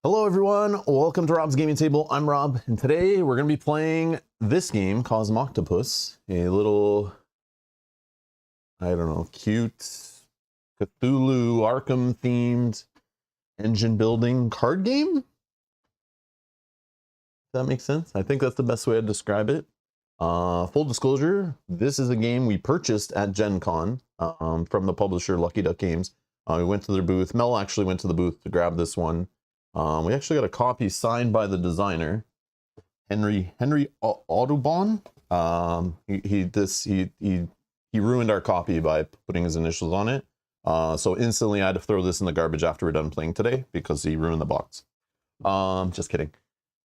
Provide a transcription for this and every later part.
Hello everyone, welcome to Rob's Gaming Table. I'm Rob, and today we're going to be playing this game, Cosmoctopus, a little, I don't know, cute Cthulhu Arkham themed engine building card game? Does that make sense? I think that's the best way to describe it. Full disclosure, this is a game we purchased at Gen Con from the publisher Lucky Duck Games. We went to their booth. Mel actually went to the booth to grab this one. We actually got a copy signed by the designer, Henry Audubon. He ruined our copy by putting his initials on it. So instantly I had to throw this in the garbage after we're done playing today because he ruined the box. Just kidding.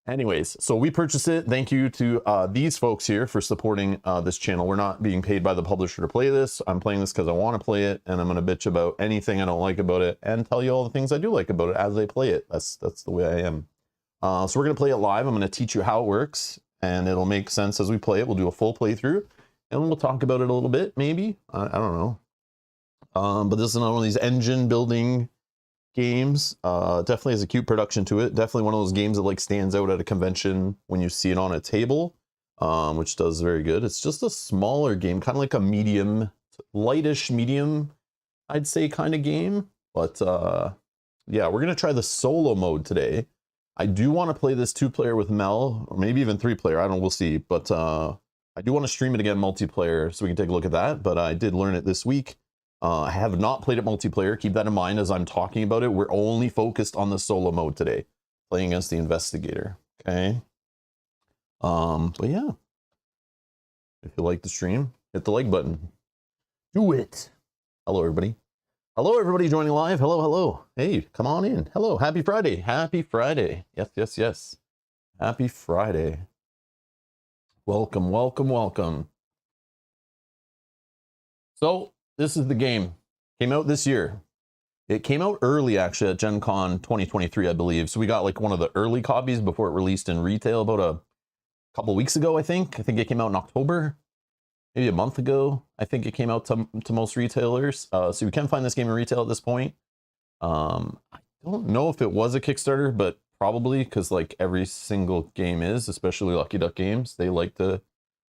Anyways, so we purchased it. Thank you to these folks here for supporting this channel. We're not being paid by the publisher to play this. I'm playing this because I want to play it, and I'm going to bitch about anything I don't like about it and tell you all the things I do like about it as I play it. That's the way I am. So we're going to play it live. I'm going to teach you how it works, and it'll make sense as we play it. We'll do a full playthrough, and we'll talk about it a little bit, maybe. I don't know. But this is another one of these engine building games. Definitely has a cute production to it. Definitely one of those games that like stands out at a convention when you see it on a table, which does very good. It's just a smaller game, kind of like a medium, lightish medium, I'd say, kind of game. But yeah, we're gonna try the solo mode today. I do want to play this 2-player with Mel, or maybe even 3-player. I don't know, we'll see. But I do want to stream it again multiplayer so we can take a look at that. But I did learn it this week. I have not played it multiplayer. Keep that in mind as I'm talking about it. We're only focused on the solo mode today, playing against the investigator. Okay. But yeah, if you like the stream, hit the like button. Do it. Hello, everybody. Hello, everybody joining live. Hello, hello. Hey, come on in. Hello. Happy Friday. Happy Friday. Yes, yes, yes. Happy Friday. Welcome, welcome, welcome. So, this is the game. Came out this year. It came out early, actually, at Gen Con 2023, I believe. So we got like one of the early copies before it released in retail about a couple weeks ago, I think. I think it came out in October, maybe a month ago. I think it came out to most retailers. So you can find this game in retail at this point. I don't know if it was a Kickstarter, but probably, because like every single game is, especially Lucky Duck Games. They like to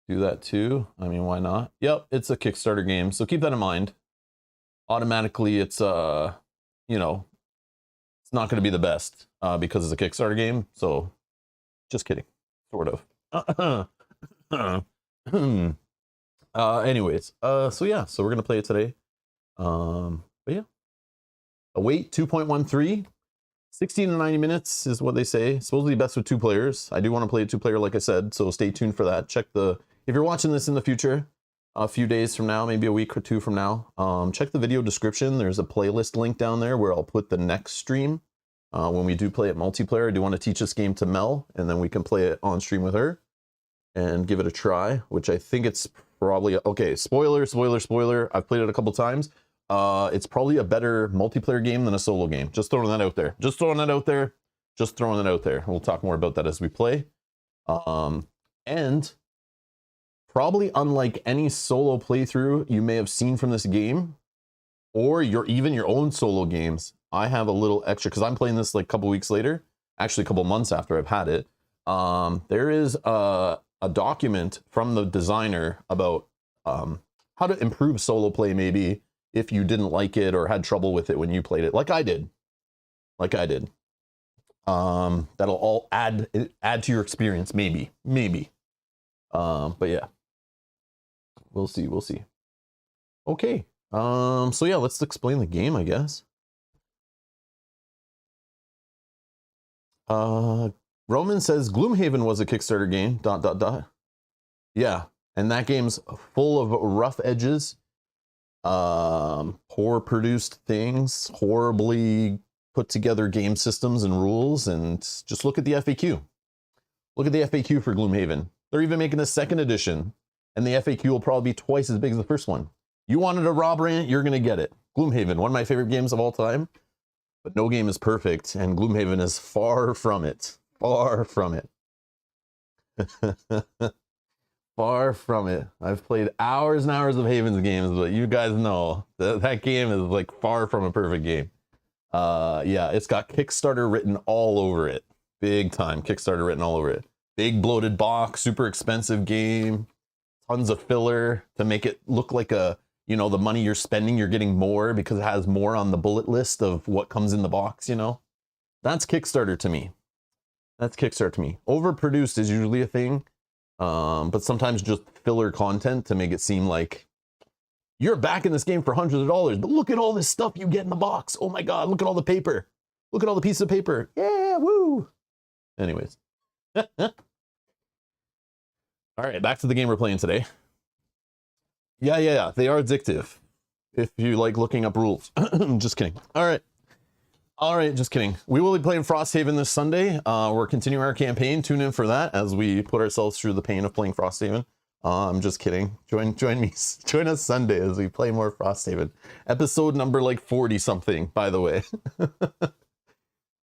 do that too. I mean, why not? Yep, it's a Kickstarter game, so keep that in mind. Automatically, it's you know, it's not going to be the best because it's a Kickstarter game. So, just kidding, sort of. Anyways, so yeah, so we're gonna play it today. But yeah, await 2.13. 16 to 90 minutes is what they say. Supposedly best with 2 players. I do want to play a 2-player, like I said, so stay tuned for that. Check the, if you're watching this in the future, a few days from now, maybe a week or 2 from now, check the video description. There's a playlist link down there where I'll put the next stream. When we do play it multiplayer, I do want to teach this game to Mel, and then we can play it on stream with her and give it a try, which I think it's probably, okay, spoiler, spoiler, spoiler. I've played it a couple times. It's probably a better multiplayer game than a solo game. Just throwing that out there. Just throwing that out there. Just throwing it out there. We'll talk more about that as we play. And probably unlike any solo playthrough you may have seen from this game, or even your own solo games, I have a little extra, because I'm playing this like a couple weeks later, actually a couple months after I've had it. There is a document from the designer about how to improve solo play, maybe, if you didn't like it or had trouble with it when you played it, like I did. That'll all add to your experience, maybe. But yeah, we'll see. Okay, so yeah, let's explain the game, I guess. Roman says Gloomhaven was a Kickstarter game, ... Yeah, and that game's full of rough edges, poor produced things, horribly put together game systems and rules, and just look at the FAQ. Look at the FAQ for Gloomhaven. They're even making a 2nd edition, and the FAQ will probably be twice as big as the first one. You wanted a Rob rant, you're gonna get it. Gloomhaven, one of my favorite games of all time, but no game is perfect, and Gloomhaven is far from it. Far from it. Far from it. I've played hours and hours of Haven's games, but you guys know that game is like far from a perfect game. Yeah, it's got Kickstarter written all over it. Big time Kickstarter written all over it. Big bloated box, super expensive game, tons of filler to make it look like a, you know, the money you're spending, you're getting more because it has more on the bullet list of what comes in the box, you know? That's Kickstarter to me. That's Kickstarter to me. Overproduced is usually a thing, but sometimes just filler content to make it seem like you're back in this game for hundreds of dollars, but look at all this stuff you get in the box. Oh my God, look at all the paper. Look at all the pieces of paper. Yeah, woo. Anyways. All right, back to the game we're playing today. Yeah, they are addictive if you like looking up rules. Just kidding. All right, just kidding. We will be playing Frosthaven this Sunday. We're continuing our campaign. Tune in for that as we put ourselves through the pain of playing Frosthaven. I'm just kidding. Join us Sunday as we play more Frosthaven. Episode number like 40 something, by the way.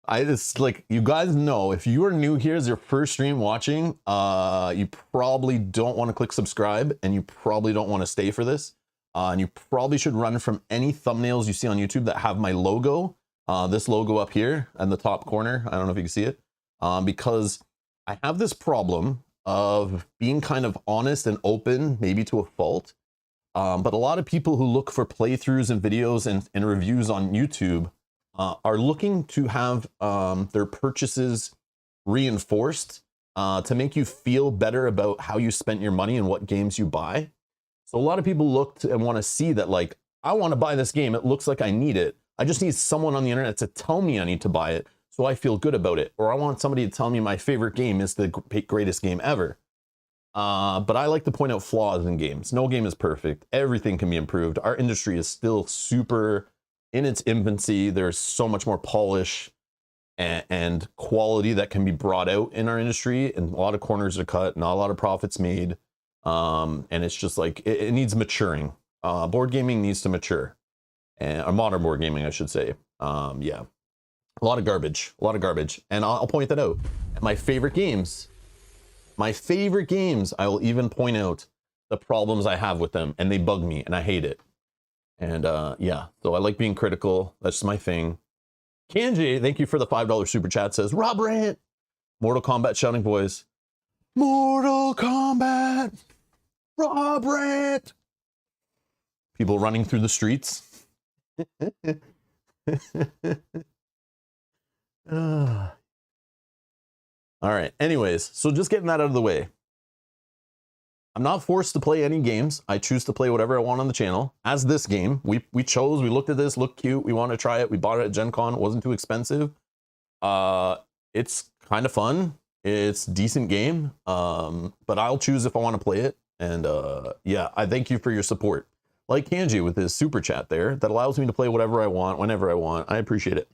I just, like, you guys know, if you are new here as your first stream watching, you probably don't want to click subscribe, and you probably don't want to stay for this. And you probably should run from any thumbnails you see on YouTube that have my logo, this logo up here in the top corner. I don't know if you can see it, because I have this problem of being kind of honest and open, maybe to a fault. But a lot of people who look for playthroughs and videos and reviews on YouTube are looking to have their purchases reinforced to make you feel better about how you spent your money and what games you buy. So a lot of people look and want to see that, like, I want to buy this game. It looks like I need it. I just need someone on the internet to tell me I need to buy it so I feel good about it. Or I want somebody to tell me my favorite game is the greatest game ever. But I like to point out flaws in games. No game is perfect. Everything can be improved. Our industry is still super in its infancy. There's so much more polish and quality that can be brought out in our industry, and a lot of corners are cut, not a lot of profits made. And it's just like, it needs maturing. Board gaming needs to mature, and modern board gaming, I should say. Yeah, a lot of garbage, and I'll point that out. My favorite games, I will even point out the problems I have with them, and they bug me, and I hate it. And yeah, so I like being critical. That's just my thing. Kanji, thank you for the $5 super chat, says, Rob Rant, Mortal Kombat shouting boys. Mortal Kombat, Rob Rant. People running through the streets. All right, anyways, so just getting that out of the way. I'm not forced to play any games. I choose to play whatever I want on the channel. As this game, we looked at this, looked cute, we want to try it, we bought it at Gen Con, it wasn't too expensive. It's kind of fun, it's a decent game, but I'll choose if I want to play it. And yeah, I thank you for your support. Like Kanji with his super chat there, that allows me to play whatever I want, whenever I want. I appreciate it.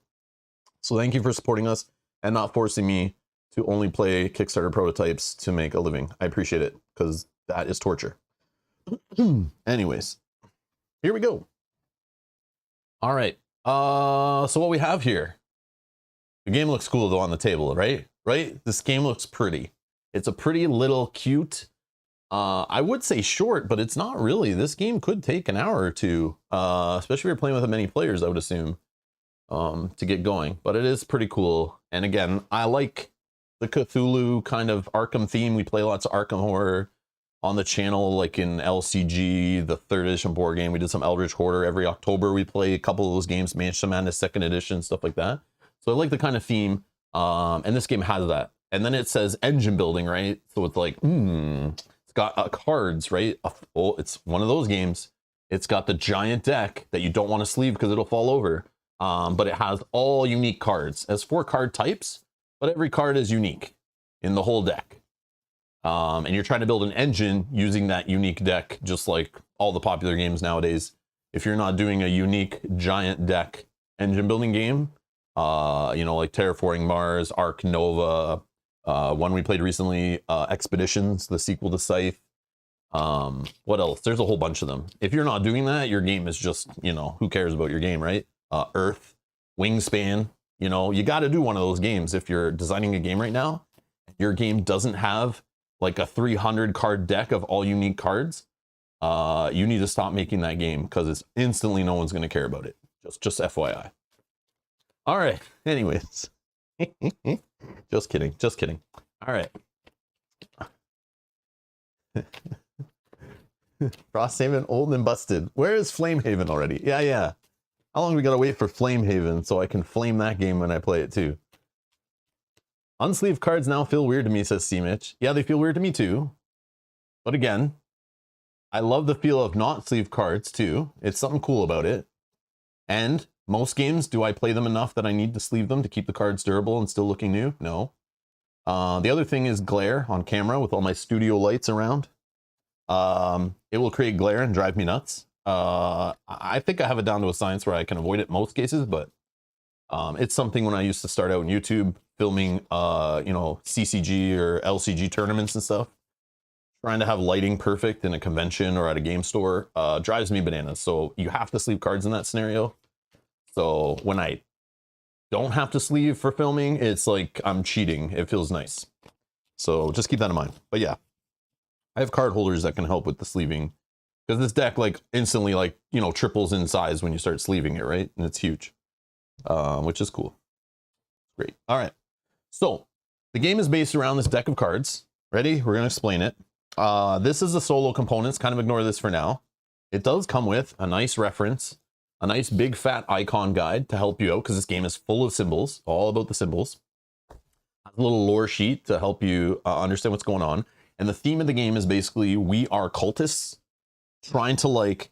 So thank you for supporting us and not forcing me to only play Kickstarter prototypes to make a living. I appreciate it, because that is torture. Anyways, here we go. All right. So what we have here, the game looks cool though on the table, right? This game looks pretty. It's a pretty little cute. I would say short, but it's not really. This game could take an hour or two, especially if you're playing with many players, I would assume, to get going. But it is pretty cool. And again, I like the Cthulhu kind of Arkham theme. We play lots of Arkham horror on the channel, like in LCG, the 3rd edition board game. We did some Eldritch Hoarder. Every October we play a couple of those games, Mansion Madness 2nd edition, stuff like that. So I like the kind of theme, and this game has that. And then it says engine building, right? So it's like, it's got cards, right? Oh, it's one of those games. It's got the giant deck that you don't want to sleeve because it'll fall over, but it has all unique cards. It has 4 card types, but every card is unique in the whole deck. And you're trying to build an engine using that unique deck, just like all the popular games nowadays. If you're not doing a unique giant deck engine building game, you know, like Terraforming Mars, Ark Nova, one we played recently, Expeditions, the sequel to Scythe. What else? There's a whole bunch of them. If you're not doing that, your game is just, you know, who cares about your game, right? Earth, Wingspan, you know, you got to do one of those games. If you're designing a game right now, your game doesn't have like a 300 card deck of all unique cards, you need to stop making that game, because it's instantly no one's going to care about it. Just FYI. All right. Anyways. Just kidding. Just kidding. All right. Frosthaven, old and busted. Where is Flamehaven already? Yeah, yeah. How long do we gotta wait for Flamehaven so I can flame that game when I play it too? Unsleeved cards now feel weird to me, says C-Mitch. Yeah, they feel weird to me too. But again, I love the feel of not sleeved cards too. It's something cool about it. And most games, do I play them enough that I need to sleeve them to keep the cards durable and still looking new? No. The other thing is glare on camera with all my studio lights around. It will create glare and drive me nuts. I think I have it down to a science where I can avoid it most cases, but it's something when I used to start out on YouTube filming, you know, CCG or LCG tournaments and stuff. Trying to have lighting perfect in a convention or at a game store drives me bananas. So you have to sleeve cards in that scenario. So when I don't have to sleeve for filming, it's like I'm cheating. It feels nice. So just keep that in mind. But yeah, I have card holders that can help with the sleeving because this deck like instantly like, you know, triples in size when you start sleeving it, right? And it's huge, which is cool. Great. All right. So the game is based around this deck of cards. Ready? We're going to explain it. This is the solo components. Kind of ignore this for now. It does come with a nice reference, a nice big fat icon guide to help you out because this game is full of symbols, all about the symbols. A little lore sheet to help you understand what's going on. And the theme of the game is basically we are cultists trying to like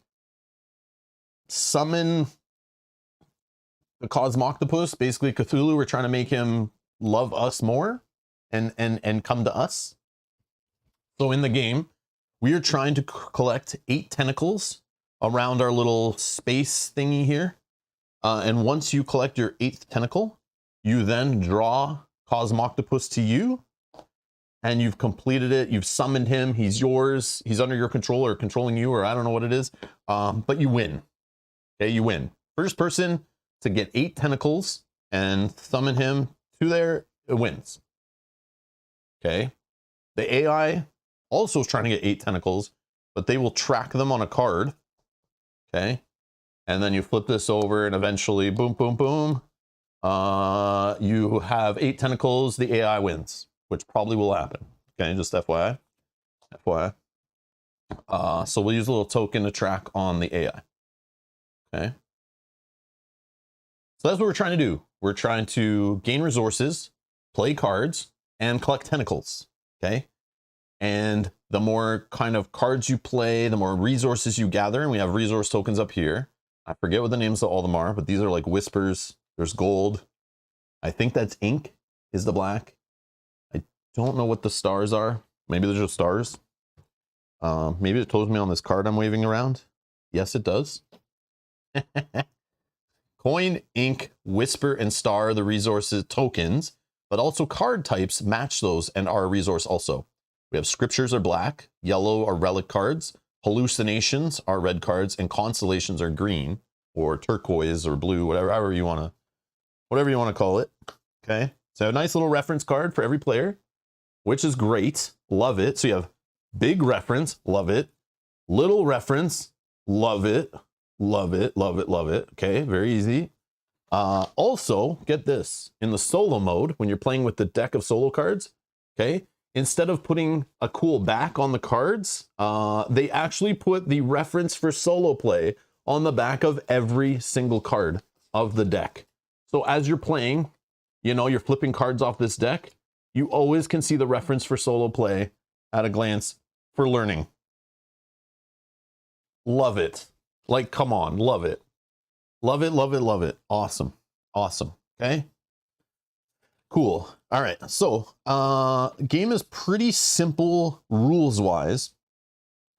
summon the Cosmoctopus, basically Cthulhu. We're trying to make him love us more and come to us. So in the game, we are trying to collect 8 tentacles around our little space thingy here. And once you collect your 8th tentacle, you then draw Cosmoctopus to you. And you've completed it. You've summoned him. He's yours. He's under your control or controlling you, or I don't know what it is. But you win. Okay, you win. First person to get 8 tentacles and summon him to there, it wins. Okay. The AI also is trying to get 8 tentacles, but they will track them on a card. Okay. And then you flip this over and eventually boom, boom, boom. You have 8 tentacles. The AI wins, which probably will happen. Okay. Just FYI. FYI. So we'll use a little token to track on the AI. Okay. So that's what we're trying to do. We're trying to gain resources, play cards, and collect tentacles. Okay. And the more kind of cards you play, the more resources you gather. And we have resource tokens up here. I forget what the names of all of them are, but these are like whispers. There's gold. I think that's ink is the black. I don't know what the stars are. Maybe they're just stars. Maybe it tells me on this card I'm waving around. Yes, it does. Coin, ink, whisper, and star are the resources tokens, but also card types match those and are a resource also. We have scriptures are black, yellow are relic cards, hallucinations are red cards, and constellations are green or turquoise or blue, whatever you want to call it. Okay, so a nice little reference card for every player, which is great. Love it. So you have big reference, love it. Little reference, love it. Love it, love it, love it. Okay, very easy. Also, get this. In the solo mode, when you're playing with the deck of solo cards, okay, instead of putting a cool back on the cards, they actually put the reference for solo play on the back of every single card of the deck. So as you're playing, you know, you're flipping cards off this deck, you always can see the reference for solo play at a glance for learning. Love it. Like, come on, love it. Love it, love it, love it. Awesome. Awesome. Okay. Cool. All right. So, game is pretty simple rules wise.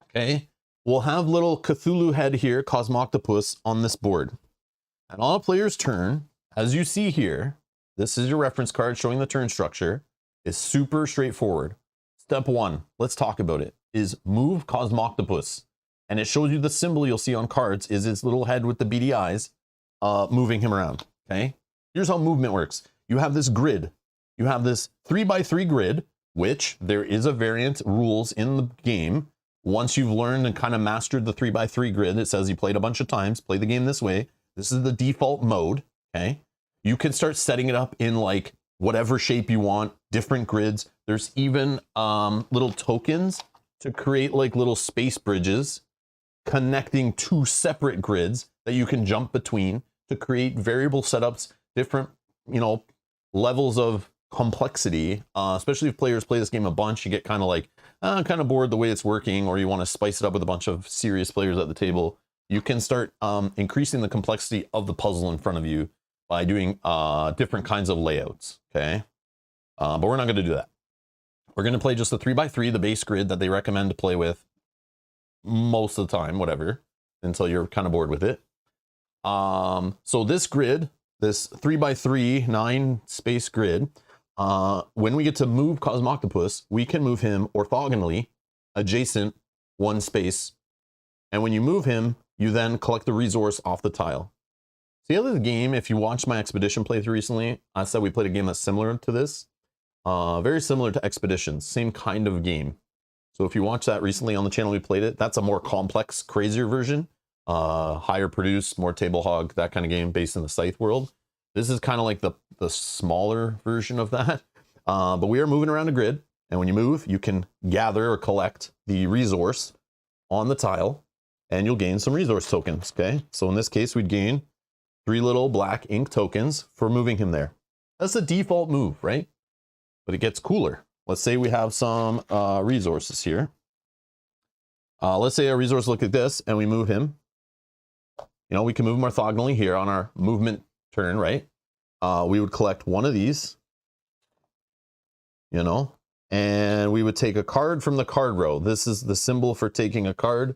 Okay. We'll have little Cthulhu head here, Cosmoctopus, on this board. And on a player's turn, as you see here, this is your reference card showing the turn structure. It's super straightforward. Step 1, let's talk about it, is move Cosmoctopus. And it shows you the symbol you'll see on cards is its little head with the beady eyes, moving him around. Okay. Here's how movement works. You have this grid. You have this 3x3 grid, which there is a variant rules in the game. Once you've learned and kind of mastered the 3x3 grid, it says you played a bunch of times, play the game this way. This is the default mode. Okay. You can start setting it up in like whatever shape you want, different grids. There's even little tokens to create like little space bridges connecting two separate grids that you can jump between to create variable setups, different, you know, levels of complexity, especially if players play this game a bunch. You get kind of like kind of bored the way it's working, or you want to spice it up with a bunch of serious players at the table. You can start increasing the complexity of the puzzle in front of you by doing different kinds of layouts, okay? But we're not going to do that. We're going to play just the 3x3, the base grid that they recommend to play with most of the time, whatever, until you're kind of bored with it. So this grid, this 3x3 9 space grid, when we get to move Cosmoctopus, we can move him orthogonally adjacent one space. And when you move him, you then collect the resource off the tile. So the other game, if you watched my Expedition playthrough recently, I said we played a game that's similar to this. Very similar to Expeditions, same kind of game. So if you watched that recently on the channel, we played it. That's a more complex, crazier version. Higher produced, more table hog, that kind of game based in the Scythe world. This is kind of like the smaller version of that. But we are moving around a grid. And when you move, you can gather or collect the resource on the tile. And you'll gain some resource tokens, okay? So in this case, we'd gain 3 little black ink tokens for moving him there. That's the default move, right? But it gets cooler. Let's say we have some resources here. Let's say a resource look like this, and we move him. You know, we can move him orthogonally here on our movement turn, right? We would collect one of these, you know, and we would take a card from the card row. This is the symbol for taking a card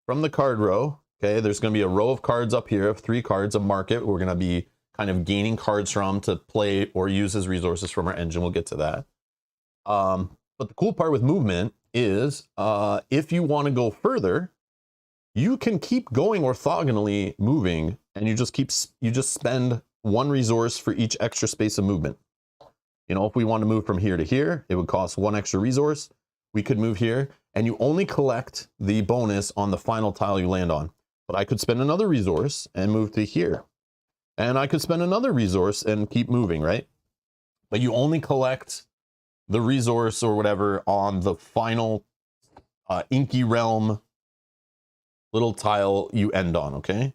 from the card row. Okay, there's going to be a row of cards up here of 3 cards of market. We're going to be kind of gaining cards from to play or use as resources from our engine. We'll get to that. But the cool part with movement is if you want to go further, you can keep going orthogonally moving, and you just spend 1 resource for each extra space of movement. You know, if we want to move from here to here, it would cost 1 extra resource. We could move here, and you only collect the bonus on the final tile you land on. But I could spend another resource and move to here. And I could spend another resource and keep moving, right? But you only collect the resource or whatever on the final inky realm little tile you end on, okay?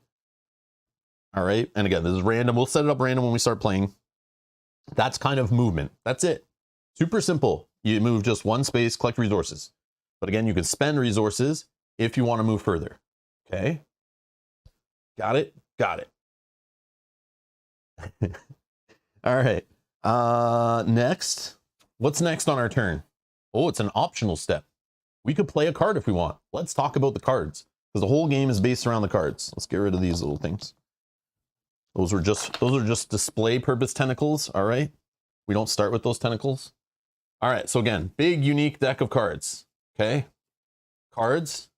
All right, and again, this is random. We'll set it up random when we start playing. That's kind of movement. That's it. Super simple. You move just 1 space, collect resources. But again, you can spend resources if you want to move further, okay? Got it? Got it. All right, next. What's next on our turn? Oh, it's an optional step. We could play a card if we want. Let's talk about the cards, because the whole game is based around the cards. Let's get rid of these little things. Those are just display purpose tentacles, all right? We don't start with those tentacles. All right, so again, big unique deck of cards, okay? Cards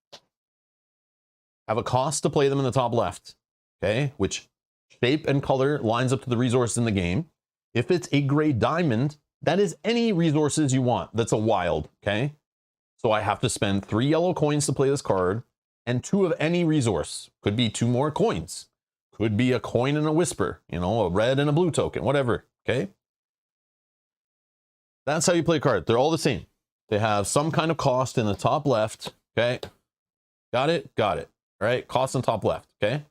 have a cost to play them in the top left, okay? Which shape and color lines up to the resource in the game. If it's a gray diamond, that is any resources you want. That's a wild, okay? So I have to spend 3 yellow coins to play this card, and 2 of any resource. Could be 2 more coins. Could be a coin and a whisper, you know, a red and a blue token, whatever, okay? That's how you play a card. They're all the same. They have some kind of cost in the top left, okay? Got it? Got it. All right, cost in top left, okay?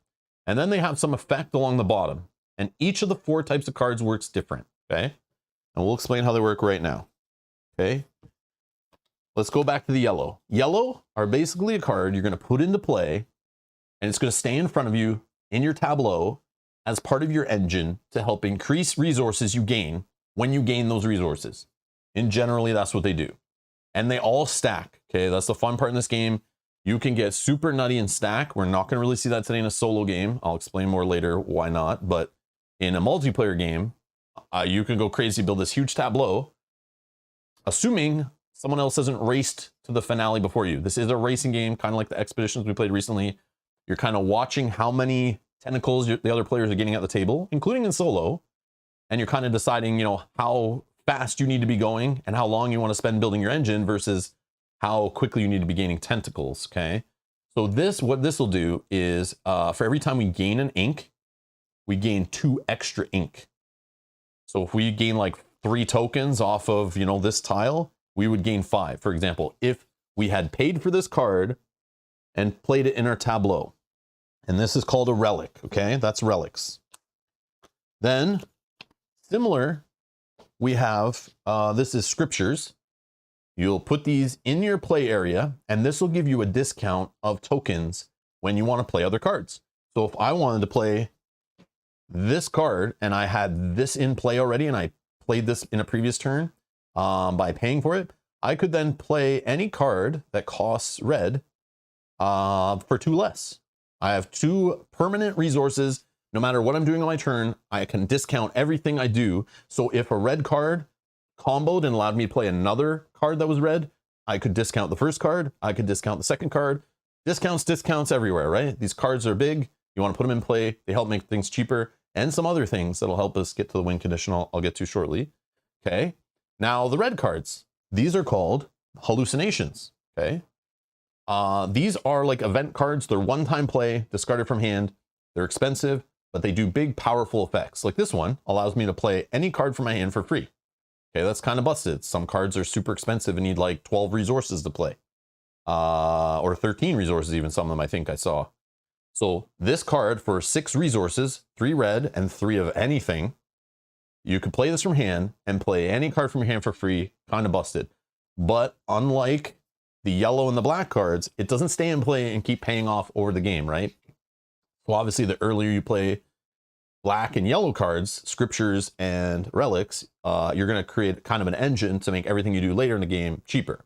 And then they have some effect along the bottom. And each of the 4 types of cards works different, okay? And we'll explain how they work right now, okay? Let's go back to the yellow. Yellow are basically a card you're going to put into play, and it's going to stay in front of you in your tableau as part of your engine to help increase resources you gain when you gain those resources. And generally, that's what they do. And they all stack, okay? That's the fun part in this game. You can get super nutty and stack. We're not going to really see that today in a solo game. I'll explain more later why not. But in a multiplayer game, you can go crazy, build this huge tableau, assuming someone else hasn't raced to the finale before you. This is a racing game, kind of like the Expeditions we played recently. You're kind of watching how many tentacles the other players are getting at the table, including in solo. And you're kind of deciding, you know, how fast you need to be going and how long you want to spend building your engine versus how quickly you need to be gaining tentacles, okay? So what this will do is for every time we gain an ink, we gain 2 extra ink. So if we gain like 3 tokens off of, you know, this tile, we would gain 5. For example, if we had paid for this card and played it in our tableau, and this is called a relic, okay? That's relics. Then, similar, we have, this is scriptures. You'll put these in your play area, and this will give you a discount of tokens when you want to play other cards. So if I wanted to play this card, and I had this in play already, and I played this in a previous turn by paying for it, I could then play any card that costs red for 2 less. I have 2 permanent resources. No matter what I'm doing on my turn, I can discount everything I do. So if a red card comboed and allowed me to play another card that was red, I could discount the first card, I could discount the second card. Discounts everywhere, right? These cards are big. You want to put them in play. They help make things cheaper, and some other things that'll help us get to the win condition I'll get to shortly. Okay. Now the red cards, these are called hallucinations. Okay. These are like event cards. They're one-time play, discarded from hand. They're expensive, but they do big, powerful effects. Like this one allows me to play any card from my hand for free. Okay, that's kind of busted. Some cards are super expensive and need like 12 resources to play. Or 13 resources, even some of them I think I saw. So this card for 6 resources, 3 red and 3 of anything, you could play this from hand and play any card from your hand for free, kind of busted. But unlike the yellow and the black cards, it doesn't stay in play and keep paying off over the game, right? So obviously the earlier you play black and yellow cards, scriptures and relics, you're going to create kind of an engine to make everything you do later in the game cheaper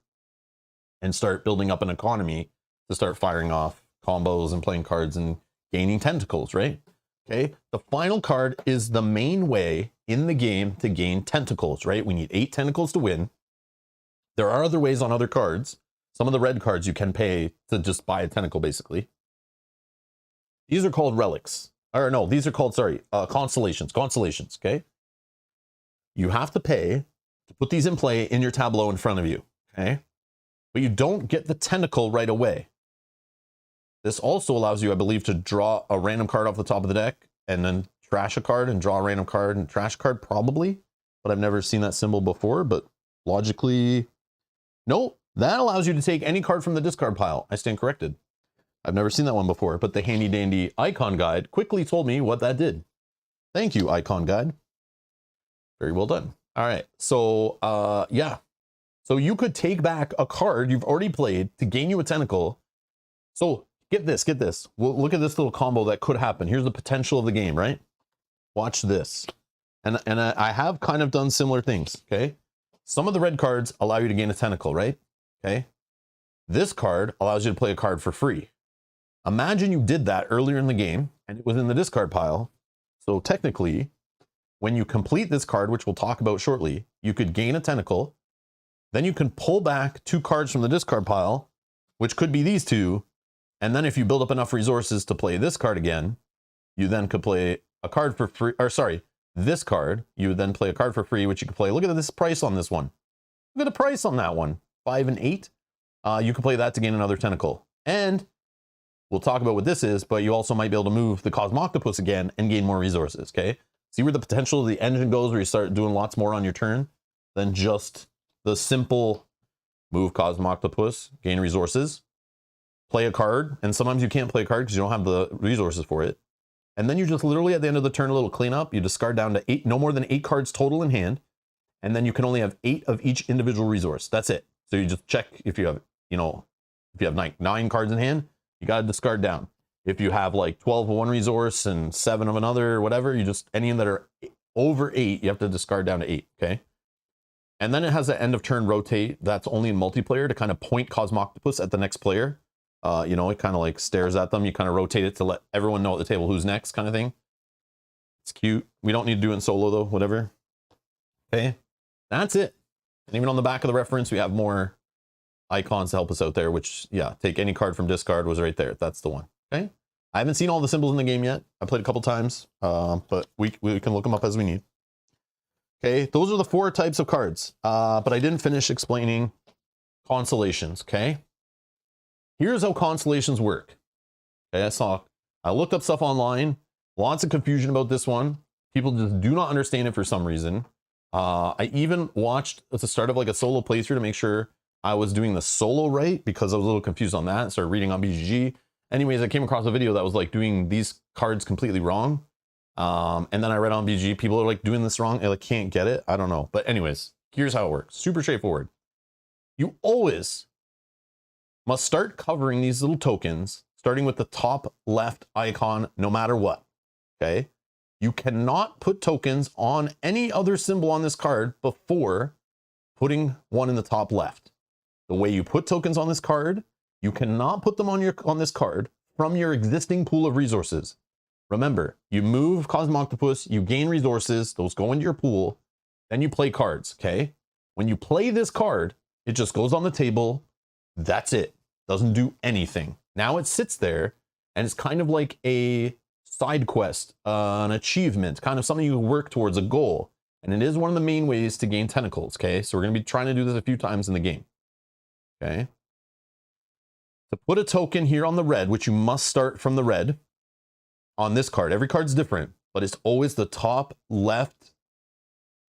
and start building up an economy to start firing off combos and playing cards and gaining tentacles, right? Okay, the final card is the main way in the game to gain tentacles, right? We need 8 tentacles to win. There are other ways on other cards. Some of the red cards you can pay to just buy a tentacle, basically. These are called relics. Or no, these are called, constellations. Constellations, okay? You have to pay to put these in play in your tableau in front of you, okay? But you don't get the tentacle right away. This also allows you, I believe, to draw a random card off the top of the deck and then trash a card and draw a random card and trash a card, probably. But I've never seen that symbol before, but logically, no. That allows you to take any card from the discard pile. I stand corrected. I've never seen that one before, but the handy dandy icon guide quickly told me what that did. Thank you, icon guide. Very well done. All right, so yeah. So you could take back a card you've already played to gain you a tentacle. So get this. We'll look at this little combo that could happen. Here's the potential of the game, right? Watch this. And I have kind of done similar things, okay? Some of the red cards allow you to gain a tentacle, right? Okay. This card allows you to play a card for free. Imagine you did that earlier in the game and it was in the discard pile. So technically, when you complete this card, which we'll talk about shortly, you could gain a tentacle. Then you can pull back 2 cards from the discard pile, which could be these 2. And then if you build up enough resources to play this card again, you then could play a card for free, or sorry, this card, you would then play a card for free, which you could play. Look at this price on this one. Look at the price on that one, 5 and 8. You can play that to gain another tentacle. And we'll talk about what this is, but you also might be able to move the Cosmoctopus again and gain more resources, okay? See where the potential of the engine goes, where you start doing lots more on your turn than just the simple move Cosmoctopus, gain resources, play a card, and sometimes you can't play a card because you don't have the resources for it. And then you just literally at the end of the turn, a little cleanup, you discard down to 8, no more than 8 cards total in hand, and then you can only have 8 of each individual resource. That's it. So you just check if you have, you know, if you have 9 cards in hand, you got to discard down. If you have like 12 of one resource and 7 of another or whatever, you just, any that are over 8, you have to discard down to 8, okay? And then it has an end of turn rotate. That's only in multiplayer to kind of point Cosmoctopus at the next player. You know, it kind of like stares at them. You kind of rotate it to let everyone know at the table who's next kind of thing. It's cute. We don't need to do it in solo though, whatever. Okay, that's it. And even on the back of the reference, we have more icons to help us out there, which, yeah, take any card from discard was right there. That's the one, okay? I haven't seen all the symbols in the game yet. I played a couple times, but we can look them up as we need. Okay, those are the 4 types of cards, but I didn't finish explaining constellations, okay? Here's how constellations work. Okay, I looked up stuff online. Lots of confusion about this one. People just do not understand it for some reason. I even watched at the start of like a solo playthrough to make sure I was doing the solo right, because I was a little confused on that. Started reading on BGG. Anyways, I came across a video that was like doing these cards completely wrong. And then I read on BGG, people are like doing this wrong. I like can't get it. I don't know. But anyways, here's how it works. Super straightforward. You always must start covering these little tokens, starting with the top left icon, no matter what. Okay. You cannot put tokens on any other symbol on this card before putting one in the top left. The way you put tokens on this card, you cannot put them on this card from your existing pool of resources. Remember, you move Cosmoctopus, you gain resources, those go into your pool, then you play cards, okay? When you play this card, it just goes on the table, that's it. Doesn't do anything. Now it sits there, and it's kind of like a side quest, an achievement, kind of something you work towards, a goal. And it is one of the main ways to gain tentacles, okay? So we're gonna be trying to do this a few times in the game, okay? To put a token here on the red, which you must start from the red, on this card, every card's different, but it's always the top left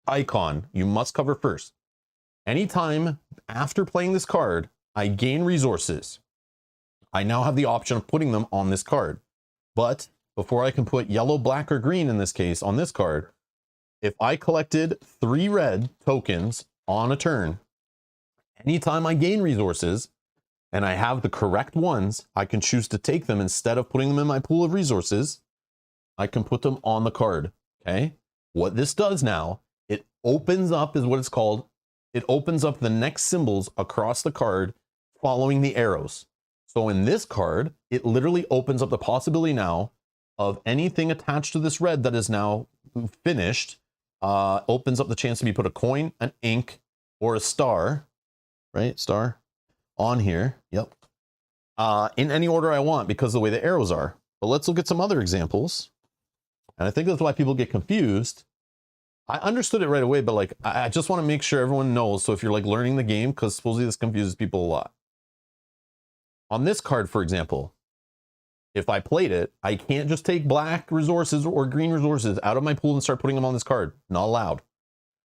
icon you must cover first. Anytime after playing this card, I gain resources, I now have the option of putting them on this card. But before I can put yellow, black, or green in this case on this card, if I collected 3 red tokens on a turn, anytime I gain resources and I have the correct ones, I can choose to take them instead of putting them in my pool of resources. I can put them on the card, okay? What this does now, it opens up, is what it's called. It opens up the next symbols across the card following the arrows. So in this card, it literally opens up the possibility now of anything attached to this red that is now finished, opens up the chance to be put a coin, an ink, or a star, right? Star on here. Yep. In any order I want because of the way the arrows are. But let's look at some other examples. And I think that's why people get confused. I understood it right away, but like, I just want to make sure everyone knows. So if you're like learning the game, because supposedly this confuses people a lot. On this card, for example, if I played it, I can't just take black resources or green resources out of my pool and start putting them on this card. Not allowed.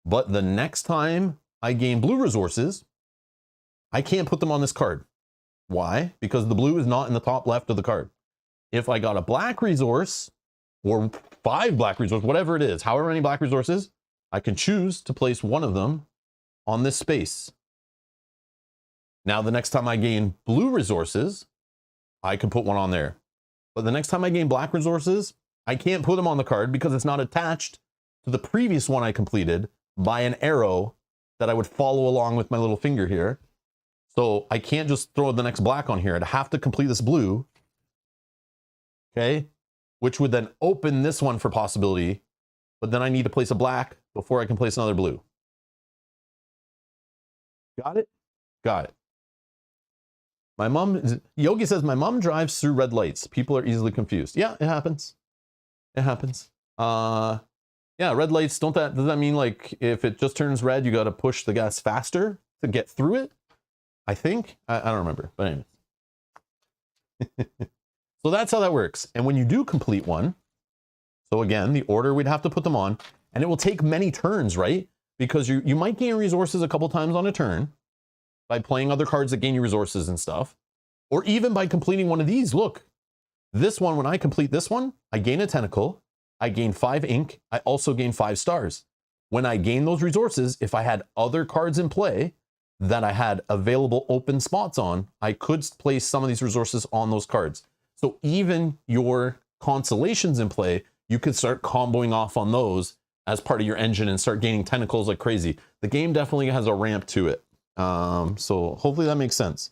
But the next time I gain blue resources, I can't put them on this card. Why? Because the blue is not in the top left of the card. If I got a black resource, or 5 black resources, whatever it is, however many black resources, I can choose to place one of them on this space. Now, the next time I gain blue resources, I can put one on there. But the next time I gain black resources, I can't put them on the card because it's not attached to the previous one I completed by an arrow that I would follow along with my little finger here. So I can't just throw the next black on here. I'd have to complete this blue, okay? Which would then open this one for possibility, but then I need to place a black before I can place another blue. Got it? Got it. My mom, Yogi says, my mom drives through red lights. People are easily confused. Yeah, it happens. It happens. Yeah, red lights, does that mean like if it just turns red, you got to push the gas faster to get through it? I think. I don't remember, but anyways. So that's how that works. And when you do complete one, so again, the order we'd have to put them on, and it will take many turns, right? Because you might gain resources a couple times on a turn by playing other cards that gain you resources and stuff, or even by completing one of these. Look, this one, when I complete this one, I gain a tentacle, I gain 5 ink, I also gain 5 stars. When I gain those resources, if I had other cards in play that I had available open spots on, I could place some of these resources on those cards. So even your constellations in play, you could start comboing off on those as part of your engine and start gaining tentacles like crazy. The game definitely has a ramp to it. So hopefully that makes sense.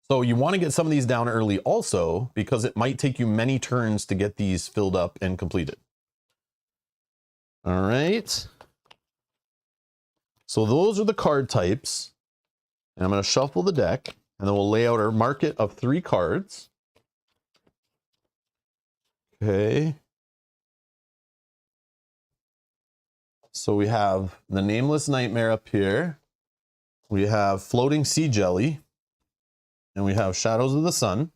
So you want to get some of these down early also, because it might take you many turns to get these filled up and completed. All right. So those are the card types. And I'm going to shuffle the deck, and then we'll lay out our market of 3 cards. Okay. So we have the Nameless Nightmare up here. We have Floating Sea Jelly. And we have Shadows of the Sun.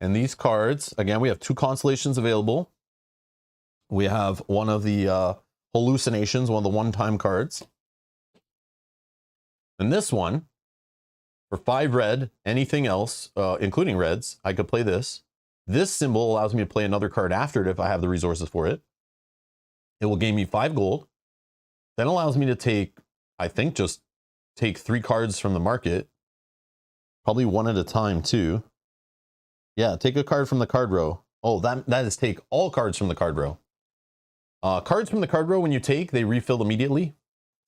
And these cards, again, we have 2 constellations available. We have one of the hallucinations, one of the one-time cards. And this one, for 5 red, anything else, including reds, I could play this. This symbol allows me to play another card after it if I have the resources for it. It will gain me 5 gold. Then allows me to take, I think, just take 3 cards from the market. Probably one at a time, too. Yeah, take a card from the card row. Oh, that is take all cards from the card row. Cards from the card row, when you take, they refill immediately.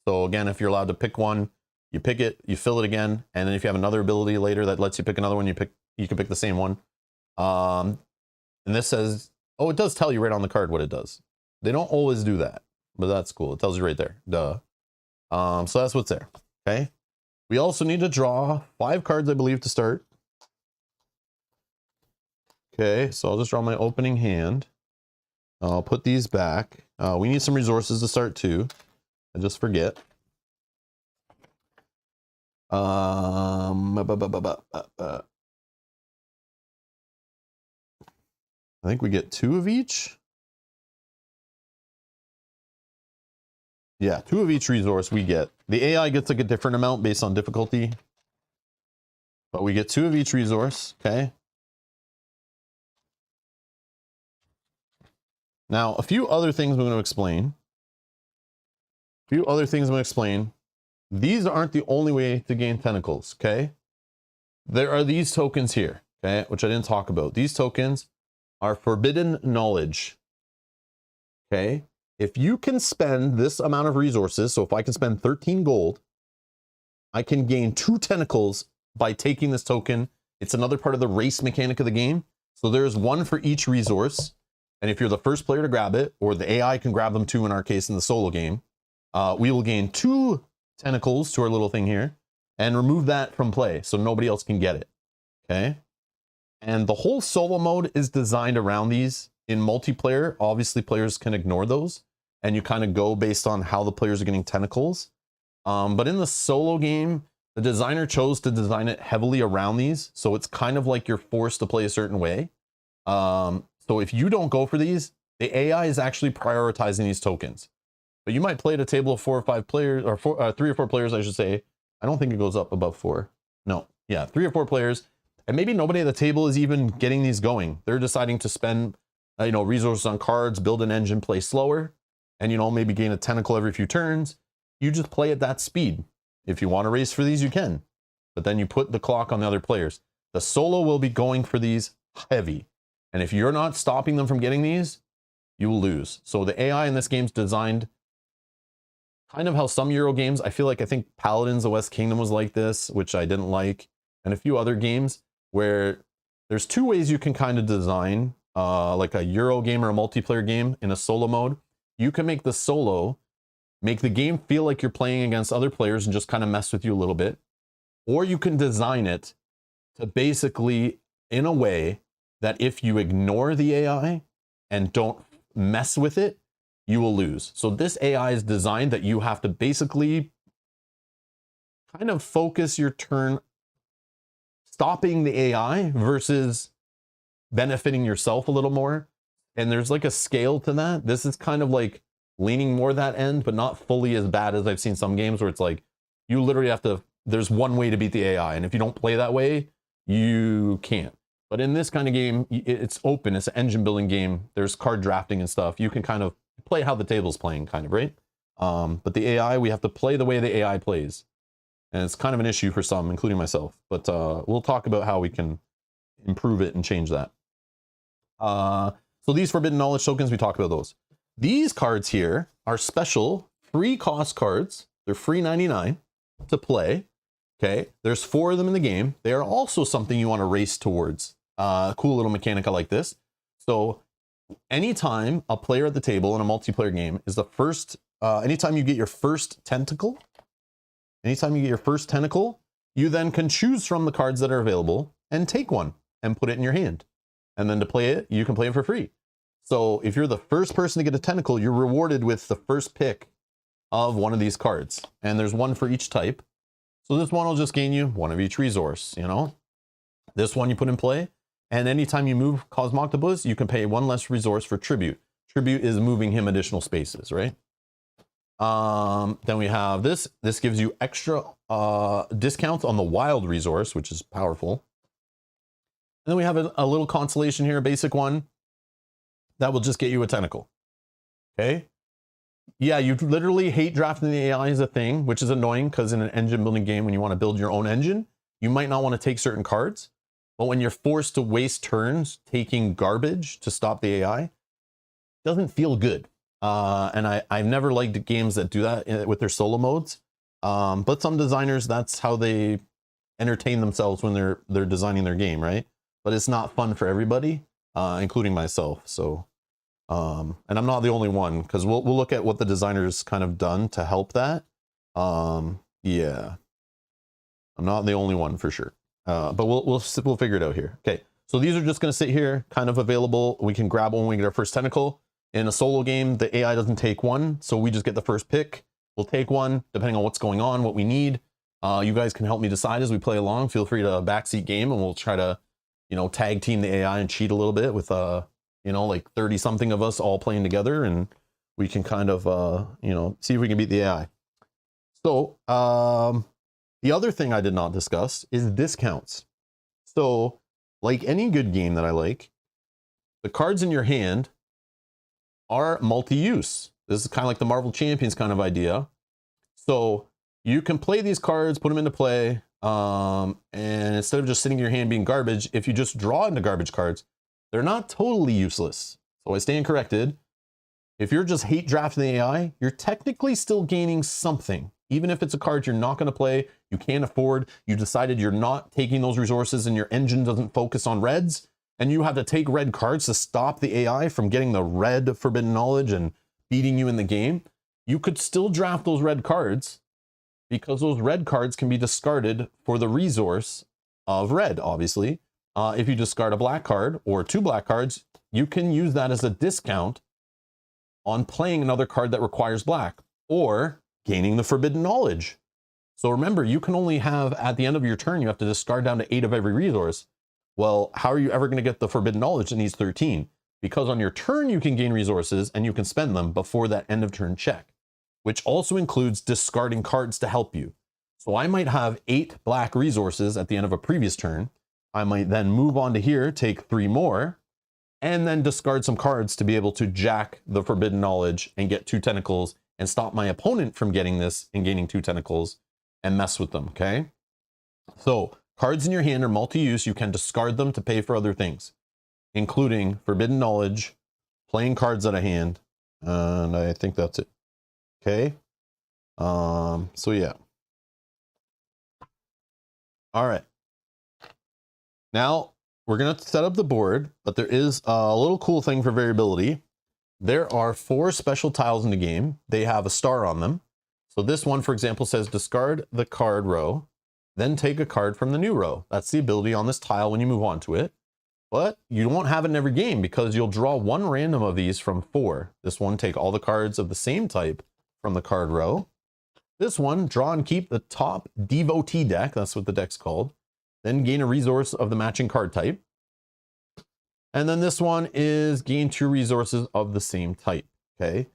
So again, if you're allowed to pick one, you pick it, you fill it again, and then if you have another ability later that lets you pick another one, you can pick the same one. And this says, oh, it does tell you right on the card what it does. They don't always do that, but that's cool. It tells you right there. Duh. So that's what's there. Okay. We also need to draw 5 cards, I believe, to start. Okay, so I'll just draw my opening hand. I'll put these back. We need some resources to start too. I just forget. I think we get 2 of each. Yeah, 2 of each resource we get. The AI gets like a different amount based on difficulty. But we get 2 of each resource, okay? Now, a few other things I'm going to explain. These aren't the only way to gain tentacles, okay? There are these tokens here, okay, which I didn't talk about. These tokens are forbidden knowledge, okay? If you can spend this amount of resources, so if I can spend 13 gold, I can gain 2 tentacles by taking this token. It's another part of the race mechanic of the game. So there's 1 for each resource. And if you're the first player to grab it, or the AI can grab them too, in our case, in the solo game, we will gain 2 tentacles to our little thing here and remove that from play so nobody else can get it. Okay. And the whole solo mode is designed around these. In multiplayer, obviously players can ignore those and you kind of go based on how the players are getting tentacles. But in the solo game, the designer chose to design it heavily around these. So it's kind of like you're forced to play a certain way. So if you don't go for these, the AI is actually prioritizing these tokens. But you might play at a table of 4 or 5 players, or 3 or 4 players, I should say. I don't think it goes up above 4. No, yeah, 3 or 4 players. And maybe nobody at the table is even getting these going. They're deciding to spend, resources on cards, build an engine, play slower, and, maybe gain a tentacle every few turns. You just play at that speed. If you want to race for these, you can. But then you put the clock on the other players. The solo will be going for these heavy. And if you're not stopping them from getting these, you will lose. So the AI in this game's designed kind of how some Euro games, I think Paladins of West Kingdom was like this, which I didn't like, and a few other games where there's 2 ways you can kind of design like a Euro game or a multiplayer game in a solo mode. You can make the solo, make the game feel like you're playing against other players and just kind of mess with you a little bit. Or you can design it to basically, in a way, that if you ignore the AI and don't mess with it, you will lose. So this AI is designed that you have to basically kind of focus your turn stopping the AI versus benefiting yourself a little more. And there's like a scale to that. This is kind of like leaning more that end, but not fully as bad as I've seen some games where it's like, you literally have to, there's one way to beat the AI. And if you don't play that way, you can't. But in this kind of game, it's open. It's an engine building game. There's card drafting and stuff. You can kind of play how the table's playing, kind of, right? But the AI, we have to play the way the AI plays. And it's kind of an issue for some, including myself. But we'll talk about how we can improve it and change that. So these forbidden knowledge tokens, we talked about those. These cards here are special free cost cards. They're free 99 to play. Okay, there's 4 of them in the game. They are also something you want to race towards. Cool little mechanic like this. So anytime a player at the table in a multiplayer game is the first, anytime you get your first tentacle, you then can choose from the cards that are available and take one and put it in your hand. And then to play it, you can play it for free. So if you're the first person to get a tentacle, you're rewarded with the first pick of one of these cards. And there's 1 for each type. So this one will just gain you 1 of each resource, This one you put in play. And anytime you move Cosmoctopus, you can pay 1 less resource for tribute. Tribute is moving him additional spaces, right? Then we have this. This gives you extra discounts on the wild resource, which is powerful. And then we have a little constellation here, a basic one, that will just get you a tentacle. Okay? Yeah, you literally hate drafting the AI as a thing, which is annoying because in an engine building game, when you want to build your own engine, you might not want to take certain cards. But when you're forced to waste turns taking garbage to stop the AI, it doesn't feel good. And I've never liked games that do that with their solo modes. But some designers, that's how they entertain themselves when they're designing their game, right? But it's not fun for everybody, including myself. So, and I'm not the only one, because we'll look at what the designers kind of done to help that. Yeah, I'm not the only one for sure. But we'll figure it out here. Okay, so these are just going to sit here, kind of available. We can grab one when we get our first tentacle. In a solo game, the AI doesn't take one, so we just get the first pick. We'll take one, depending on what's going on, what we need. You guys can help me decide as we play along. Feel free to backseat game, and we'll try to, tag team the AI and cheat a little bit with, like 30 something of us all playing together, and we can kind of, see if we can beat the AI. So, the other thing I did not discuss is discounts. So, like any good game that I like, the cards in your hand are multi-use. This is kind of like the Marvel Champions kind of idea. So you can play these cards, put them into play, and instead of just sitting in your hand being garbage, if you just draw into garbage cards, they're not totally useless. So I stand corrected. If you're just hate drafting the AI, you're technically still gaining something. Even if it's a card you're not going to play, you can't afford, you decided you're not taking those resources and your engine doesn't focus on reds, and you have to take red cards to stop the AI from getting the red forbidden knowledge and beating you in the game, you could still draft those red cards, because those red cards can be discarded for the resource of red, obviously. If you discard a black card or 2 black cards, you can use that as a discount on playing another card that requires black or gaining the forbidden knowledge. So remember, you can only have, at the end of your turn, you have to discard down to 8 of every resource. Well, how are you ever going to get the forbidden knowledge that needs 13? Because on your turn, you can gain resources and you can spend them before that end of turn check, which also includes discarding cards to help you. So I might have 8 black resources at the end of a previous turn. I might then move on to here, take 3 more, and then discard some cards to be able to jack the forbidden knowledge and get 2 tentacles and stop my opponent from getting this and gaining 2 tentacles and mess with them, okay? So cards in your hand are multi-use. You can discard them to pay for other things, including forbidden knowledge, playing cards out of hand, and I think that's it. Okay. So yeah. All right. Now we're going to set up the board, but there is a little cool thing for variability. There are 4 special tiles in the game. They have a star on them. So this one, for example, says discard the card row, then take a card from the new row. That's the ability on this tile when you move on to it. But you won't have it in every game because you'll draw 1 random of these from 4. This one, take all the cards of the same type from the card row. This one, draw and keep the top devotee deck. That's what the deck's called. Then gain a resource of the matching card type. And then this one is gain 2 resources of the same type. Okay.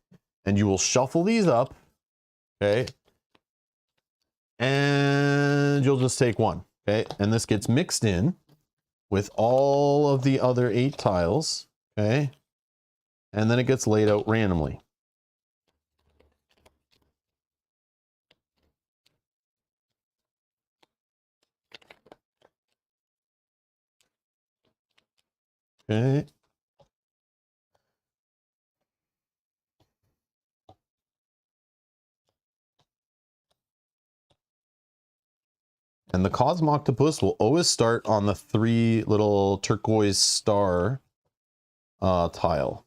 And you will shuffle these up. Okay. And you'll just take 1. Okay. And this gets mixed in with all of the other 8 tiles. Okay. And then it gets laid out randomly. Okay. And the Cosmoctopus will always start on the 3 little turquoise star tile.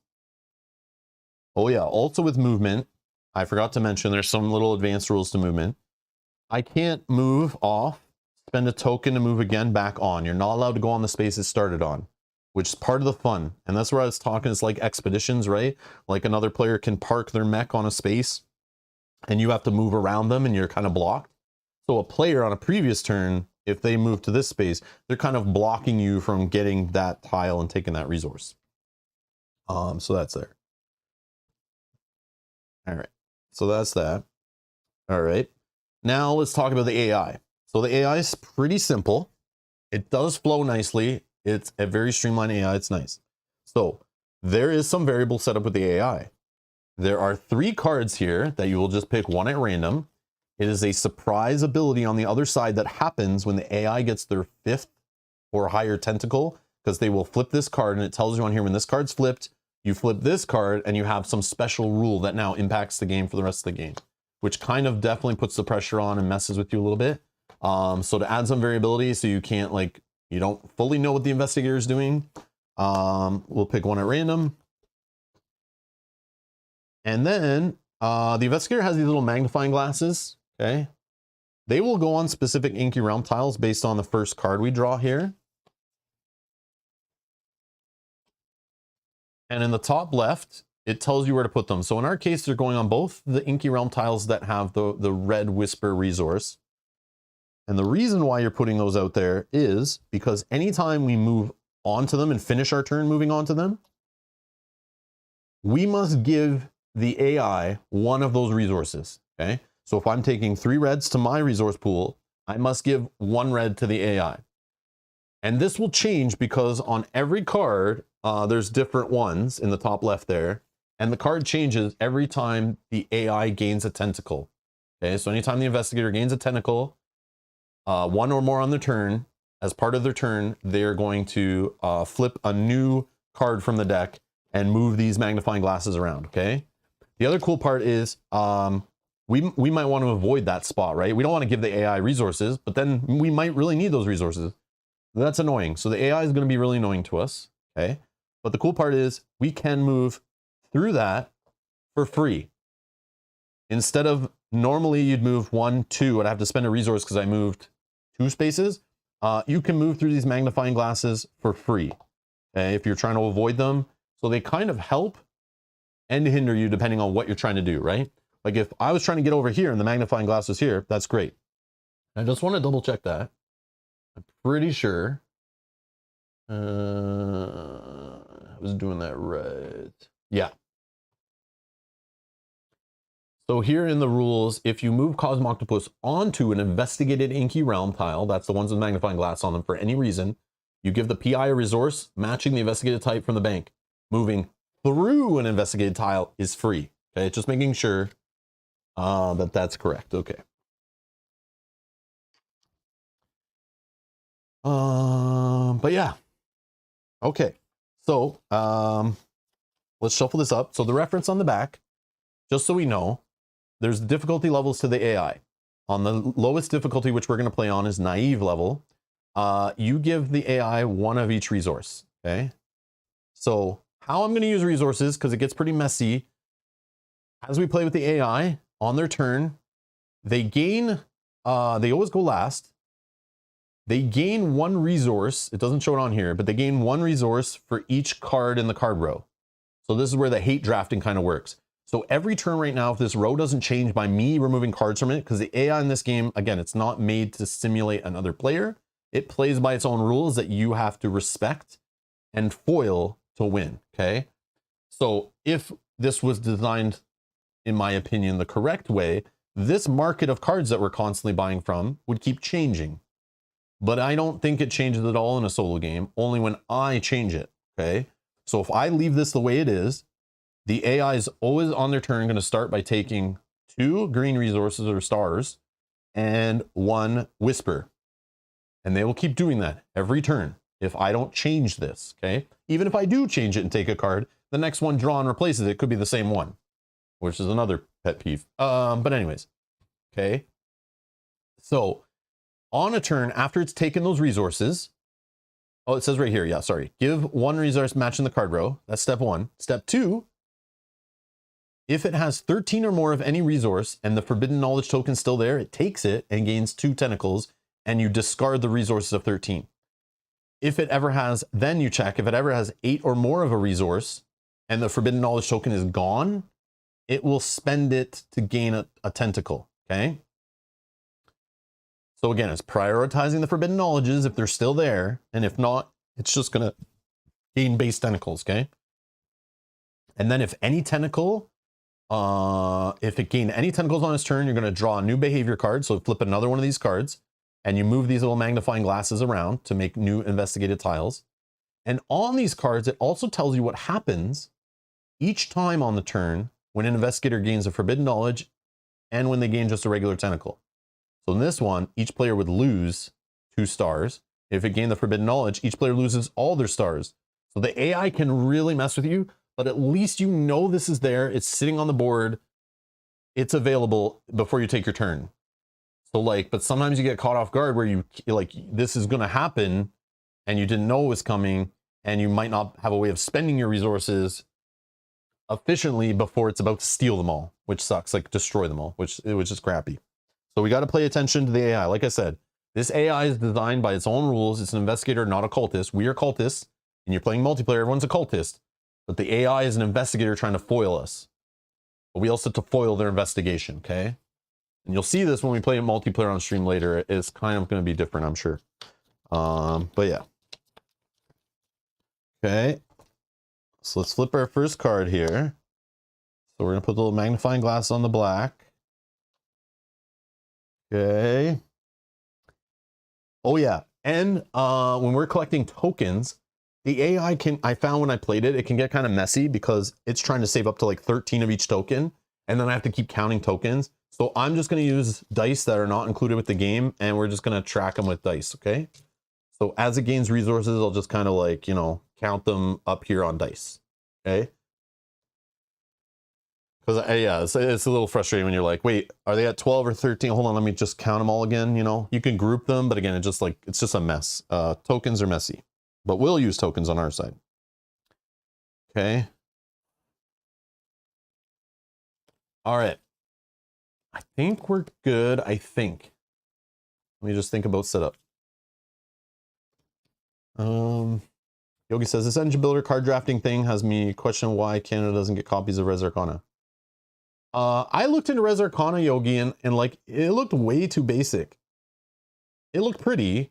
Oh yeah, also with movement, I forgot to mention there's some little advanced rules to movement. I can't move off, spend a token to move again back on. You're not allowed to go on the space it started on, which is part of the fun. And that's where I was talking, it's like expeditions, right? Like another player can park their mech on a space and you have to move around them and you're kind of blocked. So a player on a previous turn if they move to this space, they're kind of blocking you from getting that tile and taking that resource. So that's there. All right, so that's that. All right, now let's talk about the AI. So the AI is pretty simple. It does flow nicely. It's a very streamlined AI. It's nice. So there is some variable set up with the AI. There are 3 cards here that you will just pick one at random. It is a surprise ability on the other side that happens when the AI gets their 5th or higher tentacle, because they will flip this card, and it tells you on here when this card's flipped, you flip this card and you have some special rule that now impacts the game for the rest of the game, which kind of definitely puts the pressure on and messes with you a little bit. So to add some variability so you can't, like, you don't fully know what the investigator is doing, we'll pick one at random. And then the investigator has these little magnifying glasses, okay? They will go on specific Inky Realm tiles based on the first card we draw here. And in the top left, it tells you where to put them. So in our case, they're going on both the Inky Realm tiles that have the red Whisper resource. And the reason why you're putting those out there is because anytime we move onto them and finish our turn moving onto them, we must give the AI one of those resources, okay? So if I'm taking 3 reds to my resource pool, I must give 1 red to the AI. And this will change because on every card, there's different ones in the top left there, and the card changes every time the AI gains a tentacle, okay? So anytime the investigator gains a tentacle, 1 or more on their turn, as part of their turn, they're going to flip a new card from the deck and move these magnifying glasses around, okay? The other cool part is we might want to avoid that spot, right? We don't want to give the AI resources, but then we might really need those resources. That's annoying. So the AI is going to be really annoying to us, okay? But the cool part is we can move through that for free. Instead of normally you'd move 1, 2, and I have to spend a resource because I moved 2 spaces, you can move through these magnifying glasses for free, okay, if you're trying to avoid them. So they kind of help and hinder you depending on what you're trying to do, right? Like if I was trying to get over here and the magnifying glass was here, that's great. I just want to double check that. I'm pretty sure I was doing that right. Yeah. So here in the rules, if you move Cosmoctopus onto an investigated Inky Realm tile, that's the ones with magnifying glass on them for any reason, you give the PI a resource matching the investigated type from the bank. Moving through an investigated tile is free. Okay, just making sure that that's correct. Okay. But yeah. Okay. So let's shuffle this up. So the reference on the back, just so we know, there's difficulty levels to the AI. On the lowest difficulty, which we're going to play on, is naive level. You give the AI 1 of each resource. Okay. So how I'm going to use resources, because it gets pretty messy. As we play with the AI on their turn, they gain, they always go last. They gain 1 resource. It doesn't show it on here, but they gain 1 resource for each card in the card row. So this is where the hate drafting kind of works. So every turn right now, if this row doesn't change by me removing cards from it, because the AI in this game, again, it's not made to simulate another player. It plays by its own rules that you have to respect and foil to win, okay? So if this was designed, in my opinion, the correct way, this market of cards that we're constantly buying from would keep changing. But I don't think it changes at all in a solo game, only when I change it, okay? So if I leave this the way it is, the AI is always on their turn going to start by taking 2 green resources or stars and 1 whisper. And they will keep doing that every turn if I don't change this, okay? Even if I do change it and take a card, the next one drawn replaces it. It could be the same one, which is another pet peeve. But anyways, okay? So on a turn, after it's taken those resources, oh, it says right here, yeah, sorry. Give 1 resource matching the card row. That's step 1. Step 2, if it has 13 or more of any resource and the forbidden knowledge token is still there, it takes it and gains 2 tentacles, and you discard the resources of 13. If it ever has, then you check, if it ever has 8 or more of a resource and the forbidden knowledge token is gone, it will spend it to gain a tentacle, okay? So again, it's prioritizing the forbidden knowledges if they're still there, and if not, it's just gonna gain base tentacles, okay? And then if any tentacle, if it gained any tentacles on its turn, you're gonna draw a new behavior card. So flip another one of these cards, and you move these little magnifying glasses around to make new investigated tiles. And on these cards, it also tells you what happens each time on the turn when an investigator gains a forbidden knowledge and when they gain just a regular tentacle. So in this one, each player would lose 2 stars. If it gained the forbidden knowledge, each player loses all their stars. So the AI can really mess with you, but at least you know this is there. It's sitting on the board. It's available before you take your turn. So like, but sometimes you get caught off guard where you like, this is going to happen and you didn't know it was coming, and you might not have a way of spending your resources efficiently before it's about to steal them all, which sucks, like destroy them all, which is crappy. So we got to pay attention to the AI. Like I said, this AI is designed by its own rules. It's an investigator, not a cultist. We are cultists, and you're playing multiplayer. Everyone's a cultist, but the AI is an investigator trying to foil us. But we also have to foil their investigation, okay? And you'll see this when we play multiplayer on stream later. It's kind of going to be different, I'm sure. But yeah. Okay. So let's flip our first card here. So we're going to put the little magnifying glass on the black. Okay. Oh yeah. And when we're collecting tokens, the AI I found when I played it, it can get kind of messy because it's trying to save up to like 13 of each token. And then I have to keep counting tokens. So I'm just going to use dice that are not included with the game, and we're just going to track them with dice, okay? So as it gains resources, I'll just kind of like, you know, count them up here on dice, okay? Because yeah, it's a little frustrating when you're like, wait, are they at 12 or 13? Hold on, let me just count them all again, you know? You can group them, but again, it's just a mess. Tokens are messy, but we'll use tokens on our side. Okay. All right. I think we're good, I think. Let me just think about setup. Yogi says, this engine builder card drafting thing has me question why Canada doesn't get copies of Res Arcana. I looked into Res Arcana, Yogi, and like, it looked way too basic. It looked pretty,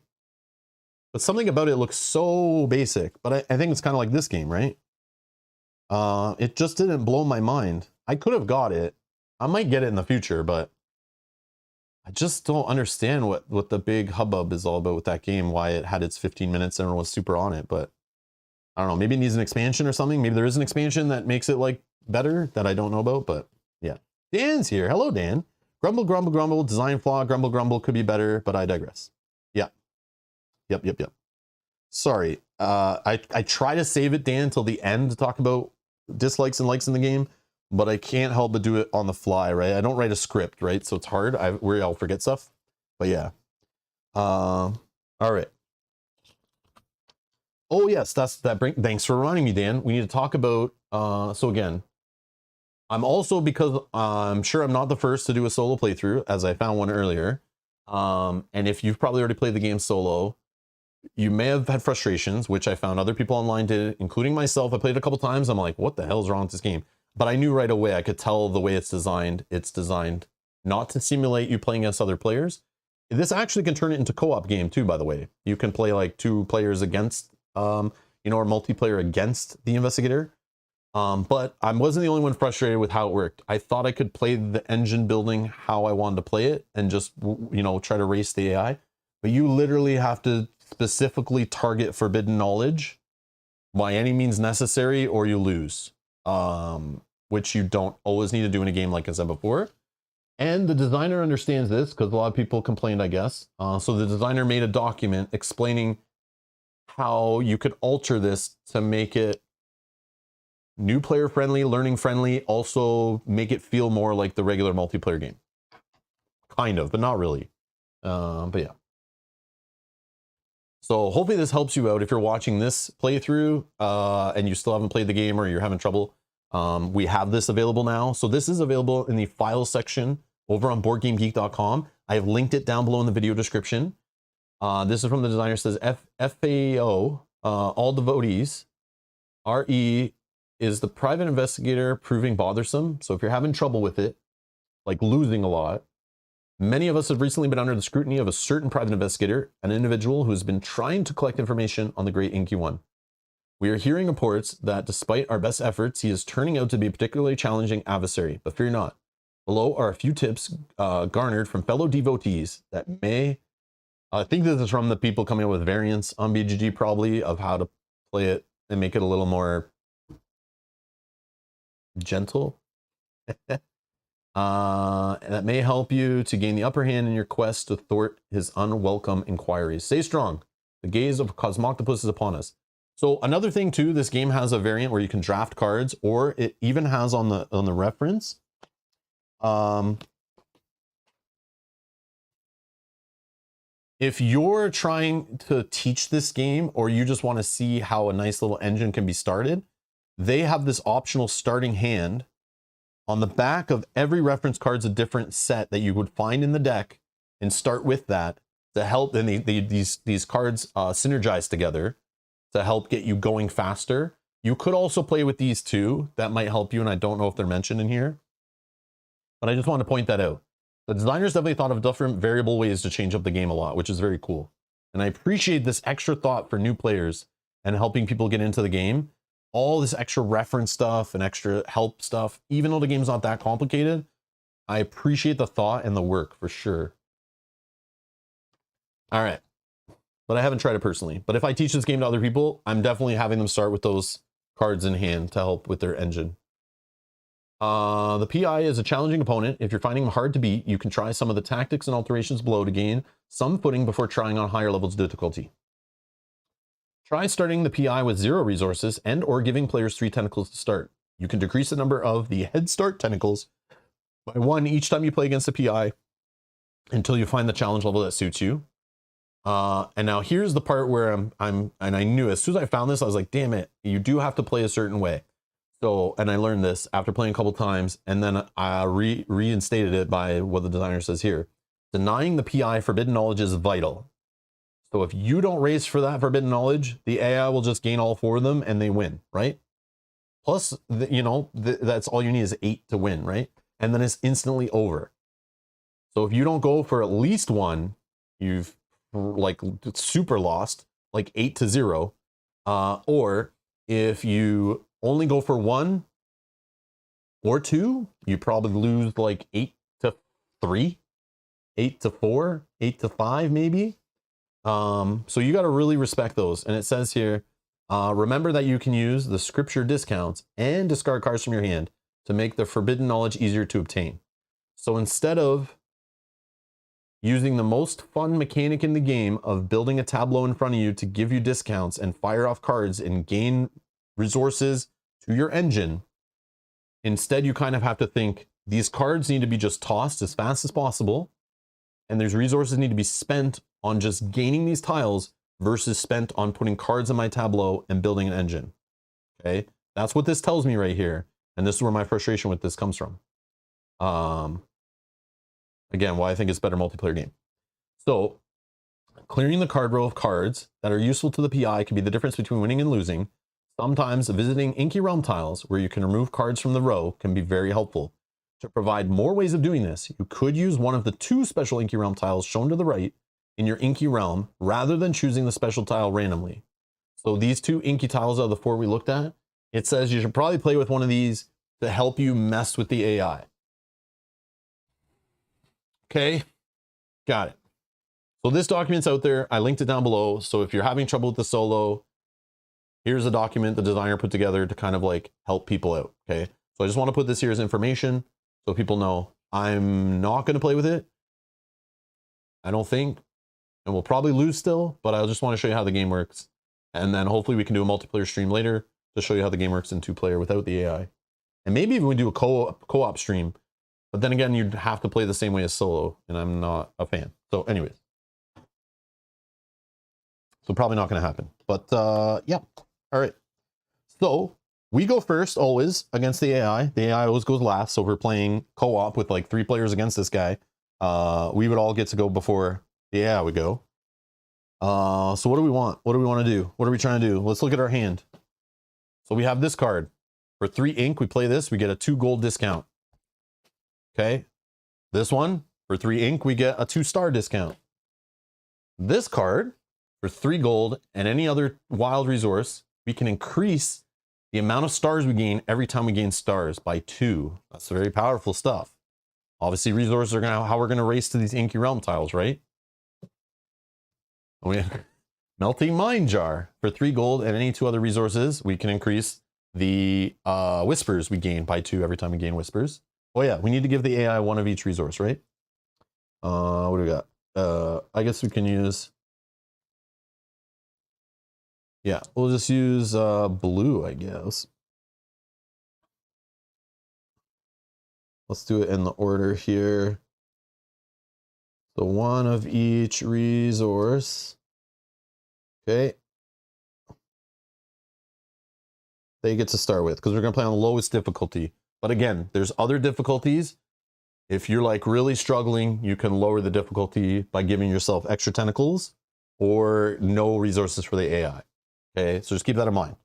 but something about it looks so basic. But I think it's kind of like this game, right? It just didn't blow my mind. I could have got it. I might get it in the future, but I just don't understand what the big hubbub is all about with that game, why it had its 15 minutes and everyone was super on it. But I don't know, maybe it needs an expansion or something. Maybe there is an expansion that makes it like better that I don't know about, but yeah. Dan's here. Hello, Dan. Grumble, grumble, grumble, design flaw, grumble, grumble, could be better, but I digress. Yeah. Yep. Sorry. I try to save it, Dan, until the end to talk about dislikes and likes in the game, but I can't help but do it on the fly, right? I don't write a script, right? So it's hard. I'll forget stuff. But yeah. All right. Oh yes, thanks for reminding me, Dan. We need to talk about so again, I'm also, because I'm sure I'm not the first to do a solo playthrough, as I found one earlier. And if you've probably already played the game solo, you may have had frustrations, which I found other people online did, including myself. I played it a couple times. I'm like, what the hell's wrong with this game? But I knew right away, I could tell the way it's designed not to simulate you playing against other players. This actually can turn it into co-op game too, by the way. You can play like 2 players against, or multiplayer against the investigator. But I wasn't the only one frustrated with how it worked. I thought I could play the engine building how I wanted to play it and just, try to race the AI. But you literally have to specifically target forbidden knowledge by any means necessary, or you lose. Which you don't always need to do in a game like I said before. And the designer understands this because a lot of people complained, I guess. So the designer made a document explaining how you could alter this to make it new player friendly, learning friendly, also make it feel more like the regular multiplayer game. Kind of, but not really. But yeah. So hopefully this helps you out if you're watching this playthrough and you still haven't played the game or you're having trouble. We have this available now. So this is available in the files section over on BoardGameGeek.com. I have linked it down below in the video description. This is from the designer. It says FAO, all devotees, RE is the private investigator proving bothersome. So if you're having trouble with it, like losing a lot, Many of us have recently been under the scrutiny of a certain private investigator, an individual who has been trying to collect information on the Great Inky One. We are hearing reports that despite our best efforts, he is turning out to be a particularly challenging adversary, but fear not. Below are a few tips garnered from fellow devotees that may, I think this is from the people coming up with variants on BGG probably, of how to play it and make it a little more gentle. That may help you to gain the upper hand in your quest to thwart his unwelcome inquiries. Stay strong. The gaze of Cosmoctopus is upon us. So another thing too, this game has a variant where you can draft cards, or it even has on the reference. If you're trying to teach this game, or you just want to see how a nice little engine can be started, they have this optional starting hand. On the back of every reference card's a different set that you would find in the deck, and start with that to help. And these cards synergize together to help get you going faster. You could also play with these two. That might help you, and I don't know if they're mentioned in here, but I just want to point that out. The designers definitely thought of different variable ways to change up the game a lot, which is very cool. And I appreciate this extra thought for new players and helping people get into the game. All this extra reference stuff and extra help stuff, even though the game's not that complicated, I appreciate the thought and the work for sure. All right. But I haven't tried it personally. But if I teach this game to other people, I'm definitely having them start with those cards in hand to help with their engine. The PI is a challenging opponent. If you're finding him hard to beat, you can try some of the tactics and alterations below to gain some footing before trying on higher levels of difficulty. Try starting the PI with 0 resources and or giving players 3 tentacles to start. You can decrease the number of the head start tentacles by 1 each time you play against the PI until you find the challenge level that suits you. And now here's the part where and I knew as soon as I found this, I was like, damn it, you do have to play a certain way. So, and I learned this after playing a couple times, and then I reinstated it by what the designer says here. Denying the PI forbidden knowledge is vital. So if you don't race for that forbidden knowledge, the AI will just gain all 4 of them and they win, right? Plus, that's all you need is 8 to win, right? And then it's instantly over. So if you don't go for at least 1, you've like super lost, like 8-0. Or if you only go for 1 or 2, you probably lose like 8-3, 8-4, 8-5 maybe. So you got to really respect those. And it says here, remember that you can use the scripture discounts and discard cards from your hand to make the forbidden knowledge easier to obtain. So instead of using the most fun mechanic in the game of building a tableau in front of you to give you discounts and fire off cards and gain resources to your engine, instead you kind of have to think these cards need to be just tossed as fast as possible, and there's resources need to be spent on just gaining these tiles versus spent on putting cards in my tableau and building an engine. Okay, that's what this tells me right here, and this is where my frustration with this comes from. Again, why I think it's a better multiplayer game. So clearing the card row of cards that are useful to the PI can be the difference between winning and losing. Sometimes visiting Inky Realm tiles where you can remove cards from the row can be very helpful. To provide more ways of doing this, you could use one of the 2 special Inky Realm tiles shown to the right in your Inky Realm rather than choosing the special tile randomly. So these 2 Inky tiles out of the 4 we looked at, it says you should probably play with one of these to help you mess with the AI. Okay, got it. So this document's out there. I linked it down below. So if you're having trouble with the solo, here's a document the designer put together to kind of like help people out. Okay, so I just want to put this here as information so people know I'm not going to play with it, I don't think, and we'll probably lose still, but I just want to show you how the game works. And then hopefully we can do a multiplayer stream later to show you how the game works in 2-player without the AI. And maybe even we do a co-op stream. But then again, you'd have to play the same way as solo, and I'm not a fan. So anyways. So probably not going to happen. But yeah. All right. So we go first always against the AI. The AI always goes last. So if we're playing co-op with like 3 players against this guy, we would all get to go before the AI would go. So what do we want? What do we want to do? What are we trying to do? Let's look at our hand. So we have this card. For 3 ink, we play this. We get a 2 gold discount. Okay, this one, For 3 ink, we get a 2-star discount. This card, for 3 gold and any other wild resource, we can increase the amount of stars we gain every time we gain stars by 2. That's very powerful stuff. Obviously, resources are how we're gonna race to these Inky Realm tiles, right? We have Melting Mind Jar. For 3 gold and any 2 other resources, we can increase the whispers we gain by 2 every time we gain whispers. Oh yeah, we need to give the AI 1 of each resource, right? What do we got? I guess we can use, yeah, we'll just use blue, I guess. Let's do it in the order here. So 1 of each resource. Okay. They get to start with, because we're going to play on the lowest difficulty. But again, there's other difficulties. If you're like really struggling, you can lower the difficulty by giving yourself extra tentacles or no resources for the AI. Okay, so just keep that in mind.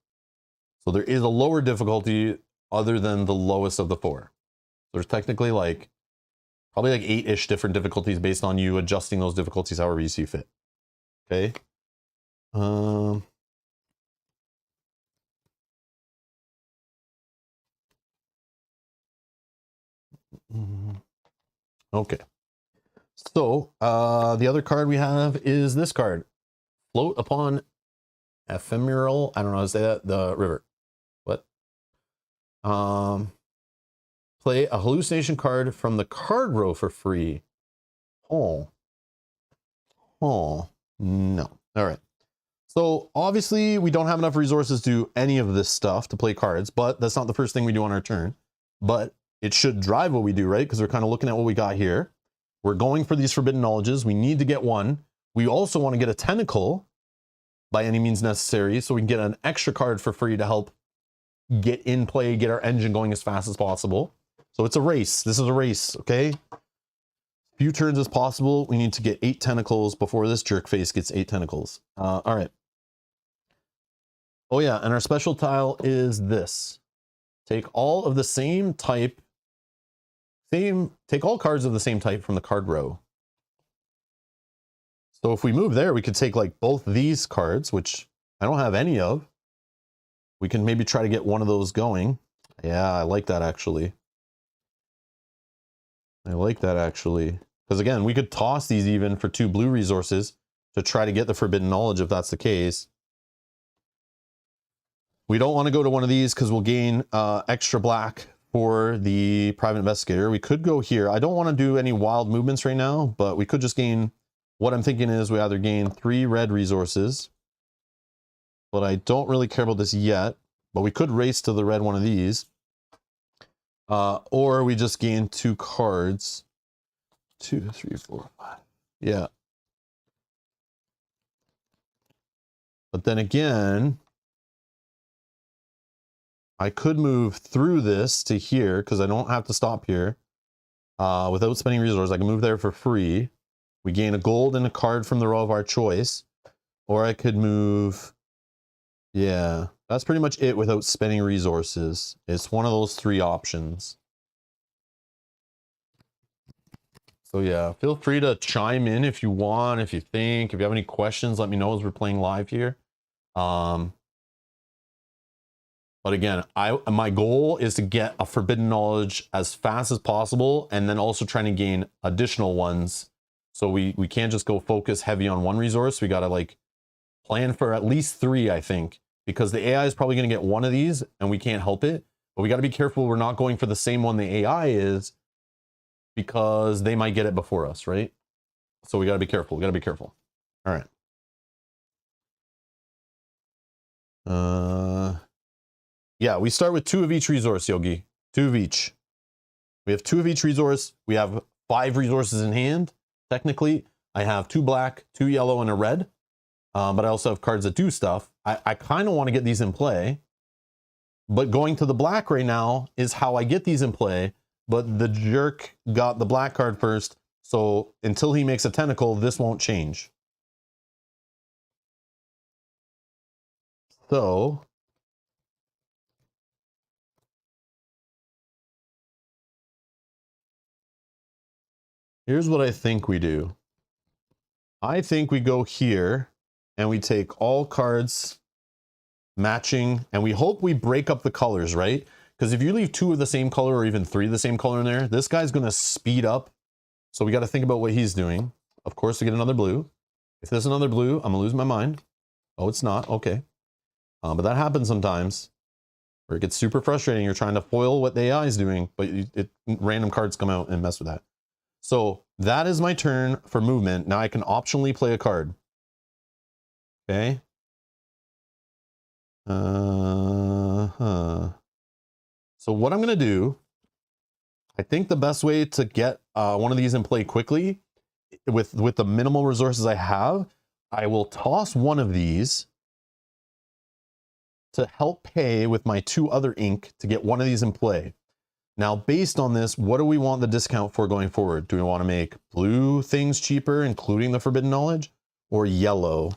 So there is a lower difficulty other than the lowest of the 4. There's technically like probably like 8-ish different difficulties based on you adjusting those difficulties however you see fit. Okay. Okay. So the other card we have is this card. Float upon ephemeral, I don't know how to say that, the river. What? Play a hallucination card from the card row for free. Oh. Oh. No. All right. So obviously we don't have enough resources to do any of this stuff to play cards, but that's not the first thing we do on our turn. But it should drive what we do, right? Because we're kind of looking at what we got here. We're going for these forbidden knowledges. We need to get 1. We also want to get a tentacle by any means necessary, so we can get an extra card for free to help get in play, get our engine going as fast as possible. So it's a race. This is a race, okay? Few turns as possible. We need to get 8 tentacles before this jerk face gets 8 tentacles. All right. Oh yeah, and our special tile is this. Take all of the same type, take all cards of the same type from the card row. So if we move there, we could take like both these cards, which I don't have any of. We can maybe try to get one of those going. Yeah, I like that actually. I like that actually. Because again, we could toss these even for 2 blue resources to try to get the forbidden knowledge if that's the case. We don't want to go to one of these because we'll gain extra black for the private investigator. We could go here. I don't want to do any wild movements right now, but we could just gain, what I'm thinking is we either gain 3 red resources, but I don't really care about this yet, but we could race to the red one of these. Or we just gain 2 cards. 2, 3, 4, 5. Yeah. But then again, I could move through this to here because I don't have to stop here without spending resources. I can move there for free. We gain a gold and a card from the row of our choice. Or I could move, yeah, that's pretty much it without spending resources. It's one of those 3 options. So yeah, feel free to chime in if you want, if you think, if you have any questions, let me know as we're playing live here. But again, my goal is to get a forbidden knowledge as fast as possible, and then also trying to gain additional ones. So we can't just go focus heavy on one resource. We got to like plan for at least 3, I think, because the AI is probably going to get 1 of these and we can't help it. But we got to be careful we're not going for the same one the AI is, because they might get it before us, right? So we got to be careful. We got to be careful. All right. Yeah, we start with 2 of each resource, Yogi. 2 of each. We have 2 of each resource. We have 5 resources in hand. Technically, I have 2 black, 2 yellow, and a red. But I also have cards that do stuff. I kind of want to get these in play. But going to the black right now is how I get these in play. But the jerk got the black card first. So until he makes a tentacle, this won't change. So Here's what I think we do. I think we go here and we take all cards matching, and we hope we break up the colors, right? Because if you leave 2 of the same color or even 3 of the same color in there, this guy's going to speed up. So we got to think about what he's doing. Of course, to get another blue. If there's another blue, I'm going to lose my mind. Oh, it's not. Okay. But that happens sometimes where it gets super frustrating. You're trying to foil what the AI is doing, but random cards come out and mess with that. So that is my turn for movement. Now I can optionally play a card. Okay. So what I'm going to do, I think the best way to get one of these in play quickly with the minimal resources I have, I will toss one of these to help pay with my 2 other ink to get one of these in play. Now, based on this, what do we want the discount for going forward? Do we want to make blue things cheaper, including the Forbidden Knowledge, or yellow?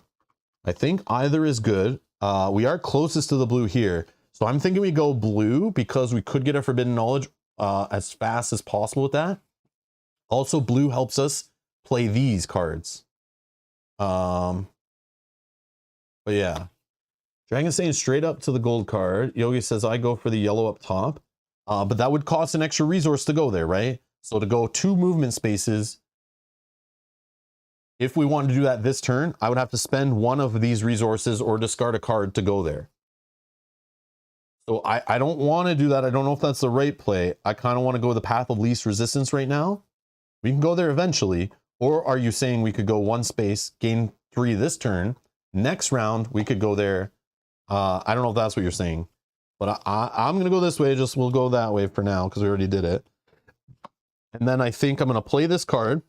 I think either is good. We are closest to the blue here. So I'm thinking we go blue because we could get a Forbidden Knowledge as fast as possible with that. Also, blue helps us play these cards. But yeah. Dragon's saying straight up to the gold card. Yogi says, I go for the yellow up top. But that would cost an extra resource to go there, right? So to go 2 movement spaces, if we wanted to do that this turn, I would have to spend one of these resources or discard a card to go there. So I don't want to do that. I don't know if that's the right play. I kind of want to go the path of least resistance right now. We can go there eventually. Or are you saying we could go 1 space, gain 3 this turn? Next round, we could go there. I don't know if that's what you're saying. But I'm going to go this way. We'll go that way for now because we already did it. And then I think I'm going to play this card.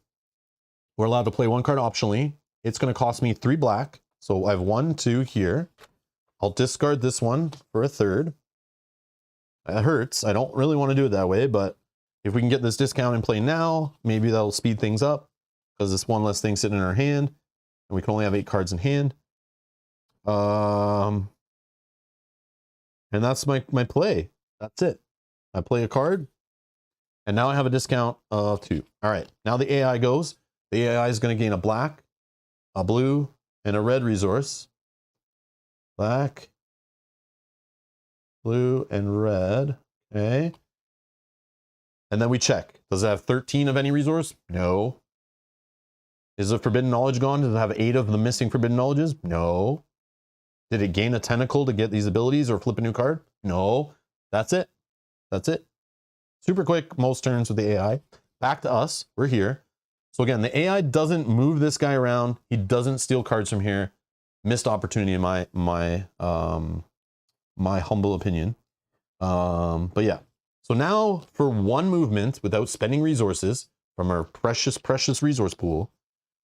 We're allowed to play 1 card optionally. It's going to cost me 3 black. So I have 1, 2 here. I'll discard this one for a 3rd. That hurts. I don't really want to do it that way, but if we can get this discount in play now, maybe that'll speed things up because it's 1 less thing sitting in our hand. And we can only have 8 cards in hand. And that's my play. That's it. I play a card. And now I have a discount of 2. All right. Now the AI goes. The AI is going to gain a black, a blue, and a red resource. Black, blue, and red. Okay. And then we check. Does it have 13 of any resource? No. Is the Forbidden Knowledge gone? Does it have 8 of the missing Forbidden Knowledges? No. Did it gain a tentacle to get these abilities or flip a new card? No. That's it. That's it. Super quick, most turns with the AI. Back to us. We're here. So again, the AI doesn't move this guy around. He doesn't steal cards from here. Missed opportunity in my humble opinion. But yeah. So now for 1 movement without spending resources from our precious, precious resource pool,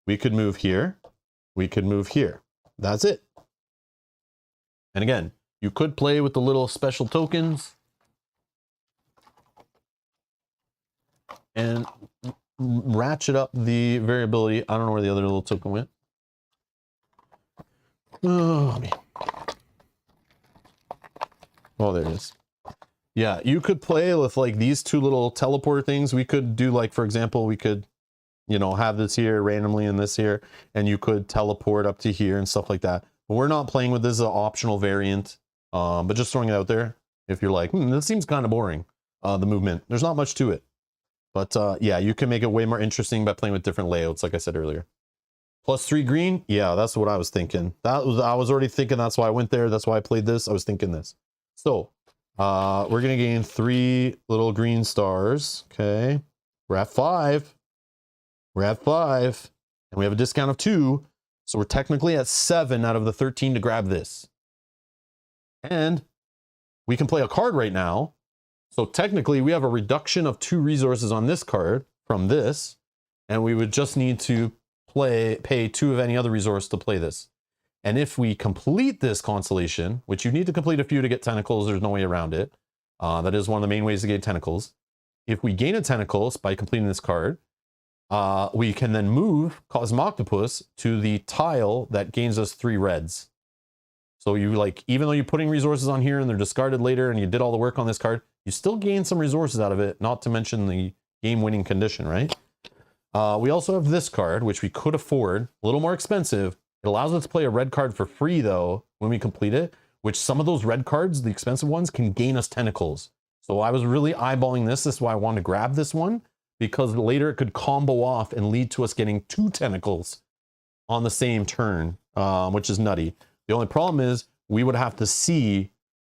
we could move here. We could move here. That's it. And again, you could play with the little special tokens and ratchet up the variability. I don't know where the other little token went. Oh, man. Oh, there it is. Yeah, you could play with like these 2 little teleport things. We could do like, for example, we could, have this here randomly and this here, and you could teleport up to here and stuff like that. But we're not playing with this as an optional variant, but just throwing it out there. If you're like, this seems kind of boring, the movement. There's not much to it. But yeah, you can make it way more interesting by playing with different layouts, like I said earlier. +3 green? Yeah, that's what I was thinking. I was already thinking that's why I went there. That's why I played this. I was thinking this. So, we're going to gain 3 little green stars. Okay. We're at 5. We're at 5. And we have a discount of 2. So we're technically at 7 out of the 13 to grab this. And we can play a card right now. So technically we have a reduction of 2 resources on this card from this. And we would just need to pay 2 of any other resource to play this. And if we complete this constellation, which you need to complete a few to get tentacles, there's no way around it. That is one of the main ways to get tentacles. If we gain a tentacles by completing this card, we can then move Cosmoctopus to the tile that gains us 3 reds. So you even though you're putting resources on here and they're discarded later and you did all the work on this card, you still gain some resources out of it, not to mention the game-winning condition, right? We also have this card, which we could afford, a little more expensive. It allows us to play a red card for free, though, when we complete it, which some of those red cards, the expensive ones, can gain us tentacles. So I was really eyeballing this. This is why I wanted to grab this one, because later it could combo off and lead to us getting 2 tentacles on the same turn, which is nutty. The only problem is we would have to see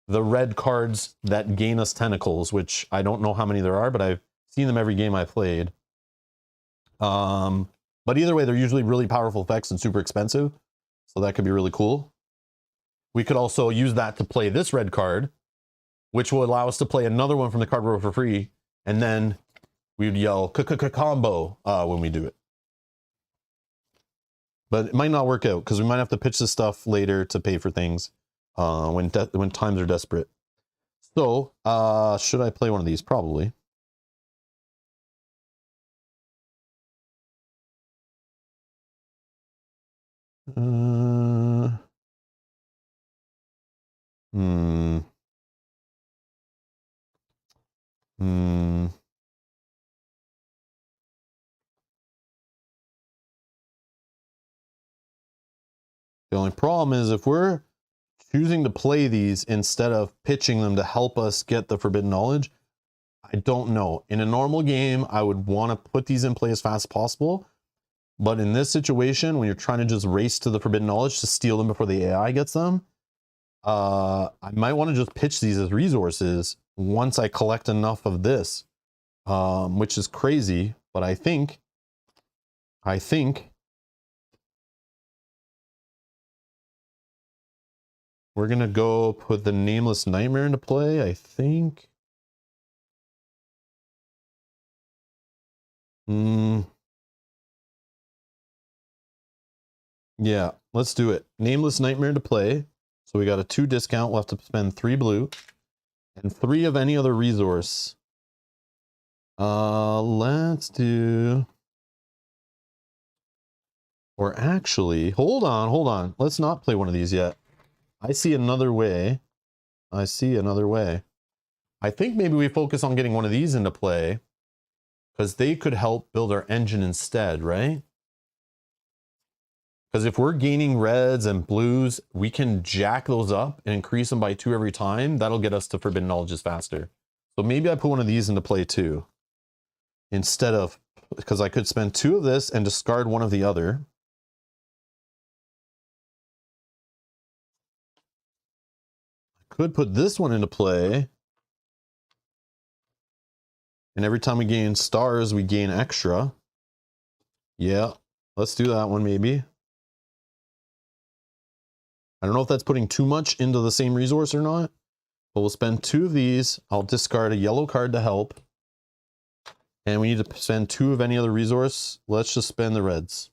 the red cards that gain us tentacles, which I don't know how many there are, but I've seen them every game I played. But either way, they're usually really powerful effects and super expensive. So that could be really cool. We could also use that to play this red card, which will allow us to play another one from the card row for free. And then we would yell combo when we do it. But it might not work out because we might have to pitch this stuff later to pay for things when times are desperate. So should I play one of these? Probably. Hmm. The only problem is if we're choosing to play these instead of pitching them to help us get the forbidden knowledge, I don't know. In a normal game, I would want to put these in play as fast as possible. But in this situation, when you're trying to just race to the forbidden knowledge to steal them before the AI gets them, I might want to just pitch these as resources once I collect enough of this, which is crazy. But I think we're gonna go put the Nameless Nightmare into play, I think. Yeah, let's do it. Nameless Nightmare to play. So we got a 2 discount. We'll have to spend 3 blue and 3 of any other resource. Let's do... Or actually, hold on. Let's not play one of these yet. I see another way. I think maybe we focus on getting one of these into play because they could help build our engine instead, right? Because if we're gaining reds and blues, we can jack those up and increase them by 2 every time. That'll get us to forbidden knowledges faster. So maybe I put one of these into play too. Instead of, because I could spend 2 of this and discard 1 of the other. I could put this one into play. And every time we gain stars, we gain extra. Yeah, let's do that one maybe. I don't know if that's putting too much into the same resource or not, but we'll spend 2 of these. I'll discard a yellow card to help. And we need to spend 2 of any other resource. Let's just spend the reds.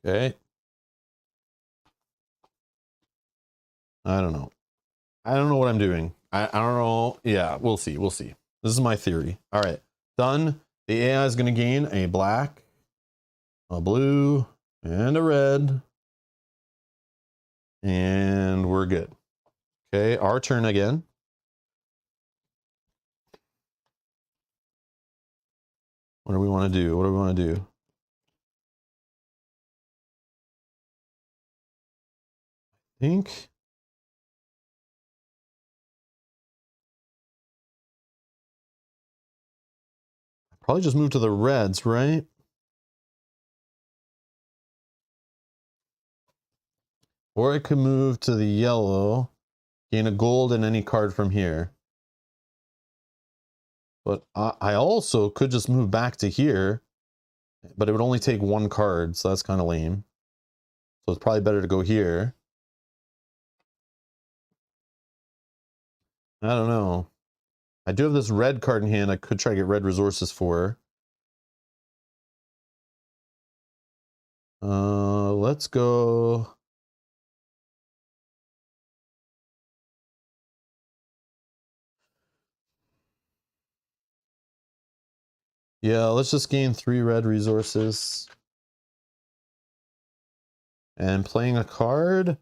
Okay. I don't know. I don't know what I'm doing. I don't know. Yeah, we'll see. This is my theory. All right, done. The AI is going to gain a black, a blue, and a red. And we're good. Okay, our turn again. What do we want to do? I think probably just move to the reds, right? Or I could move to the yellow, gain a gold and any card from here. But I also could just move back to here, but it would only take 1 card, so that's kind of lame. So it's probably better to go here. I don't know. I do have this red card in hand. I could try to get red resources for. Let's go. Yeah, let's just gain 3 red resources. And playing a card.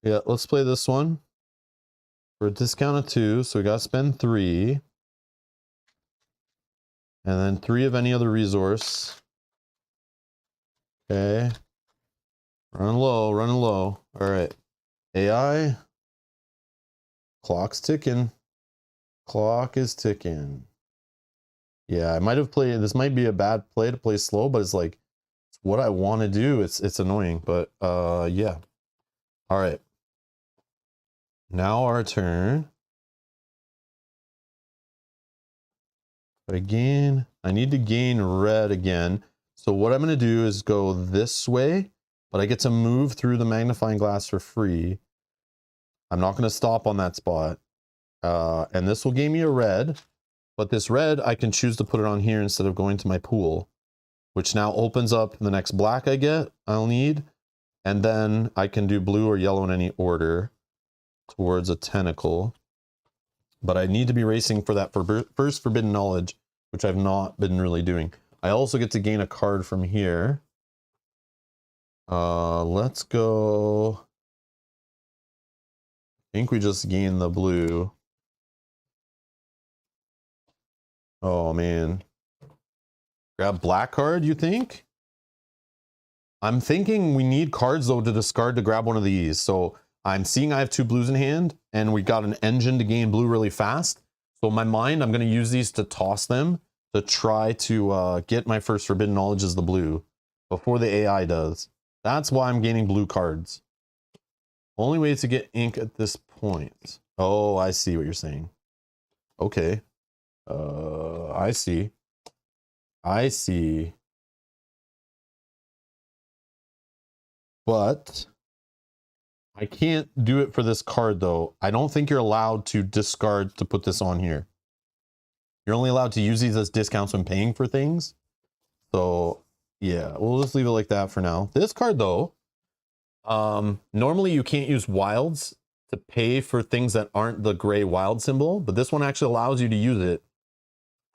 Yeah, let's play this one. For a discount of 2, so we gotta spend 3. And then 3 of any other resource. Okay. Running low, running low. Alright. AI. Clock's ticking. Clock is ticking. Yeah, I might have played, this might be a bad play to play slow, but it's like, it's what I want to do. It's annoying, but yeah. Alright. Now our turn. Again, I need to gain red again. So what I'm going to do is go this way, but I get to move through the magnifying glass for free. I'm not going to stop on that spot. And this will gain me a red, but this red, I can choose to put it on here instead of going to my pool, which now opens up the next black I'll need. And then I can do blue or yellow in any order towards a tentacle. But I need to be racing for that first forbidden knowledge, which I've not been really doing. I also get to gain a card from here. Let's go. I think we just gained the blue. Oh man. Grab black card, you think? I'm thinking we need cards though to discard to grab one of these. So I'm seeing I have 2 blues in hand and we got an engine to gain blue really fast. So in my mind, I'm going to use these to toss them to try to get my first forbidden knowledge as the blue before the AI does. That's why I'm gaining blue cards. Only way to get ink at this point. Oh, I see what you're saying. Okay. I see. I see. But I can't do it for this card though. I don't think you're allowed to discard to put this on here. You're only allowed to use these as discounts when paying for things. So yeah, we'll just leave it like that for now. This card though, normally you can't use wilds to pay for things that aren't the gray wild symbol, but this one actually allows you to use it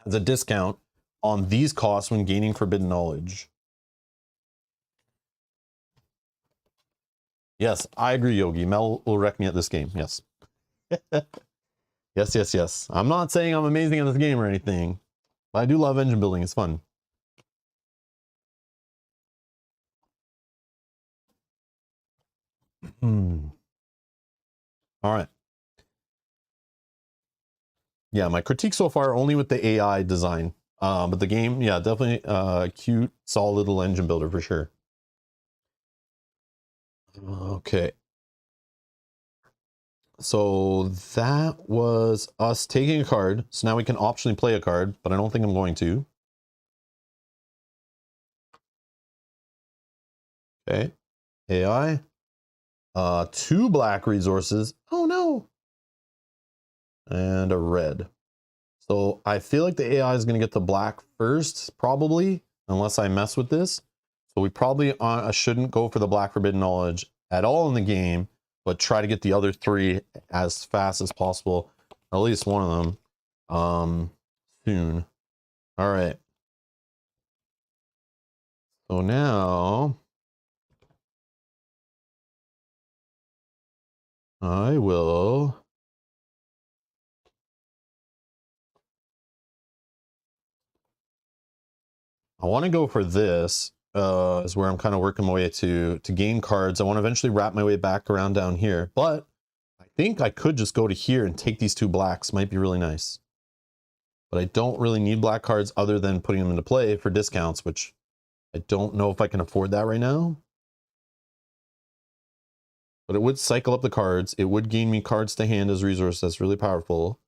as a discount on these costs when gaining forbidden knowledge. Yes, I agree, Yogi. Mel will wreck me at this game. Yes. Yes, yes, yes. I'm not saying I'm amazing at this game or anything, but I do love engine building. It's fun. All right. Yeah, my critique so far only with the AI design. But the game, yeah, definitely cute, solid little engine builder for sure. Okay. So that was us taking a card. So now we can optionally play a card, but I don't think I'm going to. Okay. AI. 2 black resources. Oh no. And a red. So I feel like the AI is going to get the black first, probably, unless I mess with this. So we probably shouldn't go for the black forbidden knowledge at all in the game, but try to get the other 3 as fast as possible, or at least one of them, soon. All right. So now I will. I want to go for this. Is where I'm kind of working my way to gain cards. I want to eventually wrap my way back around down here, but I think I could just go to here and take these 2 blacks. Might be really nice. But I don't really need black cards other than putting them into play for discounts, which I don't know if I can afford that right now. But it would cycle up the cards. It would gain me cards to hand as resource. That's really powerful.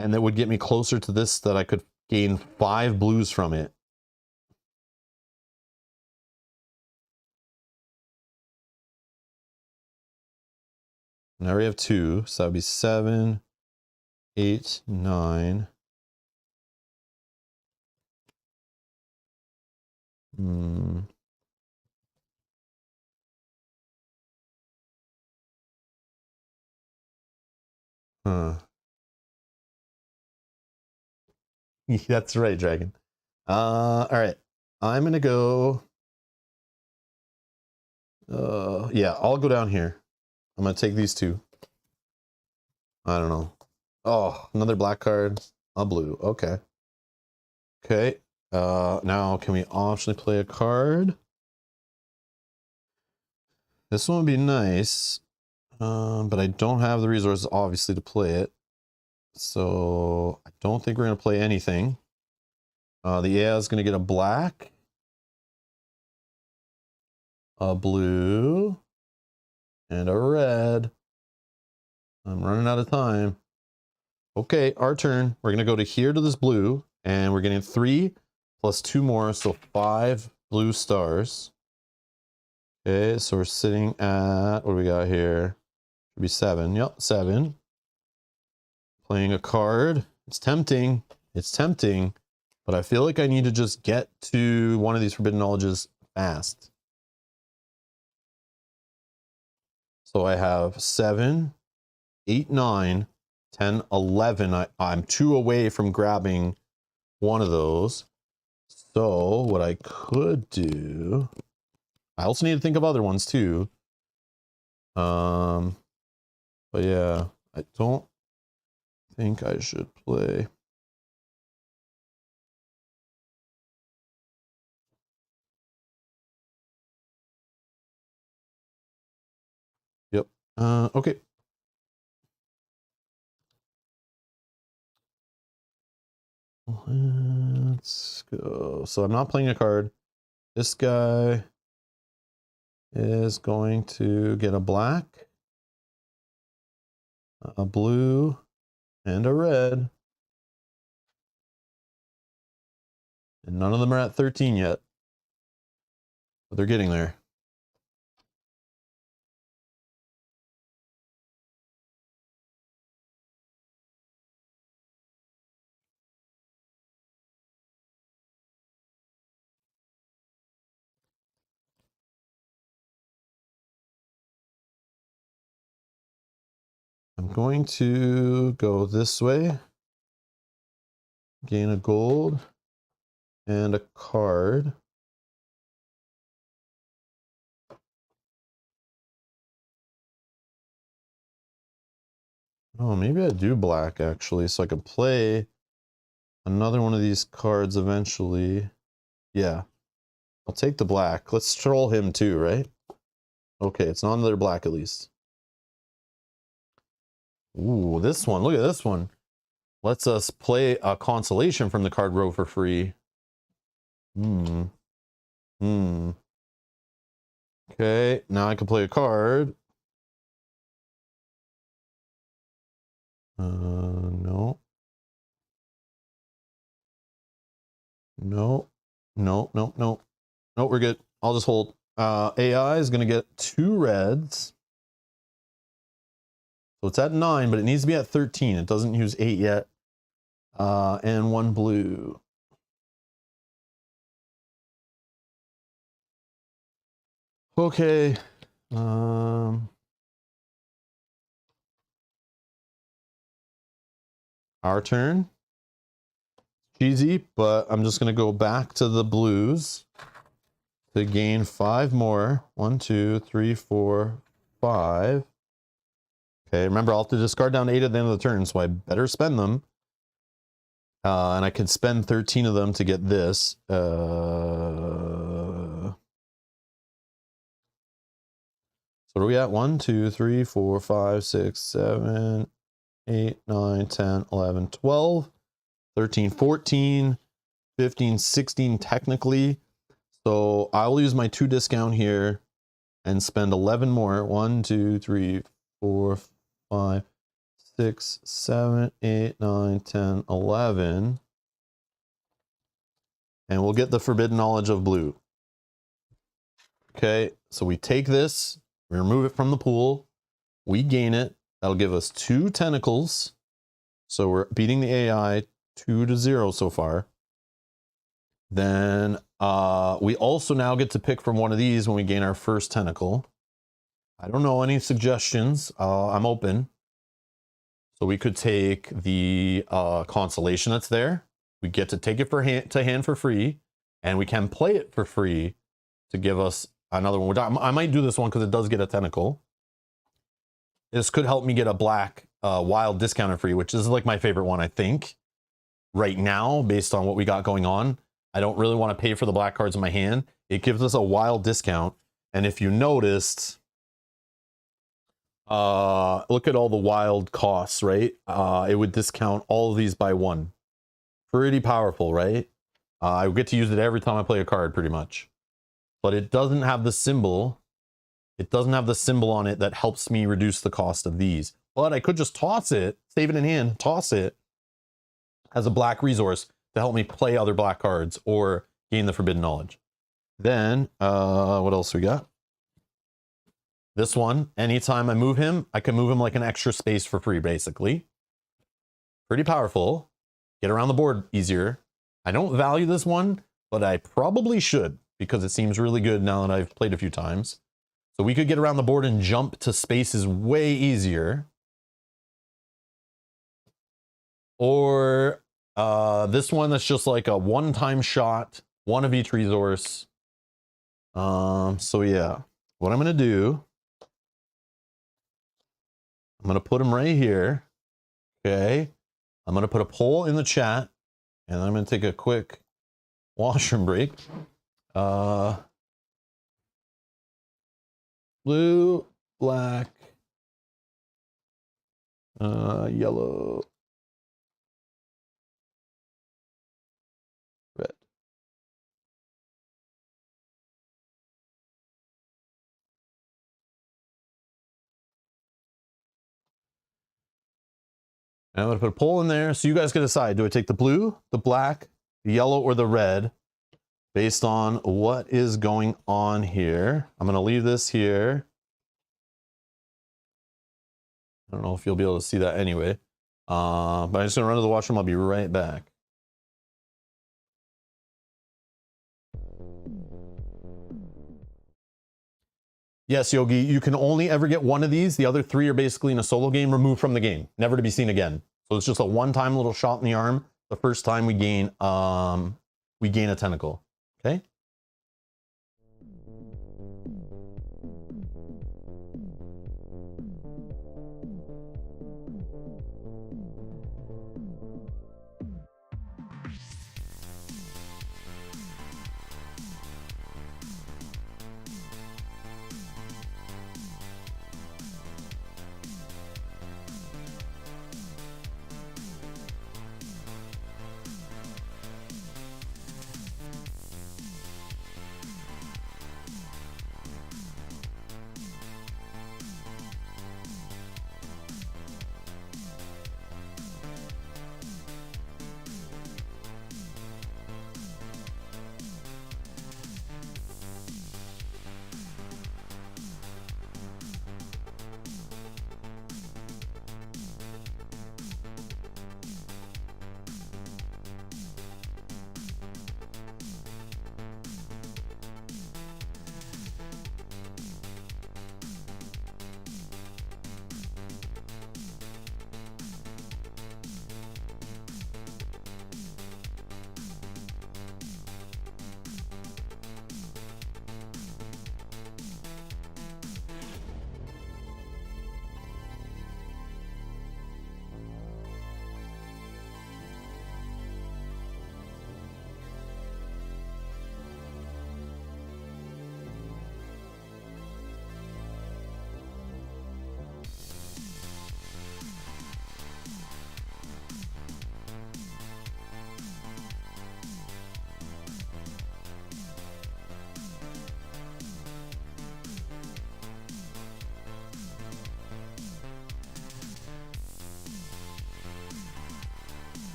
And that would get me closer to this that I could gain 5 blues from it. Now we have 2, so that would be 7, 8, 9. Huh. That's right, Dragon. All right. I'm gonna go Yeah, I'll go down here. I'm gonna take these two. I don't know. Oh, another black card, a blue. Okay. Okay. Now can we optionally play a card? This one would be nice, but I don't have the resources obviously to play it. So I don't think we're gonna play anything. The AI is gonna get a black, a blue, and a red. I'm running out of time. Okay, our turn. We're gonna go to here to this blue, and we're getting 3 plus 2 more, so 5 blue stars. Okay, so we're sitting at, what do we got here? Should be 7. Yep, 7. Playing a card. It's tempting. It's tempting, but I feel like I need to just get to one of these forbidden knowledges fast. So I have 7, 8, 9, 10, 11. I'm 2 away from grabbing one of those. So what I could do, I also need to think of other ones too. But yeah, I don't think I should play. Yep. Okay. Let's go. So I'm not playing a card. This guy is going to get a black, a blue, and a red. And none of them are at 13 yet. But they're getting there. I'm going to go this way, gain a gold and a card. Oh, maybe I do black actually, so I can play another one of these cards eventually. Yeah, I'll take the black. Let's troll him too, right? Okay, it's not another black at least. Ooh, this one. Look at this one. Lets us play a Constellation from the card row for free. Okay, now I can play a card. No. No. No, no, no. No, we're good. I'll just hold. AI is going to get 2 reds. So it's at 9, but it needs to be at 13. It doesn't use 8 yet. And 1 blue. Okay. Our turn. Cheesy, but I'm just going to go back to the blues to gain 5 more. 1, 2, 3, 4, 5. Okay, remember I'll have to discard down 8 at the end of the turn, so I better spend them. And I can spend 13 of them to get this. So what are we at? 1, 2, 3, 4, 5, 6, 7, 8, 9, 10, 11, 12, 13, 14, 15, 16 technically. So I'll use my 2 discount here and spend 11 more. 1, 2, 3, 4, 5, 6, 7, 8, 9, 10, 11. And we'll get the forbidden knowledge of blue. Okay, so we take this, we remove it from the pool, we gain it. That'll give us 2 tentacles. So we're beating the AI 2-0 so far. Then we also now get to pick from one of these when we gain our first tentacle. I don't know, any suggestions? I'm open. So we could take the Constellation that's there. We get to take it to hand for free, and we can play it for free to give us another one. Which I might do this one because it does get a tentacle. This could help me get a black wild discounter free, which is like my favorite one, I think, right now, based on what we got going on. I don't really want to pay for the black cards in my hand. It gives us a wild discount. And if you noticed, look at all the wild costs, right? It would discount all of these by 1. Pretty powerful, right? I get to use it every time I play a card, pretty much. But it doesn't have the symbol. It doesn't have the symbol on it that helps me reduce the cost of these. But I could just toss it, save it in hand, toss it as a black resource to help me play other black cards or gain the forbidden knowledge. Then, what else we got? This one, anytime I move him, I can move him like an extra space for free, basically. Pretty powerful. Get around the board easier. I don't value this one, but I probably should because it seems really good now that I've played a few times. So we could get around the board and jump to spaces way easier. Or this one that's just like a one-time shot, 1 of each resource. So yeah, what I'm gonna do, I'm gonna put him right here. Okay, I'm gonna put a poll in the chat, and I'm gonna take a quick washroom break. Blue, black, yellow, red. And I'm going to put a poll in there so you guys can decide. Do I take the blue, the black, the yellow, or the red based on what is going on here? I'm going to leave this here. I don't know if you'll be able to see that anyway. But I'm just going to run to the washroom. I'll be right back. Yes, Yogi, you can only ever get 1 of these. The other 3 are basically in a solo game, removed from the game, never to be seen again. So it's just a one-time little shot in the arm. The first time we gain a tentacle. Okay.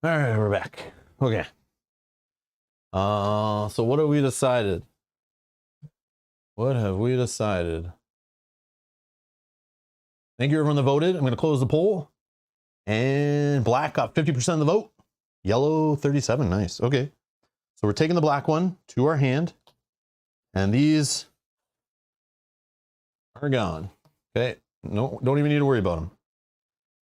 All right, we're back. Okay. So what have we decided? What have we decided? Thank you everyone that voted. I'm going to close the poll. And black got 50% of the vote. Yellow 37. Nice. Okay. So we're taking the black one to our hand. And these are gone. Okay. No, don't even need to worry about them.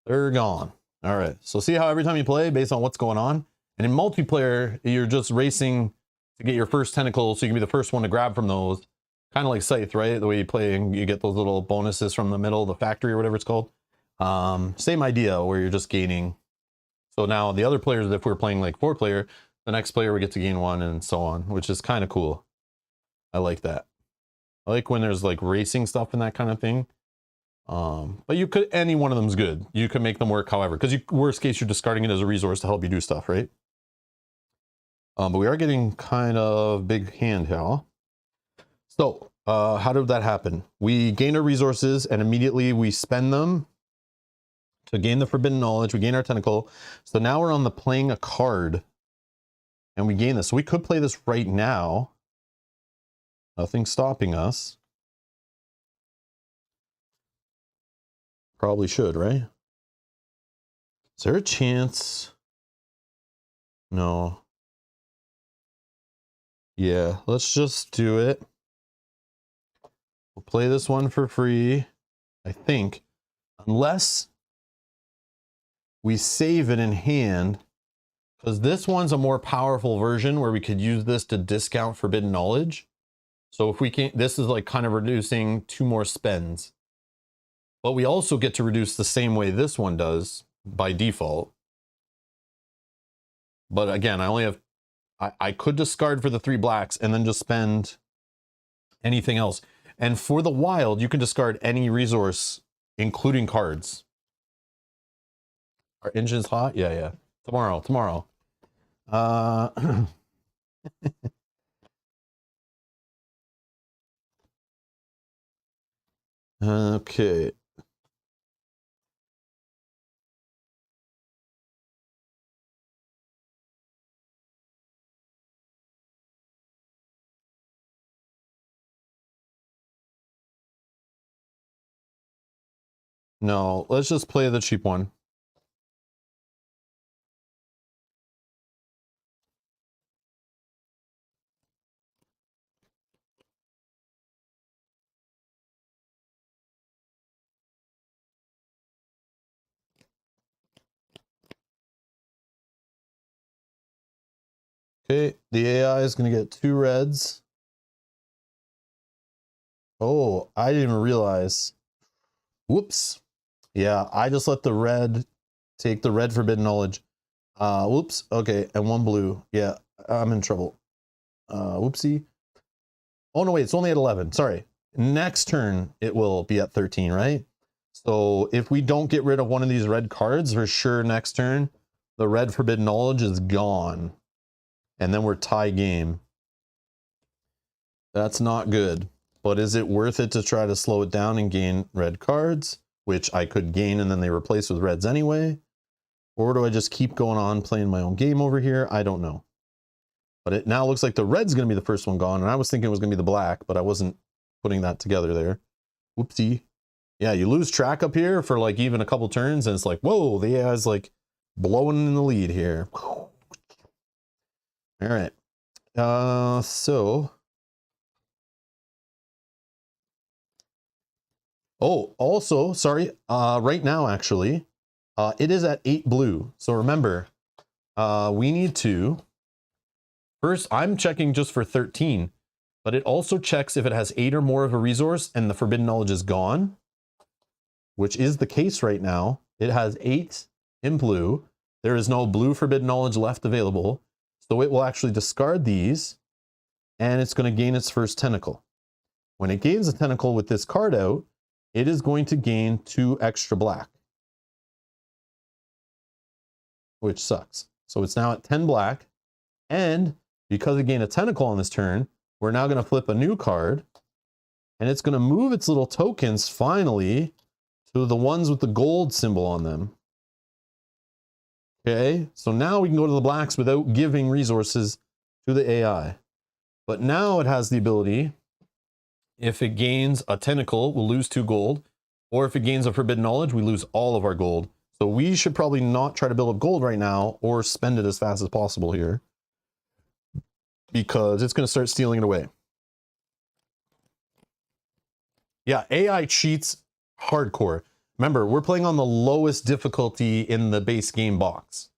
They're gone. All right. So see how every time you play based on what's going on. And in multiplayer, you're just racing to get your first tentacle so you can be the first one to grab from those. Kind of like Scythe, right? The way you play and you get those little bonuses from the middle of the factory or whatever it's called. Same idea where you're just gaining. So now the other players, if we're playing like 4-player, the next player we get to gain 1 and so on, which is kind of cool. I like that. I like when there's like racing stuff and that kind of thing. But you could, any one of them's good. You can make them work however, because worst case, you're discarding it as a resource to help you do stuff, right? But we are getting kind of big hand here. So, how did that happen? We gain our resources and immediately we spend them to gain the forbidden knowledge. We gain our tentacle. So now we're on the playing a card and we gain this. So we could play this right now. Nothing's stopping us. Probably should, right? Is there a chance? No. Yeah, let's just do it. We'll play this one for free, I think. Unless we save it in hand. Because this one's a more powerful version where we could use this to discount forbidden knowledge. So if we can't, this is like kind of reducing 2 more spends. But we also get to reduce the same way this one does by default. But again, I only have, I could discard for the 3 blacks and then just spend anything else. And for the wild, you can discard any resource, including cards. Our engine's hot? Yeah, yeah. Tomorrow. Okay. No, let's just play the cheap one. Okay, the AI is going to get 2 reds. Oh, I didn't even realize. Whoops. Yeah, I just let the red take the red forbidden knowledge. Whoops. Okay, and 1 blue. Yeah, I'm in trouble. Whoopsie. Oh, no, wait, it's only at 11. Sorry. Next turn, it will be at 13, right? So if we don't get rid of one of these red cards, for sure next turn, the red forbidden knowledge is gone. And then we're tie game. That's not good. But is it worth it to try to slow it down and gain red cards, which I could gain and then they replace with reds anyway? Or do I just keep going on playing my own game over here? I don't know. But it now looks like the red's going to be the first one gone. And I was thinking it was going to be the black, but I wasn't putting that together there. Whoopsie. Yeah, you lose track up here for like even a couple turns and it's like, whoa, the AI's like blowing in the lead here. All right. So... Oh, also, sorry, right now, actually, it is at 8 blue. So remember, we need to, first, I'm checking just for 13, but it also checks if it has 8 or more of a resource and the forbidden knowledge is gone, which is the case right now. It has 8 in blue. There is no blue forbidden knowledge left available. So it will actually discard these and it's going to gain its first tentacle. When it gains a tentacle with this card out, it is going to gain 2 extra black, which sucks. So it's now at 10 black. And because it gained a tentacle on this turn, we're now going to flip a new card and it's going to move its little tokens finally to the ones with the gold symbol on them. Okay, so now we can go to the blacks without giving resources to the AI. But now it has the ability, if it gains a tentacle, we'll lose 2 gold. Or if it gains a forbidden knowledge, we lose all of our gold. So we should probably not try to build up gold right now or spend it as fast as possible here, because it's going to start stealing it away. Yeah, AI cheats hardcore. Remember, we're playing on the lowest difficulty in the base game box,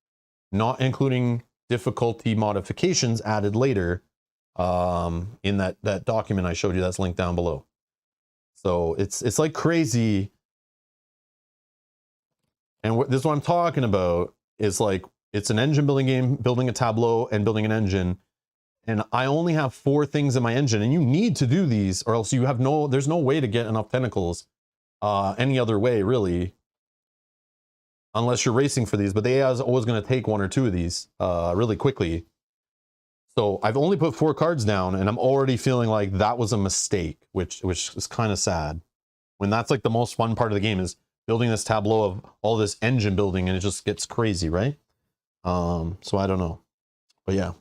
not including difficulty modifications added later in that document I showed you that's linked down below. So it's like crazy. And this is what I'm talking about, is like, it's an engine building game, building a tableau and building an engine. And I only have 4 things in my engine, and you need to do these or else you have there's no way to get enough tentacles any other way, really, unless you're racing for these. But the AI is always going to take 1 or 2 of these really quickly. So I've only put 4 cards down, and I'm already feeling like that was a mistake, which is kind of sad, when that's like the most fun part of the game, is building this tableau of all this engine building, and it just gets crazy, right? So I don't know, but yeah.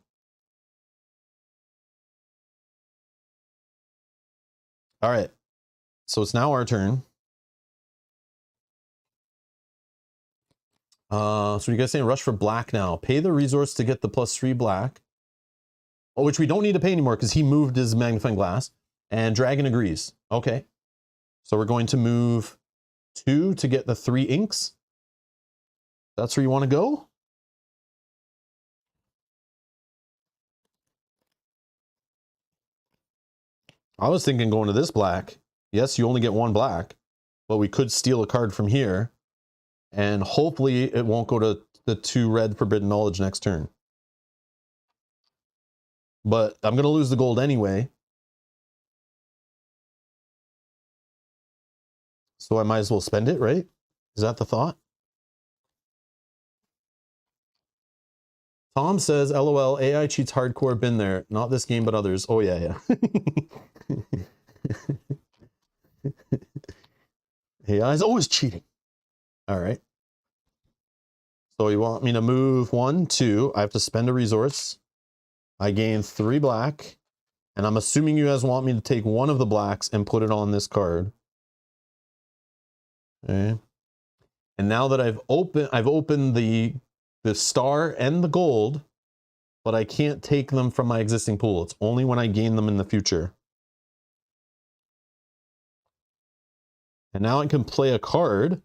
All right, so it's now our turn. So you guys saying rush for black now? Pay the resource to get the +3 black. Oh, which we don't need to pay anymore because he moved his magnifying glass. And Dragon agrees. Okay. So we're going to move 2 to get the 3 inks. That's where you want to go? I was thinking going to this black. Yes, you only get 1 black, but we could steal a card from here. And hopefully it won't go to the 2 red forbidden knowledge next turn. But I'm going to lose the gold anyway. So I might as well spend it, right? Is that the thought? Tom says, LOL, AI cheats hardcore, been there. Not this game, but others. Oh, yeah, yeah. AI is always cheating. All right. So you want me to move 1, 2. I have to spend a resource. I gain 3 black. And I'm assuming you guys want me to take 1 of the blacks and put it on this card. Okay. And now that I've opened the star and the gold, but I can't take them from my existing pool. It's only when I gain them in the future. And now I can play a card.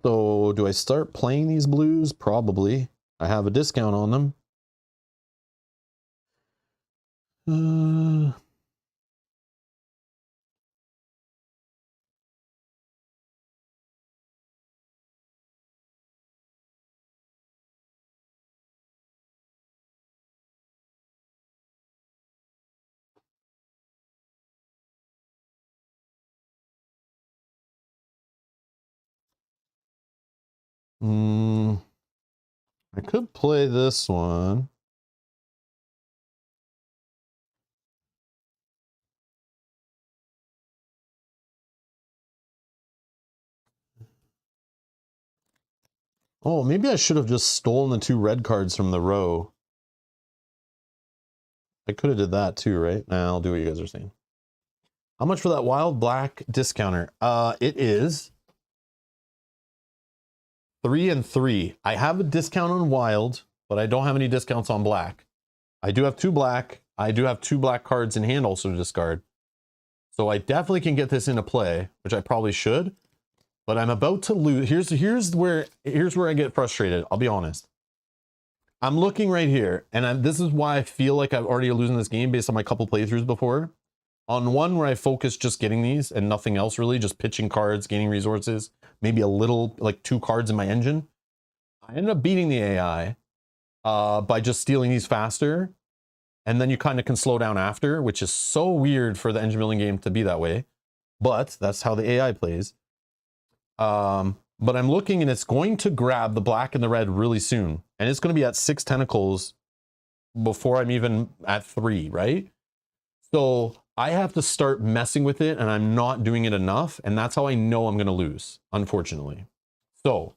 So do I start playing these blues? Probably. I have a discount on them. I could play this one. Oh, maybe I should have just stolen the 2 red cards from the row. I could have did that too, right? Nah, I'll do what you guys are saying. How much for that wild black discounter? It is 3 and 3. I have a discount on wild, but I don't have any discounts on black. I do have 2 black. I do have 2 black cards in hand also to discard. So I definitely can get this into play, which I probably should. But I'm about to lose. Here's where I get frustrated. I'll be honest. I'm looking right here, and this is why I feel like I've already losing this game based on my couple playthroughs before. On one where I focus just getting these and nothing else really, just pitching cards, gaining resources, maybe a little, like 2 cards in my engine. I ended up beating the AI by just stealing these faster. And then you kind of can slow down after, which is so weird for the engine building game to be that way. But that's how the AI plays. But I'm looking, and it's going to grab the black and the red really soon. And it's going to be at 6 tentacles before I'm even at 3, right? So I have to start messing with it, and I'm not doing it enough. And that's how I know I'm going to lose, unfortunately. So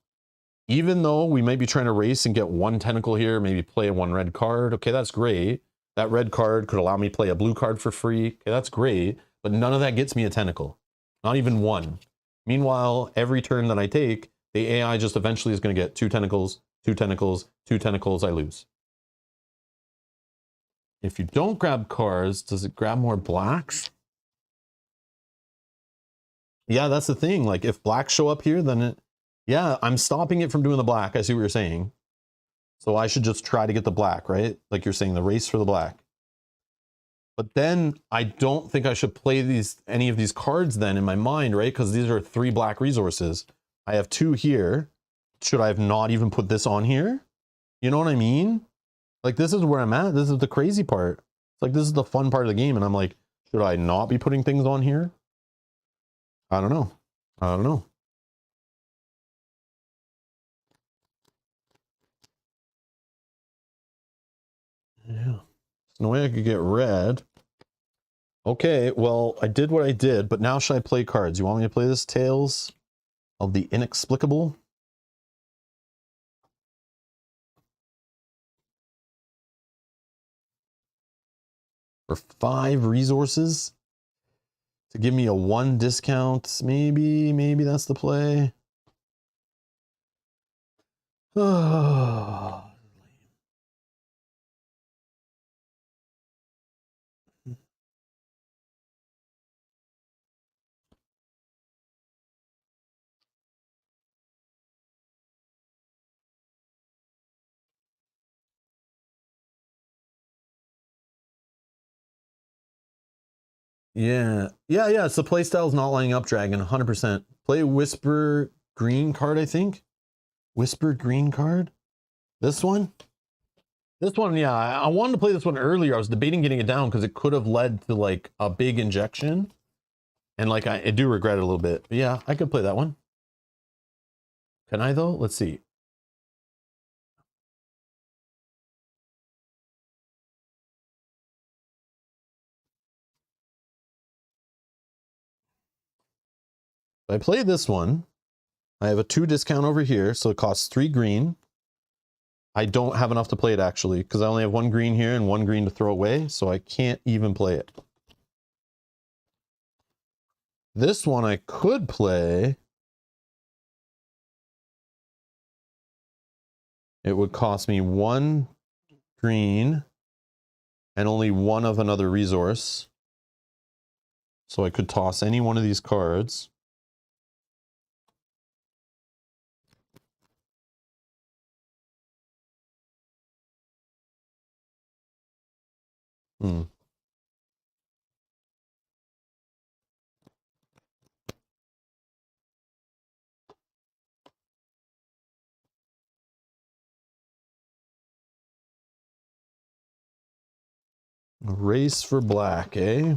even though we might be trying to race and get one tentacle here, maybe play one red card. Okay, that's great. That red card could allow me to play a blue card for free. Okay, that's great. But none of that gets me a tentacle. Not even one. Meanwhile, every turn that I take, the AI just eventually is going to get 2 tentacles, 2 tentacles, 2 tentacles, I lose. If you don't grab cards, does it grab more blacks? Yeah, that's the thing. Like, if blacks show up here, then it... Yeah, I'm stopping it from doing the black. I see what you're saying. So I should just try to get the black, right? Like you're saying, the race for the black. But then I don't think I should play any of these cards then in my mind, right? Because these are 3 black resources. I have 2 here. Should I have not even put this on here? You know what I mean? Like, this is where I'm at. This is the crazy part. It's like, this is the fun part of the game. And I'm like, should I not be putting things on here? I don't know. I don't know. Yeah. There's no way I could get red. Okay, well, I did what I did, but now should I play cards? You want me to play this Tales of the Inexplicable? For 5 resources? To give me a 1 discount? Maybe that's the play. Yeah. It's the playstyle's not lining up, Dragon, 100%. Play Whisper green card, I think. Whisper green card? This one? This one, yeah. I wanted to play this one earlier. I was debating getting it down because it could have led to like a big injection. And like, I do regret it a little bit. But yeah, I could play that one. Can I though? Let's see. I played this one. I have a 2 discount over here, so it costs 3 green. I don't have enough to play it actually, because I only have 1 green here and 1 green to throw away, so I can't even play it. This one I could play. It would cost me 1 green and only 1 of another resource. So I could toss any one of these cards. A race for black, eh?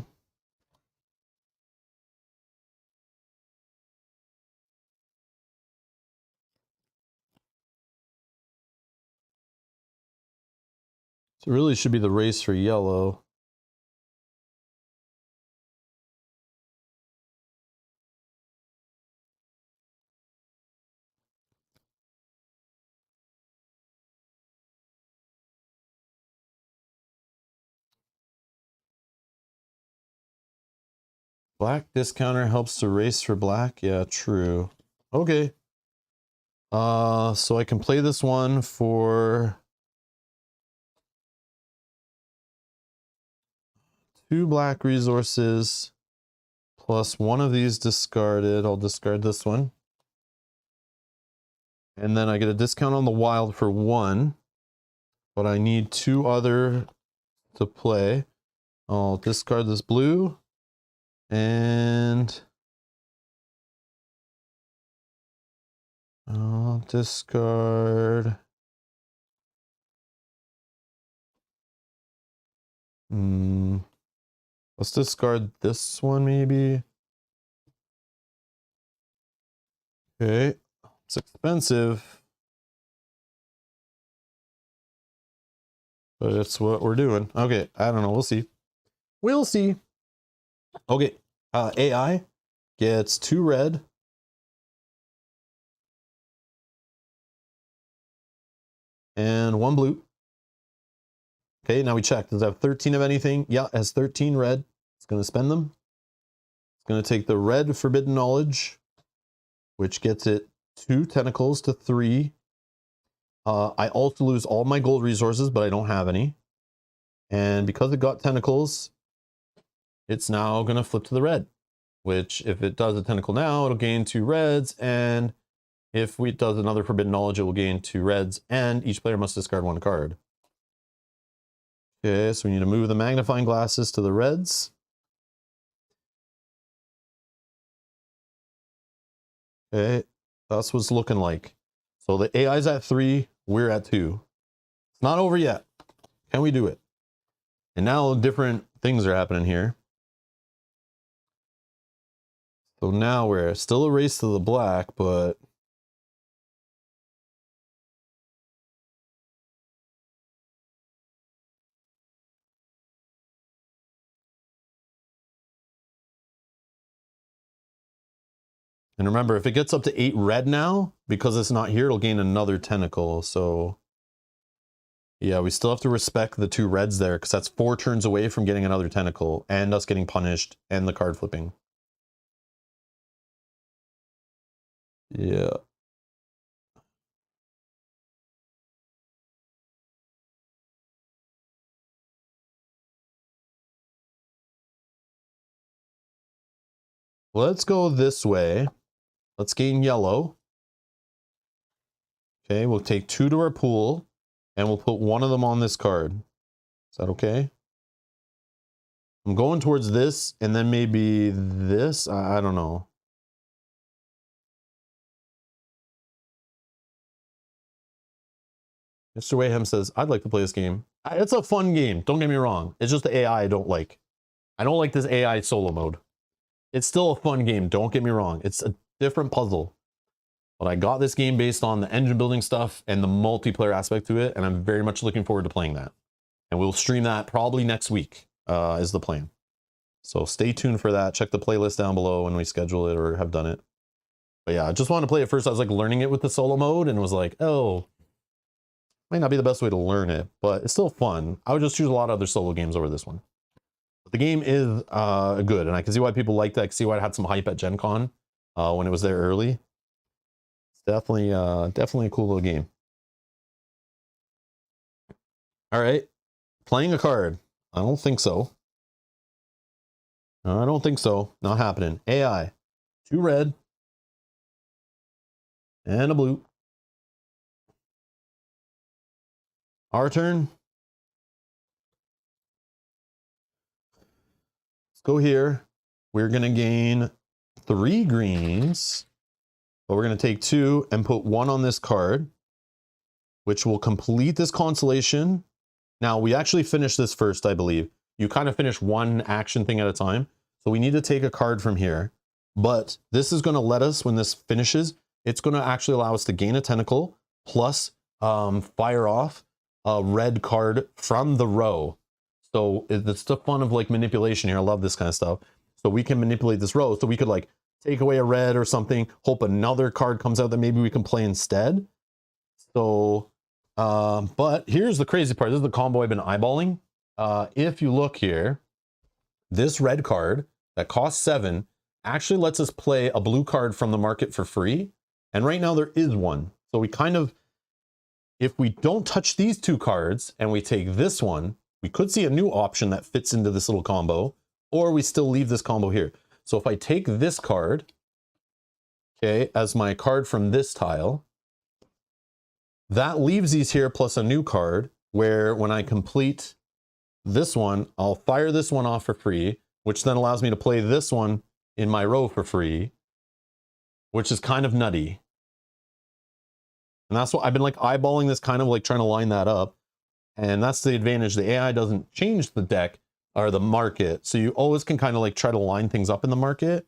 So it really should be the race for yellow. Black discounter helps to race for black. Yeah, true. Okay. So I can play this one for 2 black resources plus 1 of these discarded. I'll discard this one. And then I get a discount on the wild for 1, but I need 2 other to play. I'll discard this blue and I'll discard. Let's discard this one maybe. Okay, it's expensive, but it's what we're doing. Okay, I don't know. We'll see. We'll see. Okay, AI gets 2 red. and 1 blue. Okay, now we check. Does it have 13 of anything? Yeah, it has 13 red. It's going to spend them. It's going to take the red Forbidden Knowledge, which gets it 2 tentacles to 3. I also lose all my gold resources, but I don't have any. And because it got tentacles, it's now going to flip to the red, which if it does a tentacle now, it'll gain 2 reds. And if it does another Forbidden Knowledge, it will gain 2 reds. And each player must discard 1 card. Okay, so we need to move the magnifying glasses to the reds. Okay, that's what it's looking like. So the AI's at 3, we're at 2. It's not over yet. Can we do it? And now different things are happening here. So now we're still a race to the black, but and remember, if it gets up to 8 red now, because it's not here, it'll gain another tentacle. So yeah, we still have to respect the 2 reds there, because that's 4 turns away from getting another tentacle and us getting punished and the card flipping. Yeah. Let's go this way. Let's gain yellow. Okay, we'll take 2 to our pool, and we'll put 1 of them on this card. Is that okay? I'm going towards this, and then maybe this. I don't know. Mr. Wayham says, I'd like to play this game. It's a fun game. Don't get me wrong. It's just the AI I don't like. I don't like this AI solo mode. It's still a fun game. Don't get me wrong. It's a different puzzle. But I got this game based on the engine building stuff and the multiplayer aspect to it. And I'm very much looking forward to playing that. And we'll stream that probably next week is the plan. So stay tuned for that. Check the playlist down below when we schedule it or have done it. But yeah, I just wanted to play it first. I was like learning it with the solo mode and was like, oh, might not be the best way to learn it, but it's still fun. I would just choose a lot of other solo games over this one. But the game is good, and I can see why people liked it. I can see why it had some hype at Gen Con when it was there early. It's definitely a cool little game. All right, playing a card. I don't think so. I don't think so. Not happening. AI, 2 red and a blue. Our turn. Let's go here. We're going to gain 3 greens, but we're going to take 2 and put 1 on this card, which will complete this constellation. Now, we actually finished this first, I believe. You kind of finish 1 action thing at a time. So we need to take a card from here. But this is going to let us, when this finishes, it's going to actually allow us to gain a tentacle, plus fire off a red card from the row. So it's the fun of like manipulation here. I love this kind of stuff. So we can manipulate this row. So we could like take away a red or something, hope another card comes out that maybe we can play instead. So, but here's the crazy part. This is the combo I've been eyeballing. If you look here, this red card that costs 7 actually lets us play a blue card from the market for free. And right now there is one. So we kind of, if we don't touch these 2 cards and we take this one, we could see a new option that fits into this little combo, or we still leave this combo here. So if I take this card, okay, as my card from this tile, that leaves these here plus a new card where when I complete this one, I'll fire this one off for free, which then allows me to play this one in my row for free, which is kind of nutty. And that's what I've been like eyeballing this, kind of like trying to line that up. And that's the advantage. The AI doesn't change the deck or the market. So you always can kind of like try to line things up in the market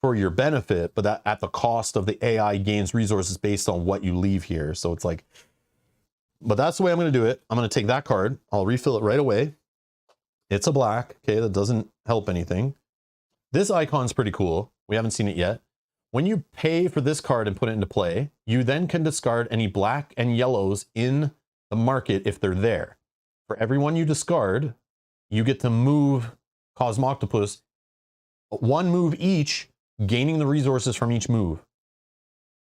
for your benefit, but that at the cost of the AI gains resources based on what you leave here. So it's like, but that's the way I'm going to do it. I'm going to take that card. I'll refill it right away. It's a black. Okay. That doesn't help anything. This icon's pretty cool. We haven't seen it yet. when you pay for this card and put it into play, you then can discard any black and yellows in the market if they're there. For every one you discard, you get to move Cosmoctopus one move each, gaining the resources from each move.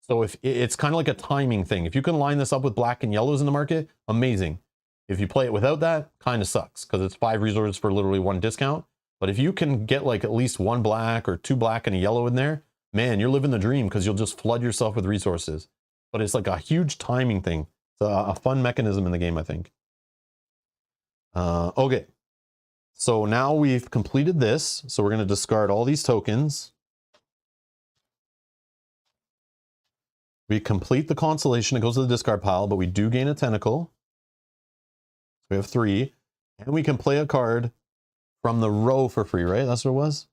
So if it's kind of like a timing thing. If you can line this up with black and yellows in the market, amazing. If you play it without that, kind of sucks because it's 5 resources for literally 1 discount. But if you can get like at least 1 black or 2 black and a yellow in there, man, you're living the dream because you'll just flood yourself with resources. But it's like a huge timing thing. It's a fun mechanism in the game, I think. Okay. So now we've completed this. So we're going to discard all these tokens. We complete the Constellation. It goes to the discard pile, but we do gain a tentacle. We have 3. And we can play a card from the row for free, right? That's what it was?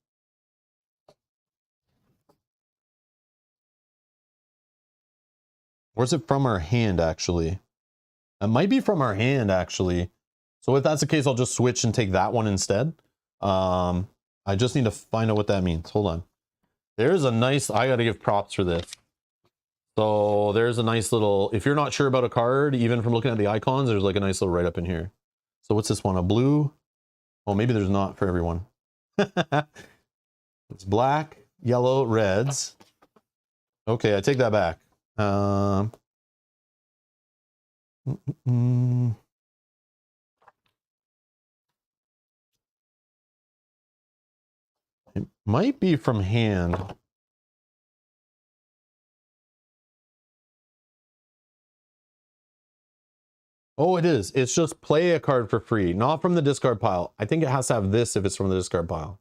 Or is it from our hand, actually? It might be from our hand, actually. So if that's the case, I'll just switch and take that one instead. I just need to find out what that means. Hold on. There's a nice, I got to give props for this. So there's a nice little, if you're not sure about a card, even from looking at the icons, there's like a nice little write-up in here. So what's this one? A blue? Oh, maybe there's not for everyone. It's black, yellow, reds. Okay, I take that back. It might be from hand. Oh, it is. It's just play a card for free, not from the discard pile. I think it has to have this if it's from the discard pile.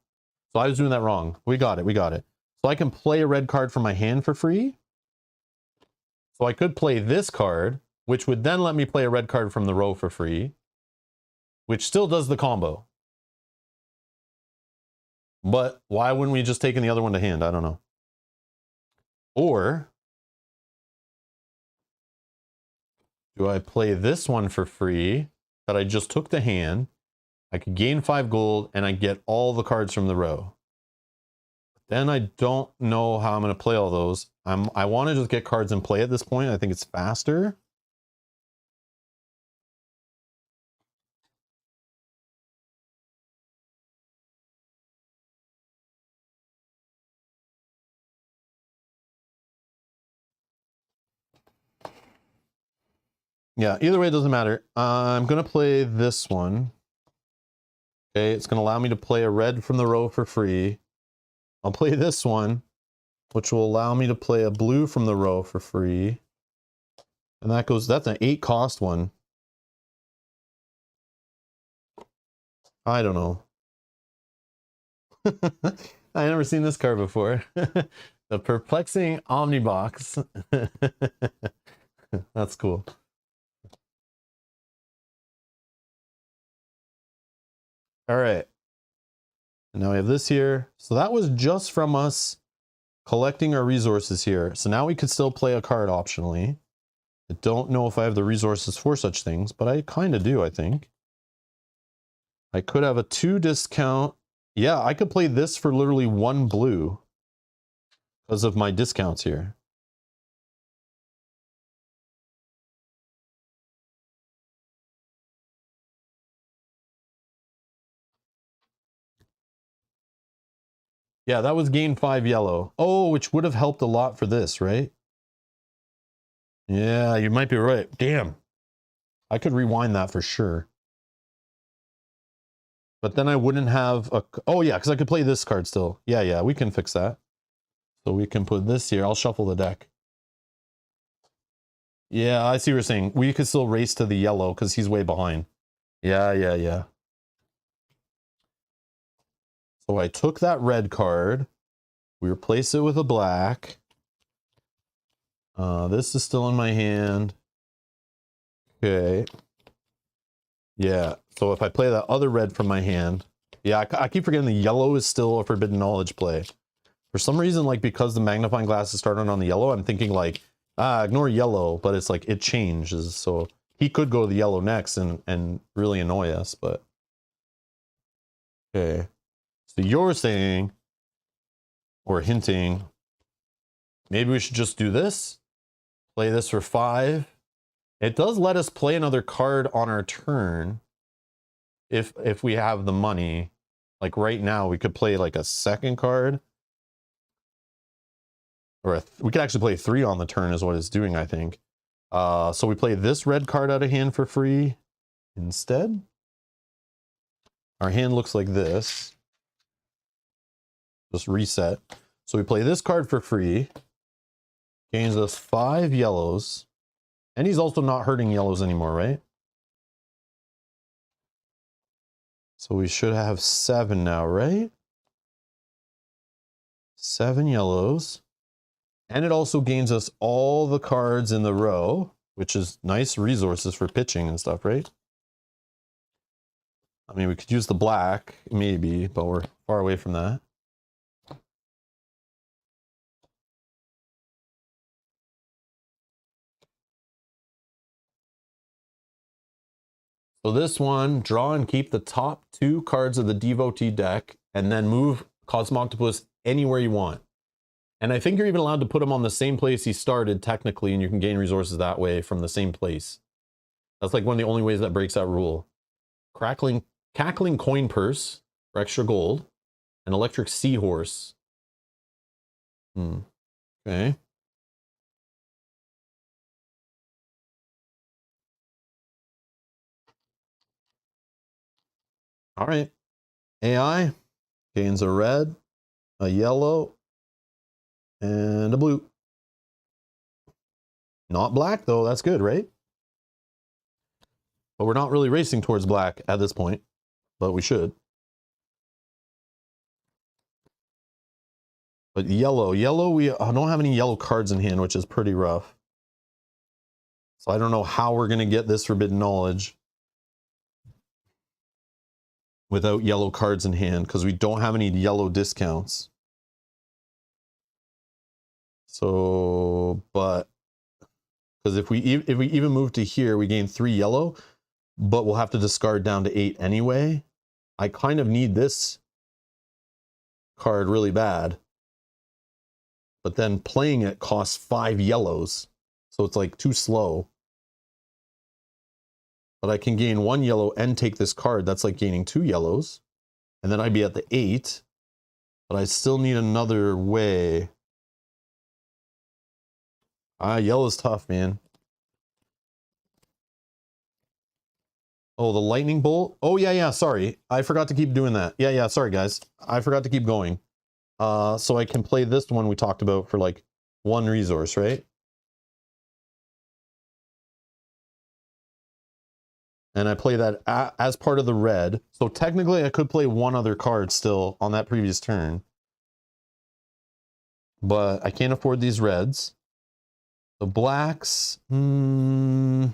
So I was doing that wrong. We got it. We got it. So I can play a red card from my hand for free. So I could play this card, which would then let me play a red card from the row for free, which still does the combo. But why wouldn't we just take in the other one to hand? I don't know. Or do I play this one for free that I just took to hand? I could gain 5 gold and I get all the cards from the row. Then I don't know how I'm going to play all those. I want to just get cards in play at this point. I think it's faster. Yeah, either way, it doesn't matter. I'm going to play this one. Okay, it's going to allow me to play a red from the row for free. I'll play this one, which will allow me to play a blue from the row for free. And that goes, that's an 8 cost one. I don't know. I never seen this card before. The Perplexing Omnibox. That's cool. All right. And now we have this here. So that was just from us collecting our resources here. So now we could still play a card optionally. I don't know if I have the resources for such things, but I kind of do, I think. I could have a 2 discount. Yeah, I could play this for literally 1 blue because of my discounts here. Yeah, that was gain 5 yellow. Oh, which would have helped a lot for this, right? Yeah, you might be right. Damn. I could rewind that for sure. But then I wouldn't have a... Oh, yeah, because I could play this card still. Yeah, we can fix that. So we can put this here. I'll shuffle the deck. Yeah, I see what you're saying. We could still race to the yellow because he's way behind. Yeah. So I took that red card. We replace it with a black. This is still in my hand. Okay. Yeah, so if I play that other red from my hand... Yeah, I keep forgetting the yellow is still a forbidden knowledge play. For some reason, like, because the magnifying glass is started on the yellow, I'm thinking, like, ignore yellow, but it's like, it changes, so... He could go to the yellow next and really annoy us, but... Okay. So you're saying, or hinting, Maybe we should just do this. Play this for 5. It does let us play another card on our turn if we have the money. Like right now, we could play like a second card. Or we could actually play 3 on the turn is what it's doing, I think. So we play this red card out of hand for free instead. Our hand looks like this. Just reset. So we play this card for free. Gains us 5 yellows. And he's also not hurting yellows anymore, right? So we should have 7 now, right? 7 yellows. And it also gains us all the cards in the row, which is nice resources for pitching and stuff, right? I mean, we could use the black, maybe, but we're far away from that. So this one, draw and keep the top 2 cards of the Devotee deck, and then move Cosmoctopus anywhere you want. And I think you're even allowed to put him on the same place he started, technically, and you can gain resources that way from the same place. That's like one of the only ways that breaks that rule. Cackling coin purse for extra gold. An electric seahorse. Okay. All right. AI gains a red, a yellow, and a blue. Not black, though. That's good, right? But we're not really racing towards black at this point, but we should. But yellow, we don't have any yellow cards in hand, which is pretty rough. So I don't know how we're going to get this forbidden knowledge without yellow cards in hand, because we don't have any yellow discounts. So, but because if we even move to here, we gain 3 yellow, but we'll have to discard down to 8 anyway. I kind of need this card really bad. But then playing it costs 5 yellows. So it's like too slow. But I can gain 1 yellow and take this card. That's like gaining 2 yellows. And then I'd be at the 8. But I still need another way. Yellow's tough, man. Oh, the lightning bolt? Oh, yeah, sorry. I forgot to keep doing that. Yeah, sorry, guys. I forgot to keep going. So I can play this one we talked about for like 1 resource, right? And I play that as part of the red. So technically I could play 1 other card still on that previous turn. But I can't afford these reds. The blacks, no.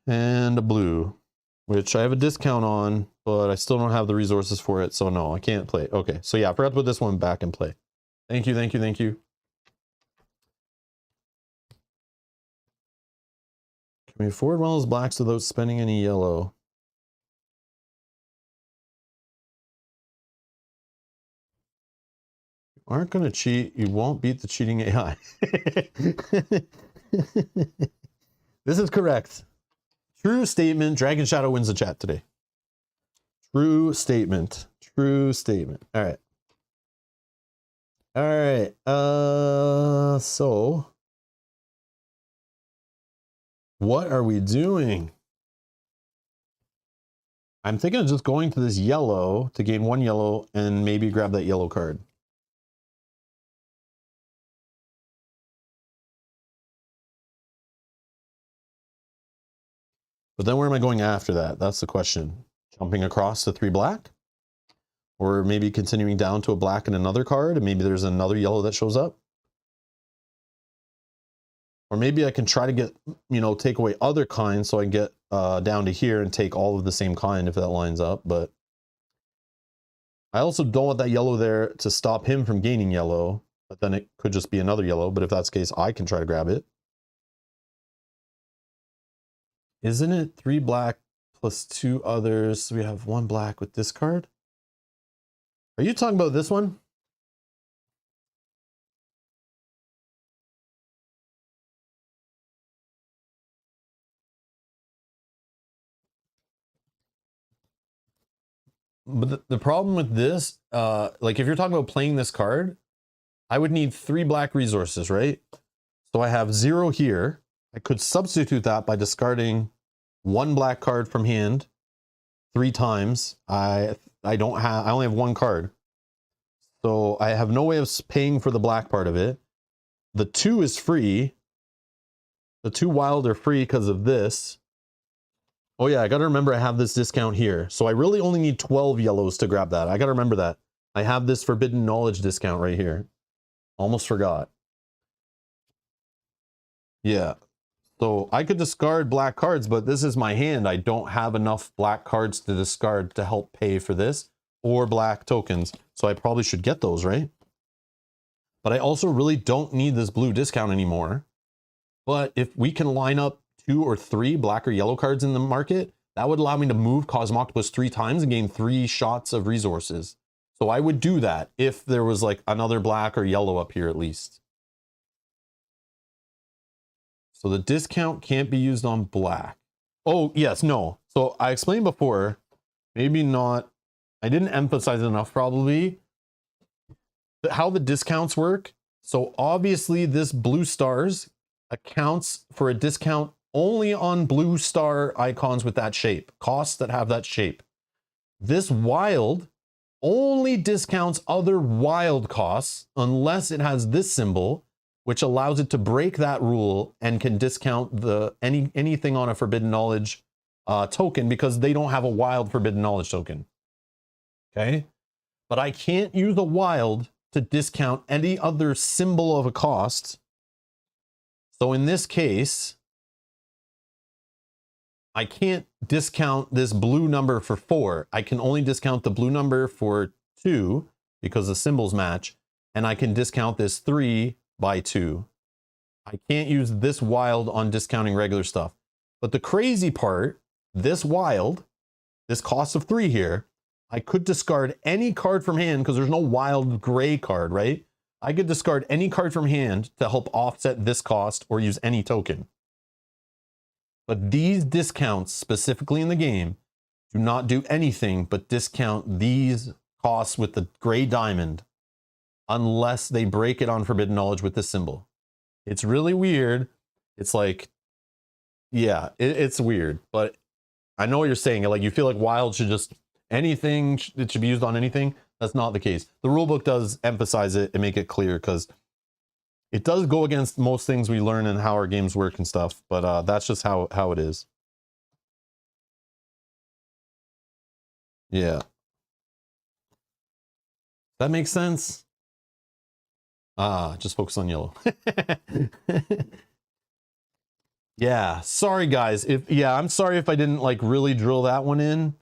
And a blue, which I have a discount on, but I still don't have the resources for it, so no, I can't play. Okay, so yeah, I forgot to put this one back in play. Thank you. Can we afford one of those blacks without spending any yellow? You aren't going to cheat. You won't beat the cheating AI. This is correct. True statement. Dragon Shadow wins the chat today. True statement. All right. So what are we doing? I'm thinking of just going to this yellow to gain 1 yellow and maybe grab that yellow card. But then where am I going after that? That's the question. Jumping across to 3 black? Or maybe continuing down to a black and another card, and maybe there's another yellow that shows up? Or maybe I can try to get, take away other kinds so I can get down to here and take all of the same kind if that lines up. But I also don't want that yellow there to stop him from gaining yellow, but then it could just be another yellow. But if that's the case, I can try to grab it. Isn't it 3 black plus 2 others? So we have 1 black with this card. Are you talking about this one? But the problem with this, like if you're talking about playing this card, I would need 3 black resources, right? So I have 0 here. I could substitute that by discarding 1 black card from hand 3 times. I only have 1 card. So I have no way of paying for the black part of it. The 2 is free. The 2 wild are free because of this. Oh yeah, I gotta remember I have this discount here. So I really only need 12 yellows to grab that. I gotta remember that. I have this forbidden knowledge discount right here. Almost forgot. Yeah. So I could discard black cards, but this is my hand. I don't have enough black cards to discard to help pay for this or black tokens. So I probably should get those, right? But I also really don't need this blue discount anymore. But if we can line up 2 or 3 black or yellow cards in the market, that would allow me to move Cosmoctopus 3 times and gain 3 shots of resources. So I would do that if there was like another black or yellow up here at least. So the discount can't be used on black. Oh, yes, no. So I explained before, maybe not, I didn't emphasize it enough probably, how the discounts work. So obviously this blue stars accounts for a discount only on blue star icons with that shape, costs that have that shape. This wild only discounts other wild costs unless it has this symbol, which allows it to break that rule and can discount anything on a forbidden knowledge token because they don't have a wild forbidden knowledge token. Okay, but I can't use a wild to discount any other symbol of a cost. So in this case, I can't discount this blue number for 4. I can only discount the blue number for 2 because the symbols match, and I can discount this 3 by 2. I can't use this wild on discounting regular stuff. But the crazy part, this wild, this cost of 3 here, I could discard any card from hand because there's no wild gray card, right? I could discard any card from hand to help offset this cost or use any token. But these discounts specifically in the game do not do anything but discount these costs with the gray diamond unless they break it on forbidden knowledge with this symbol. It's really weird. It's like, yeah, it's weird, but I know what you're saying. Like you feel like wild should just, anything, it should be used on anything. That's not the case. The rulebook does emphasize it and make it clear because it does go against most things we learn and how our games work and stuff, but that's just how it is. Yeah. That makes sense? Just focus on yellow. Yeah, sorry guys. I'm sorry if I didn't like really drill that one in.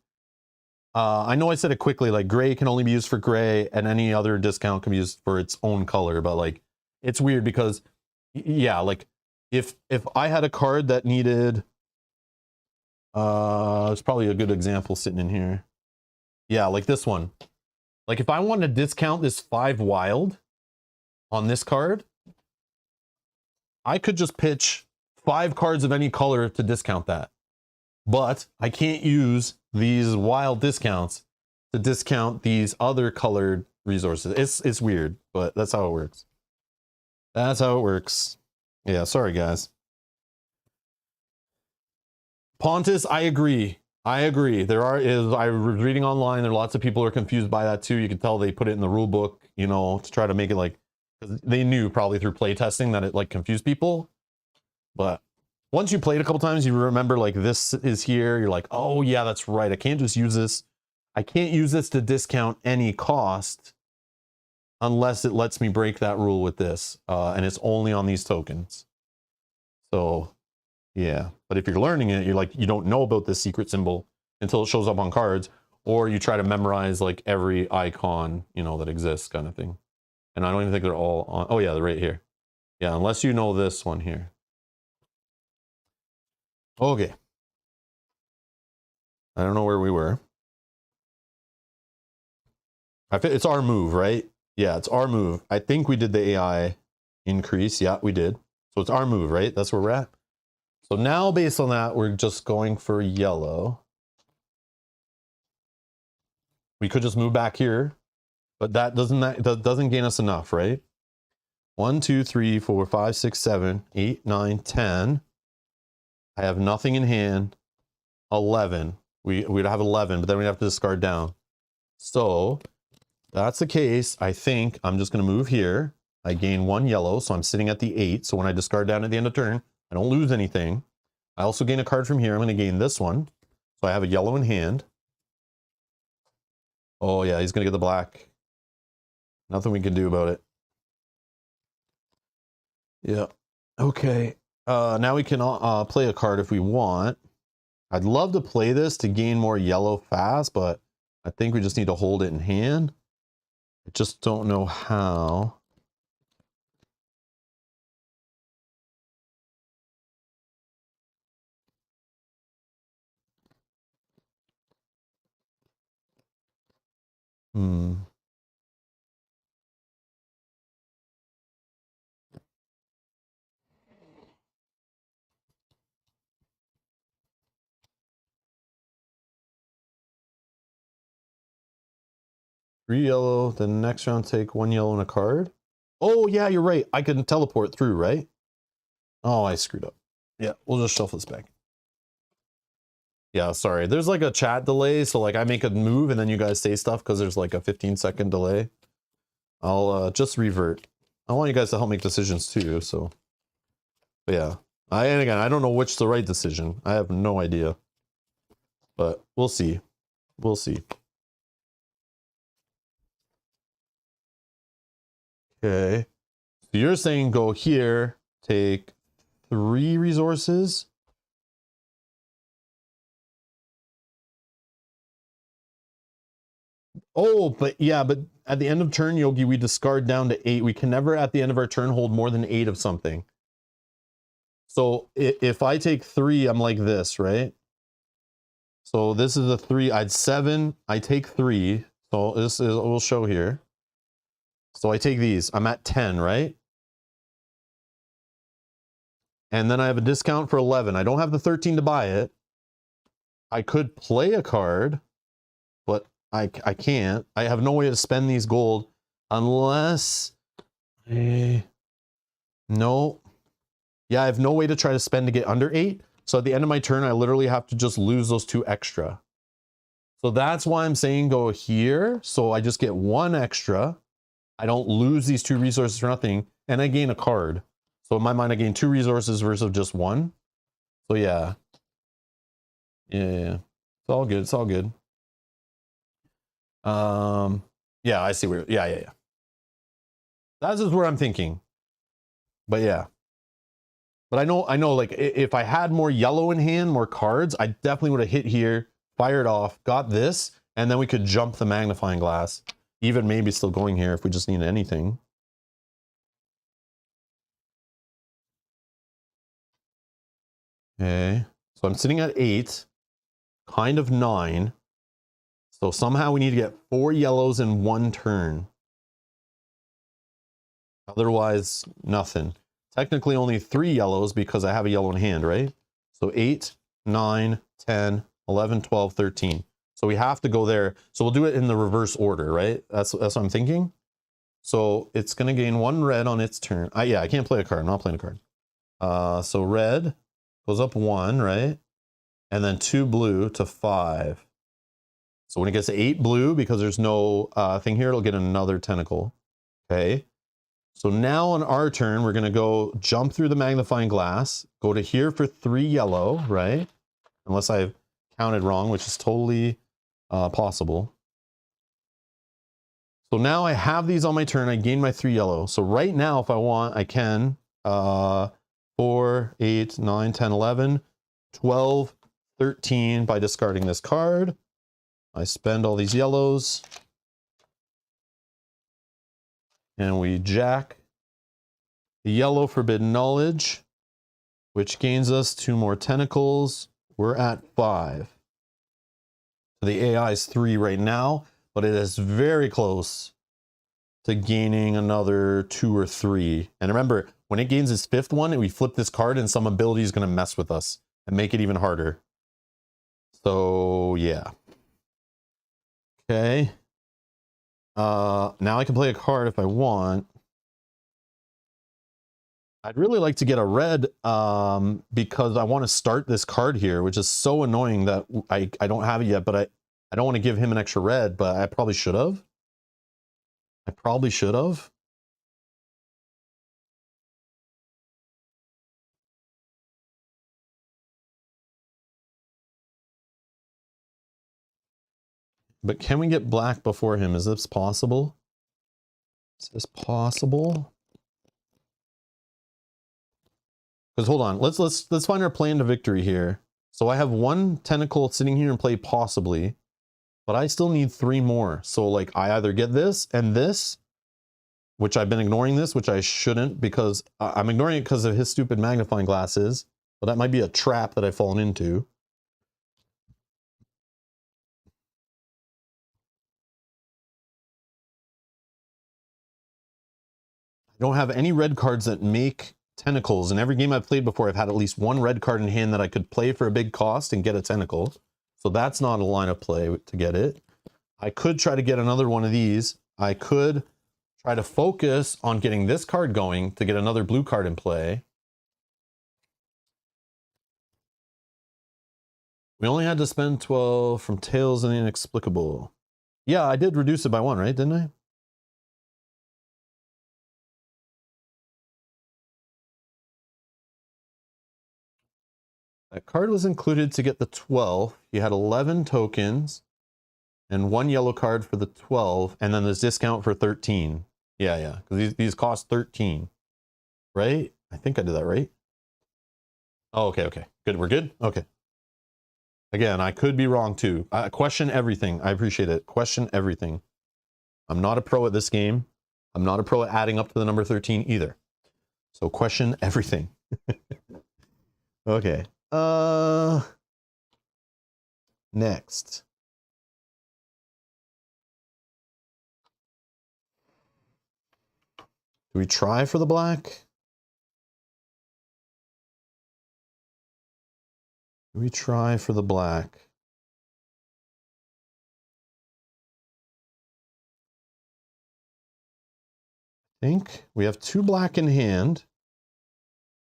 I know I said it quickly, like gray can only be used for gray and any other discount can be used for its own color, but like it's weird because yeah, like if I had a card that needed it's probably a good example sitting in here. Yeah, like this one. Like if I wanted to discount this 5 wild on this card, I could just pitch 5 cards of any color to discount that. But I can't use these wild discounts to discount these other colored resources. It's weird, but that's how it works. That's how it works. Yeah, sorry guys. Pontus, I agree. I agree. I was reading online, there are lots of people who are confused by that too. You can tell they put it in the rule book, you know, to try to make it like, because they knew probably through playtesting that it like confused people. But once you play it a couple times, you remember like this is here. You're like, oh yeah, that's right. I can't just use this. I can't use this to discount any cost unless it lets me break that rule with this. And it's only on these tokens. So yeah, but if you're learning it, you're like, you don't know about this secret symbol until it shows up on cards, or you try to memorize like every icon, you know, that exists kind of thing. And I don't even think they're all on. Oh yeah, they're right here. Yeah, unless you know this one here. Okay. I don't know where we were. It's our move, right? Yeah, it's our move. I think we did the AI increase. Yeah, we did. So it's our move, right? That's where we're at. So now based on that, we're just going for yellow. We could just move back here, but that doesn't gain us enough, right? 1, 2, 3, 4, 5, 6, 7, 8, 9, 10. I have nothing in hand. 11. We'd have 11, but then we'd have to discard down. So that's the case. I think I'm just going to move here. I gain 1 yellow, so I'm sitting at the 8. So when I discard down at the end of turn, I don't lose anything. I also gain a card from here. I'm going to gain this one. So I have a yellow in hand. Oh yeah, he's going to get the black. Nothing we can do about it. Yeah. Okay. Now we can play a card if we want. I'd love to play this to gain more yellow fast, but I think we just need to hold it in hand. I just don't know how. Hmm. Three yellow, then next round take 1 yellow and a card. Oh yeah, you're right. I can teleport through, right? Oh, I screwed up. Yeah, we'll just shuffle this back. Yeah, sorry. There's like a chat delay, so like I make a move and then you guys say stuff because there's like a 15-second delay. I'll just revert. I want you guys to help make decisions too, so. But yeah. And again, I don't know which is the right decision. I have no idea. But we'll see. We'll see. Okay. So you're saying go here, take 3 resources. Oh, but yeah, but at the end of turn, Yogi, we discard down to 8. We can never at the end of our turn hold more than 8 of something. So if I take 3, I'm like this, right? So this is a 3. I'd 7. I take 3. So this is, we'll show here. So I take these. I'm at 10, right? And then I have a discount for 11. I don't have the 13 to buy it. I could play a card, but I can't. I have no way to spend these gold unless... no. Yeah, I have no way to try to spend to get under 8. So at the end of my turn, I literally have to just lose those 2 extra. So that's why I'm saying go here. So I just get 1 extra. I don't lose these 2 resources for nothing. And I gain a card. So in my mind, I gain 2 resources versus just 1. So yeah. Yeah. It's all good. It's all good. Yeah, I see where, yeah. That's just where I'm thinking. But yeah. But I know like if I had more yellow in hand, more cards, I definitely would have hit here, fired off, got this, and then we could jump the magnifying glass. Even maybe still going here if we just need anything. Okay. So I'm sitting at 8, kind of 9. So somehow we need to get 4 yellows in 1 turn. Otherwise, nothing. Technically only 3 yellows because I have a yellow in hand, right? So 8, 9, 10, 11, 12, 13. So we have to go there. So we'll do it in the reverse order, right? That's what I'm thinking. So it's going to gain 1 red on its turn. Yeah, I can't play a card. I'm not playing a card. So red goes up 1, right? And then 2 blue to 5. So when it gets to 8 blue, because there's no thing here, it'll get another tentacle. Okay. So now on our turn, we're going to go jump through the magnifying glass, go to here for 3 yellow, right? Unless I've counted wrong, which is totally possible. So now I have these on my turn. I gain my 3 yellow. So right now, if I want, I can 4, 8, 9, 10, 11, 12, 13 by discarding this card. I spend all these yellows. And we jack the yellow forbidden knowledge, which gains us 2 more tentacles. We're at 5. The AI is 3 right now, but it is very close to gaining another 2 or 3. And remember, when it gains its 5th one, we flip this card and some ability is going to mess with us and make it even harder. So yeah. Okay. Now I can play a card if I want. I'd really like to get a red because I want to start this card here, which is so annoying that I don't have it yet, but I don't want to give him an extra red, but I probably should have. I probably should have. But can we get black before him? Is this possible? Is this possible? Because hold on, let's find our plan to victory here. So I have one tentacle sitting here in play possibly, but I still need 3 more. So like I either get this and this, which I've been ignoring this, which I shouldn't because I'm ignoring it because of his stupid magnifying glasses. But that might be a trap that I've fallen into. I don't have any red cards that make tentacles. In every game I've played before, I've had at least 1 red card in hand that I could play for a big cost and get a tentacle. So that's not a line of play to get it. I could try to get another one of these. I could try to focus on getting this card going to get another blue card in play. We only had to spend 12 from Tails and Inexplicable. Yeah, I did reduce it by 1, right? Didn't I? That card was included to get the 12. You had 11 tokens and 1 yellow card for the 12, and then there's discount for 13. Yeah, because these cost 13, right? I think I did that right. Oh, okay. Good, we're good? Okay. Again, I could be wrong too. Question everything. I appreciate it. Question everything. I'm not a pro at this game. I'm not a pro at adding up to the number 13 either. So question everything. Okay. Next. Do we try for the black? Do we try for the black? I think we have 2 black in hand.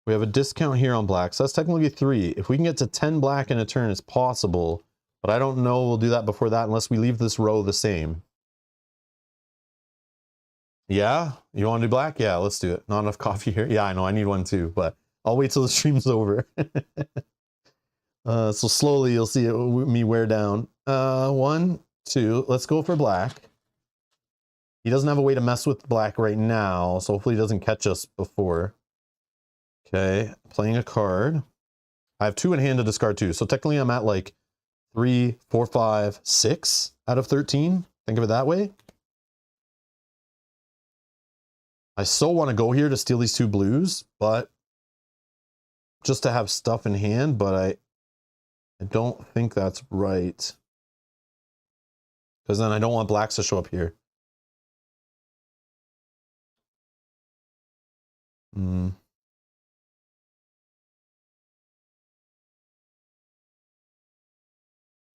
We have a discount here on black, so that's technically 3. If we can get to 10 black in a turn, it's possible, but I don't know we'll do that before that unless we leave this row the same. Yeah? You want to do black? Yeah, let's do it. Not enough coffee here. Yeah, I know, I need one too, but I'll wait till the stream's over. So slowly you'll see me wear down. 1, 2, let's go for black. He doesn't have a way to mess with black right now, so hopefully he doesn't catch us before. Okay, playing a card. I have 2 in hand to discard 2, so technically I'm at like 3, 4, 5, 6 out of 13. Think of it that way. I so want to go here to steal these 2 blues, but just to have stuff in hand, but I don't think that's right. Because then I don't want blacks to show up here.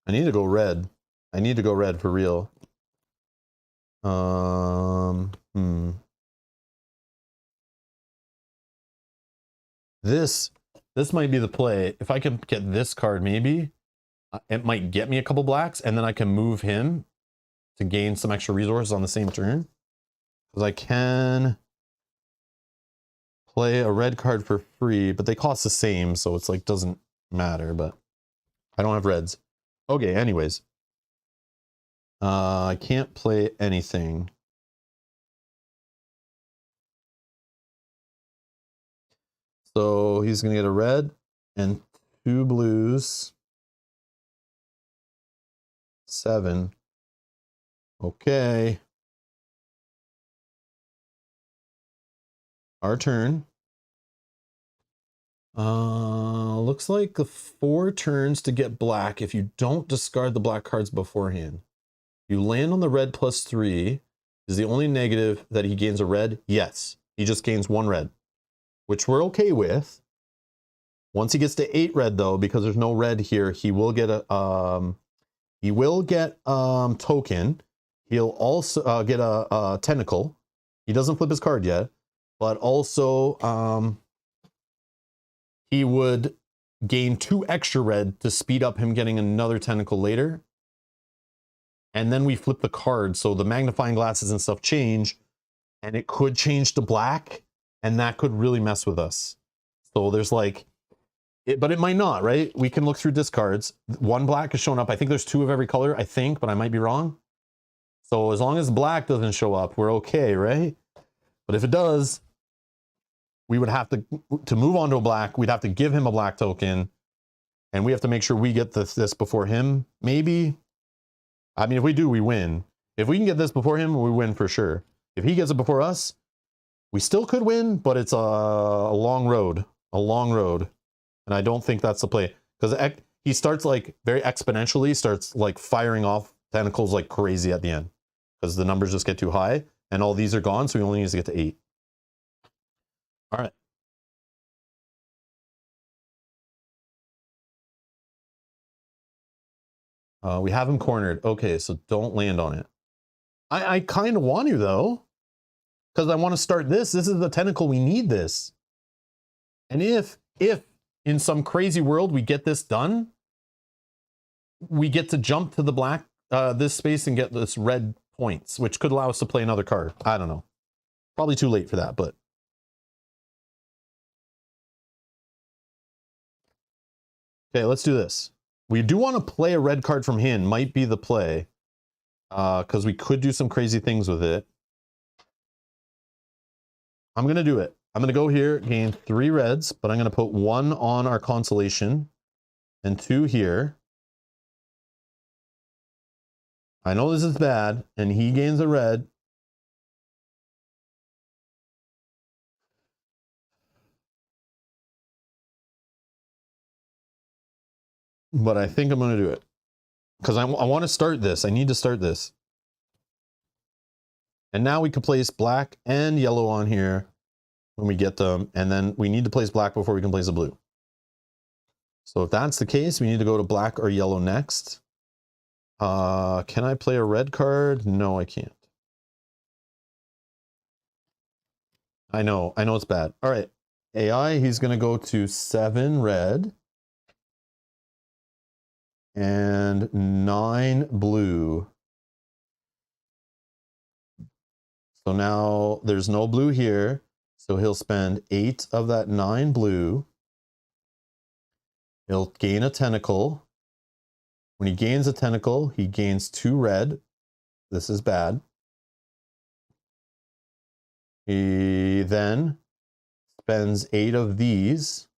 I need to go red. I need to go red for real. This might be the play. If I can get this card, maybe it might get me a couple blacks, and then I can move him to gain some extra resources on the same turn. Because I can play a red card for free, but they cost the same, so it's like doesn't matter. But I don't have reds. Okay, anyways. I can't play anything. So he's gonna get a red and 2 blues. 7. Okay. Our turn. Looks like the 4 turns to get black if you don't discard the black cards beforehand. You land on the red +3. Is the only negative that he gains a red? Yes. He just gains 1 red, which we're okay with. Once he gets to 8 red though, because there's no red here, he will get a He will get token. He'll also get a tentacle. He doesn't flip his card yet, but also he would gain 2 extra red to speed up him getting another tentacle later. And then we flip the card, so the magnifying glasses and stuff change, and it could change to black, and that could really mess with us. So there's like, but it might not, right? We can look through discards. 1 black is showing up. I think there's 2 of every color, I think, but I might be wrong. So as long as black doesn't show up, we're okay, right? But if it does, we would have to move on to a black, we'd have to give him a black token, and we have to make sure we get this before him, maybe. I mean, if we do, we win. If we can get this before him, we win for sure. If he gets it before us, we still could win, but it's a long road. A long road. And I don't think that's the play. Because he starts like very exponentially, starts like firing off tentacles like crazy at the end. Because the numbers just get too high. And all these are gone, so he only needs to get to 8. All right. We have him cornered. Okay, so don't land on it. I kind of want to, though. Because I want to start this. This is the tentacle. We need this. And if in some crazy world we get this done, we get to jump to the black, this space and get this red points, which could allow us to play another card. I don't know. Probably too late for that, but. Okay, let's do this. We do want to play a red card from hand, might be the play. Because we could do some crazy things with it. I'm going to do it. I'm going to go here, gain 3 reds, but I'm going to put 1 on our Constellation and 2 here. I know this is bad, and he gains a red. But I think I'm going to do it. Because I want to start this. I need to start this. And now we can place black and yellow on here when we get them. And then we need to place black before we can place a blue. So if that's the case, we need to go to black or yellow next. Can I play a red card? No, I can't. I know it's bad. All right. AI, he's going to go to 7 red. And 9 blue. So now there's no blue here. So he'll spend 8 of that 9 blue. He'll gain a tentacle. When he gains a tentacle, he gains 2 red. This is bad. He then spends 8 of these.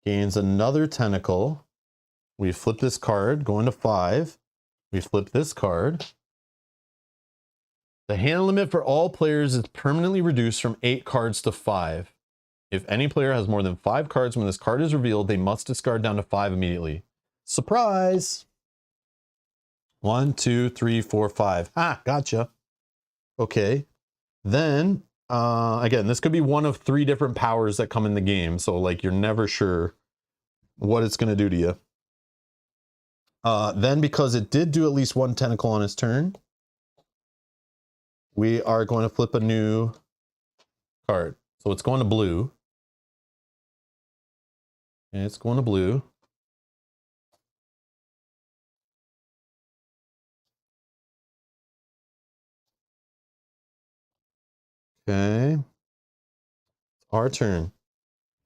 Gains another tentacle. We flip this card, going to 5. We flip this card. The hand limit for all players is permanently reduced from 8 cards to 5. If any player has more than 5 cards when this card is revealed, they must discard down to 5 immediately. Surprise! 1, 2, 3, 4, 5. Ah, gotcha. Okay. Then, again, this could be one of 3 different powers that come in the game. So, like, you're never sure what it's going to do to you. Then, because it did do at least 1 tentacle on his turn, we are going to flip a new card. So it's going to blue. And it's going to blue. Okay. Our turn.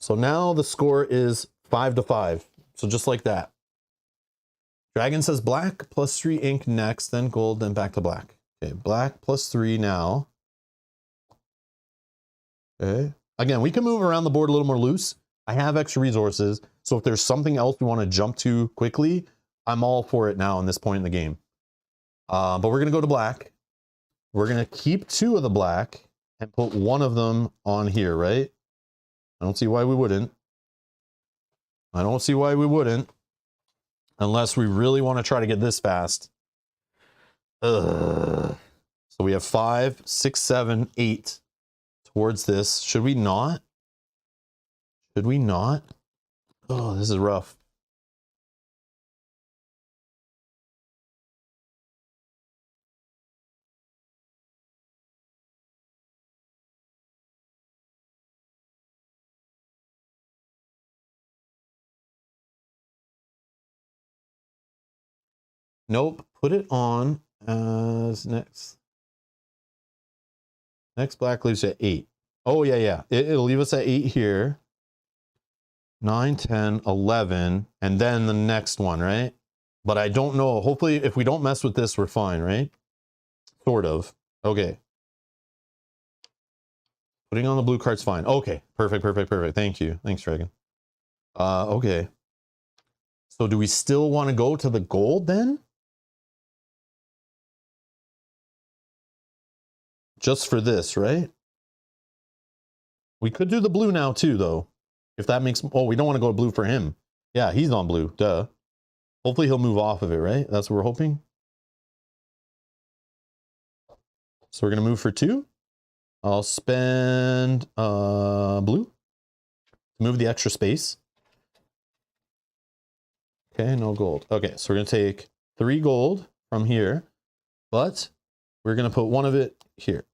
So now the score is 5-5. So just like that. Dragon says black plus 3 ink next, then gold, then back to black. Okay, black plus 3 now. Okay. Again, we can move around the board a little more loose. I have extra resources, so if there's something else we want to jump to quickly, I'm all for it now in this point in the game. But we're going to go to black. We're going to keep 2 of the black and put 1 of them on here, right? I don't see why we wouldn't. I don't see why we wouldn't. Unless we really want to try to get this fast. Ugh. So we have 5, 6, 7, 8 towards this. Should we not? Should we not? Oh, this is rough. Nope. Put it on as next. Next black leaves at 8. Oh, yeah, yeah. It'll leave us at 8 here. 9, 10, 11. And then the next one, right? But I don't know. Hopefully, if we don't mess with this, we're fine, right? Sort of. Okay. Putting on the blue card's fine. Okay. Perfect, perfect, perfect. Thank you. Thanks, Dragon. Okay. So do we still want to go to the gold then? Just for this, right? We could do the blue now too, though. If that makes... Oh, we don't want to go to blue for him. Yeah, he's on blue. Duh. Hopefully he'll move off of it, right? That's what we're hoping. So we're going to move for 2. I'll spend blue to move the extra space. Okay, no gold. Okay, so we're going to take 3 gold from here, but we're going to put 1 of it here.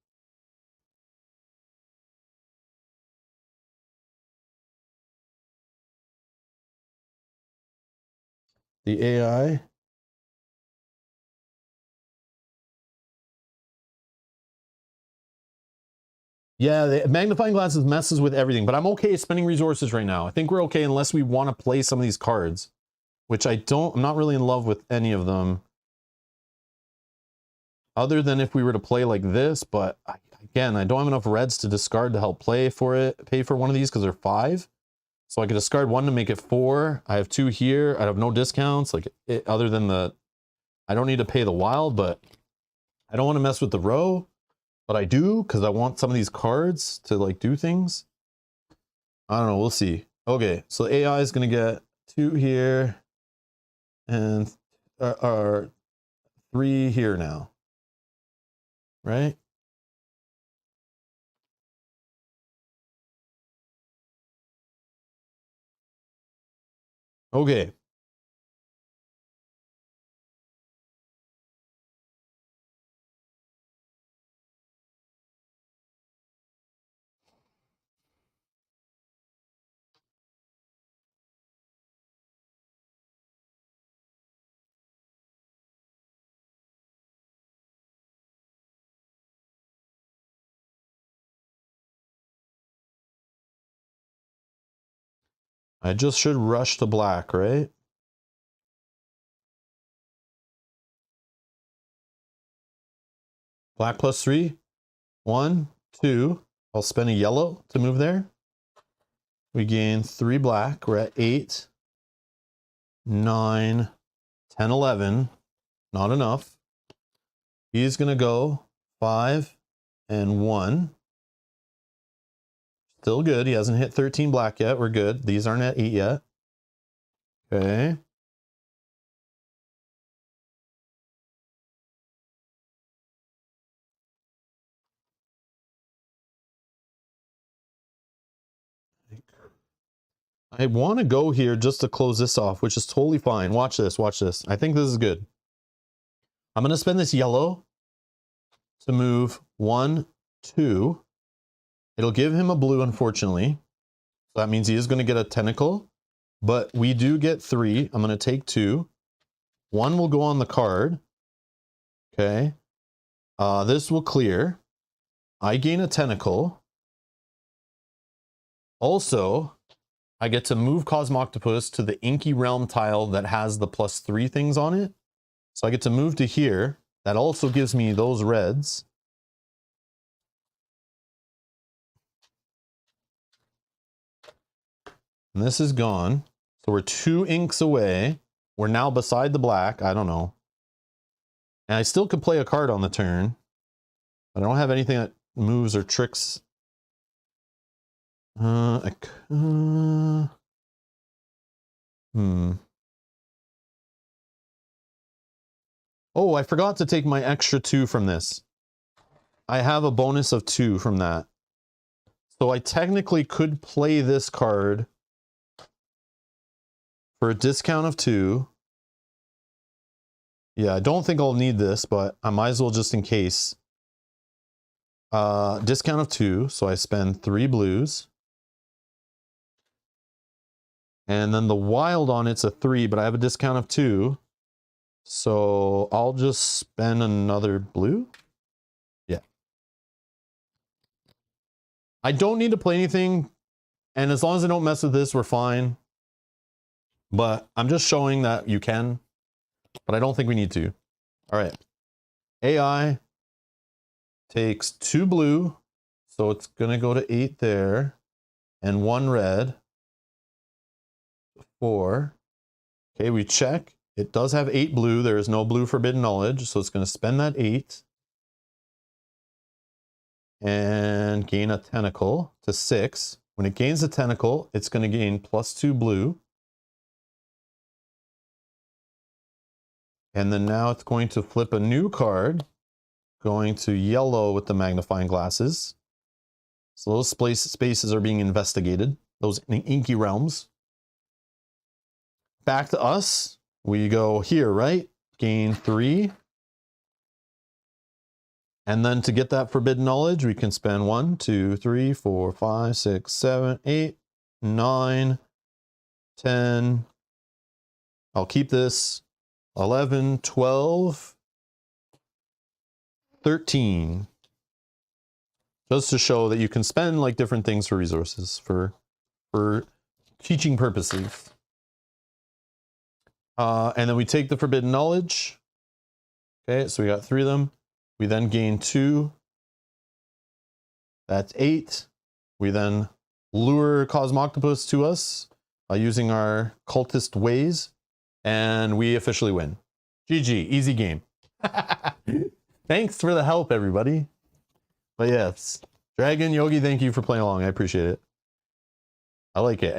The AI. Yeah, the magnifying glasses messes with everything, but I'm okay spending resources right now. I think we're okay unless we want to play some of these cards, which I'm not really in love with any of them. Other than if we were to play like this, but again, I don't have enough reds to discard to help pay for one of these because they're 5. So I could discard 1 to make it 4. I have 2 here. I have no discounts, like other than I don't need to pay the wild, but I don't want to mess with the row. But I do, because I want some of these cards to like do things. I don't know, we'll see. Okay, so AI is going to get 2 here and 3 here now. Right? Okay. I just should rush to black, right? Black plus 3. 1, 2. I'll spend a yellow to move there. We gain 3 black. We're at 8, 9, 10, 11. Not enough. He's going to go 5 and 1. Still good. He hasn't hit 13 black yet. We're good. These aren't at 8 yet. Okay. I want to go here just to close this off, which is totally fine. Watch this. Watch this. I think this is good. I'm going to spend this yellow to move 1, 2. It'll give him a blue, unfortunately. So that means he is going to get a tentacle. But we do get 3. I'm going to take 2. 1 will go on the card. Okay. This will clear. I gain a tentacle. Also, I get to move Cosmoctopus to the Inky Realm tile that has the +3 things on it. So I get to move to here. That also gives me those reds. And this is gone. So we're 2 inks away. We're now beside the black. I don't know. And I still could play a card on the turn. But I don't have anything that moves or tricks. Oh, I forgot to take my extra 2 from this. I have a bonus of 2 from that. So I technically could play this card for a discount of 2. Yeah, I don't think I'll need this, but I might as well just in case. Discount of 2, so I spend 3 blues. And then the wild on it's a 3, but I have a discount of 2. So I'll just spend another blue. Yeah. I don't need to play anything. And as long as I don't mess with this, we're fine. But I'm just showing that you can. But I don't think we need to. All right. AI takes 2 blue. So it's going to go to 8 there. And 1 red. 4. Okay, we check. It does have 8 blue. There is no blue forbidden knowledge. So it's going to spend that 8. And gain a tentacle to 6. When it gains a tentacle, it's going to gain +2 blue. And then now it's going to flip a new card, going to yellow with the magnifying glasses. So those spaces are being investigated, those inky realms. Back to us. We go here, right? Gain 3. And then to get that forbidden knowledge, we can spend 1, 2, 3, 4, 5, 6, 7, 8, 9, 10. I'll keep this. 11, 12, 13. Just to show that you can spend like different things for resources for teaching purposes. And then we take the forbidden knowledge. Okay, so we got 3 of them. We then gain 2. That's 8. We then lure Cosmoctopus to us using our cultist ways. And we officially win. GG, easy game. Thanks for the help, everybody. But yes, Dragon Yogi, thank you for playing along. I appreciate it. I like it.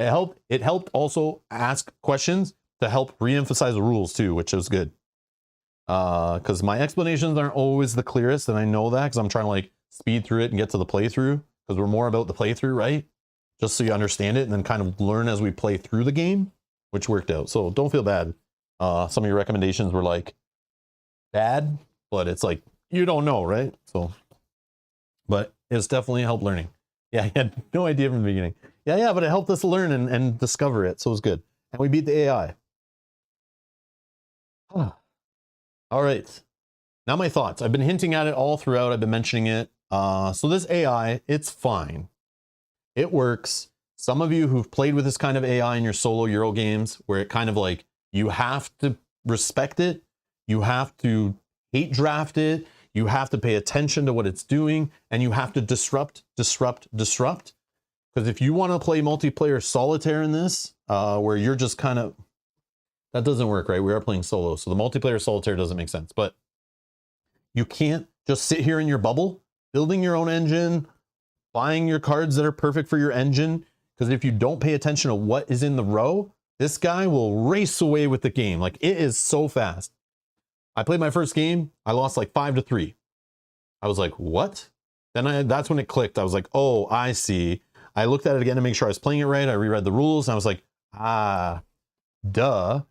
It helped also ask questions to help re-emphasize the rules too, which was good. Because my explanations aren't always the clearest, and I know that because I'm trying to like speed through it and get to the playthrough, because we're more about the playthrough, right? Just so you understand it and then kind of learn as we play through the game, which worked out. So don't feel bad. Some of your recommendations were like bad, but it's like, you don't know, right? So, but it's definitely helped learning. Yeah, I had no idea from the beginning. Yeah, but it helped us learn and discover it. So it was good. And we beat the AI. All right. Now my thoughts. I've been hinting at it all throughout. I've been mentioning it. So this AI, it's fine. It works. Some of you who've played with this kind of AI in your solo Euro games, where it kind of like, you have to respect it, you have to hate draft it, you have to pay attention to what it's doing, and you have to disrupt. Because if you want to play multiplayer solitaire in this, where you're just kind of, that doesn't work, right? We are playing solo, so the multiplayer solitaire doesn't make sense. But you can't just sit here in your bubble, building your own engine, buying your cards that are perfect for your engine. Because if you don't pay attention to what is in the row, this guy will race away with the game. Like, it is so fast. I played my first game. I lost like 5-3. I was like, what? Then that's when it clicked. I was like, oh, I see. I looked at it again to make sure I was playing it right. I reread the rules and I was like, duh.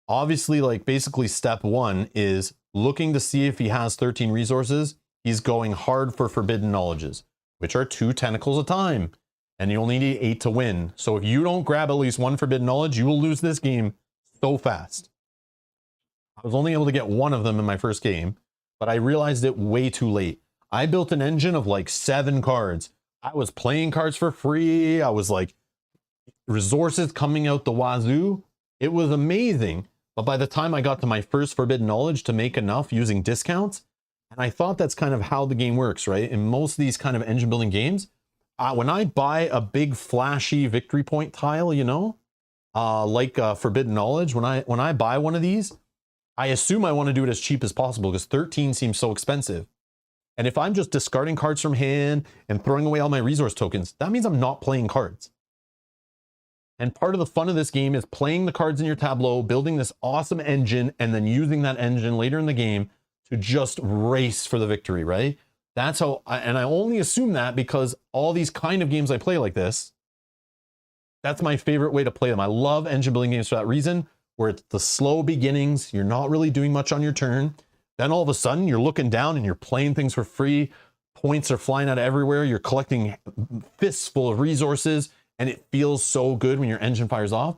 Obviously, like basically step 1 is looking to see if he has 13 resources. He's going hard for forbidden knowledges, which are 2 tentacles a time. And you only need 8 to win. So if you don't grab at least 1 forbidden knowledge, you will lose this game so fast. I was only able to get 1 of them in my first game, but I realized it way too late. I built an engine of like 7 cards. I was playing cards for free. I was like, resources coming out the wazoo. It was amazing. But by the time I got to my first forbidden knowledge to make enough using discounts, and I thought that's kind of how the game works, right? In most of these kind of engine building games, when I buy a big flashy victory point tile, you know, like forbidden knowledge, when I buy one of these, I assume I want to do it as cheap as possible because 13 seems so expensive. And if I'm just discarding cards from hand and throwing away all my resource tokens, that means I'm not playing cards. And part of the fun of this game is playing the cards in your tableau, building this awesome engine, and then using that engine later in the game to just race for the victory, right? That's how, and I only assume that because all these kind of games I play like this, that's my favorite way to play them. I love engine building games for that reason, where it's the slow beginnings, you're not really doing much on your turn. Then all of a sudden you're looking down and you're playing things for free. Points are flying out of everywhere. You're collecting fists full of resources and it feels so good when your engine fires off.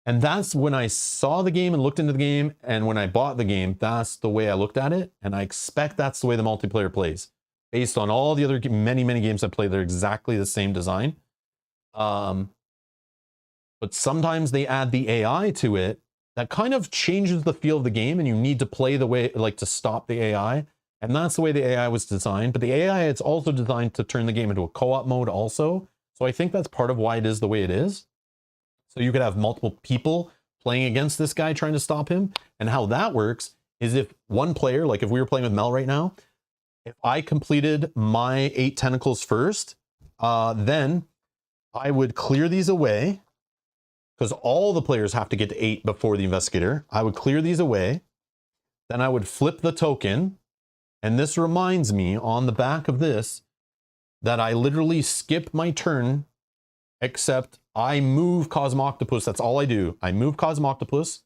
And that's when I saw the game and looked into the game, and when I bought the game, that's the way I looked at it, and I expect that's the way the multiplayer plays. Based on all the other many games I play, they're exactly the same design. But sometimes they add the AI to it that kind of changes the feel of the game, and you need to play the way, like, to stop the AI. And that's the way the AI was designed. But the AI, it's also designed to turn the game into a co-op mode also. So I think that's part of why it is the way it is. So you could have multiple people playing against this guy trying to stop him. And how that works is if one player, like if we were playing with Mel right now, if I completed my 8 tentacles first, then I would clear these away, because all the players have to get to 8 before the investigator. I would clear these away. Then I would flip the token. And this reminds me on the back of this that I literally skip my turn, except I move Cosmoctopus. That's all I do. I move Cosmoctopus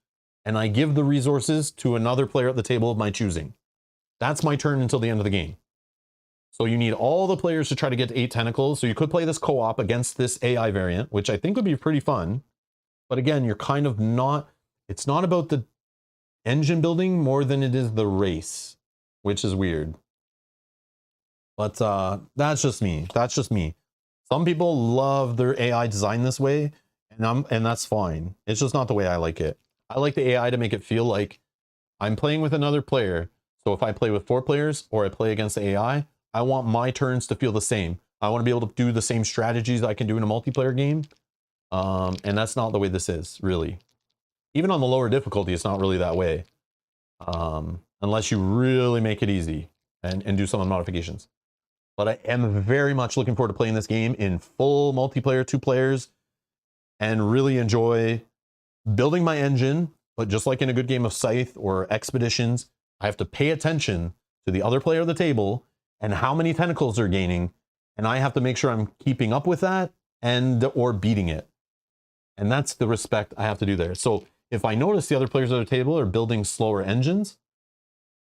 and I give the resources to another player at the table of my choosing. That's my turn until the end of the game. So you need all the players to try to get to 8 tentacles. So you could play this co-op against this AI variant, which I think would be pretty fun. But again, you're kind of not, it's not about the engine building more than it is the race, which is weird. But that's just me. That's just me. Some people love their AI design this way, and that's fine. It's just not the way I like it. I like the AI to make it feel like I'm playing with another player. So if I play with 4 players or I play against the AI, I want my turns to feel the same. I want to be able to do the same strategies I can do in a multiplayer game. And that's not the way this is, really. Even on the lower difficulty, it's not really that way. Unless you really make it easy and do some modifications. But I am very much looking forward to playing this game in full multiplayer, 2 players, and really enjoy building my engine. But just like in a good game of Scythe or Expeditions, I have to pay attention to the other player of the table and how many tentacles they're gaining. And I have to make sure I'm keeping up with that or beating it. And that's the respect I have to do there. So if I notice the other players at the table are building slower engines,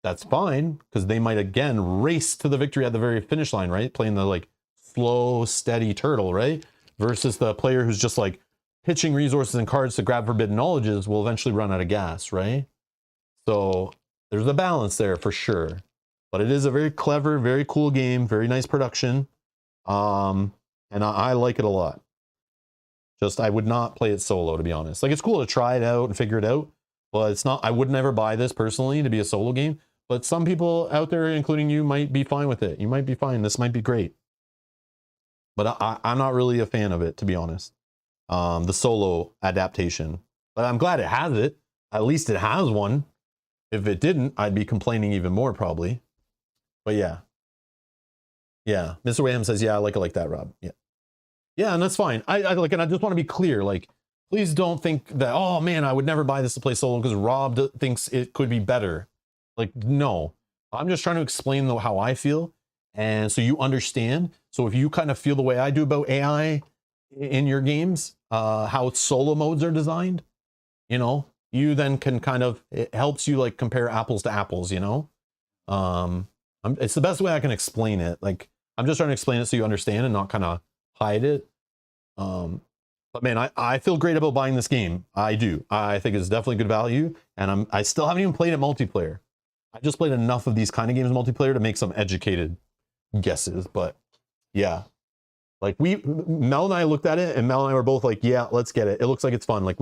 that's fine, because they might again race to the victory at the very finish line, right? Playing the like slow, steady turtle, right? Versus the player who's just like pitching resources and cards to grab forbidden knowledges will eventually run out of gas, right? So there's a balance there for sure. But it is a very clever, very cool game, very nice production. And I like it a lot. Just, I would not play it solo, to be honest. Like, it's cool to try it out and figure it out, but it's not, I would never buy this personally to be a solo game. But some people out there, including you, might be fine with it. You might be fine. This might be great. But I'm not really a fan of it, to be honest. The solo adaptation. But I'm glad it has it. At least it has one. If it didn't, I'd be complaining even more, probably. But yeah. Yeah. Mr. Wayham says, yeah, I like it like that, Rob. Yeah. Yeah, and that's fine. I like, and I just want to be clear. Like, please don't think that, oh man, I would never buy this to play solo because Rob thinks it could be better. Like, no. I'm just trying to explain how I feel, and so you understand. So if you kind of feel the way I do about AI in your games, how solo modes are designed, you know, you then can kind of, it helps you like compare apples to apples, you know. It's the best way I can explain it. Like, I'm just trying to explain it so you understand and not kind of hide it. But man, I feel great about buying this game. I do. I think it's definitely good value, and I still haven't even played it multiplayer. I just played enough of these kind of games multiplayer to make some educated guesses. But yeah, like Mel and I looked at it, and Mel and I were both like, yeah, let's get it. It looks like it's fun. Like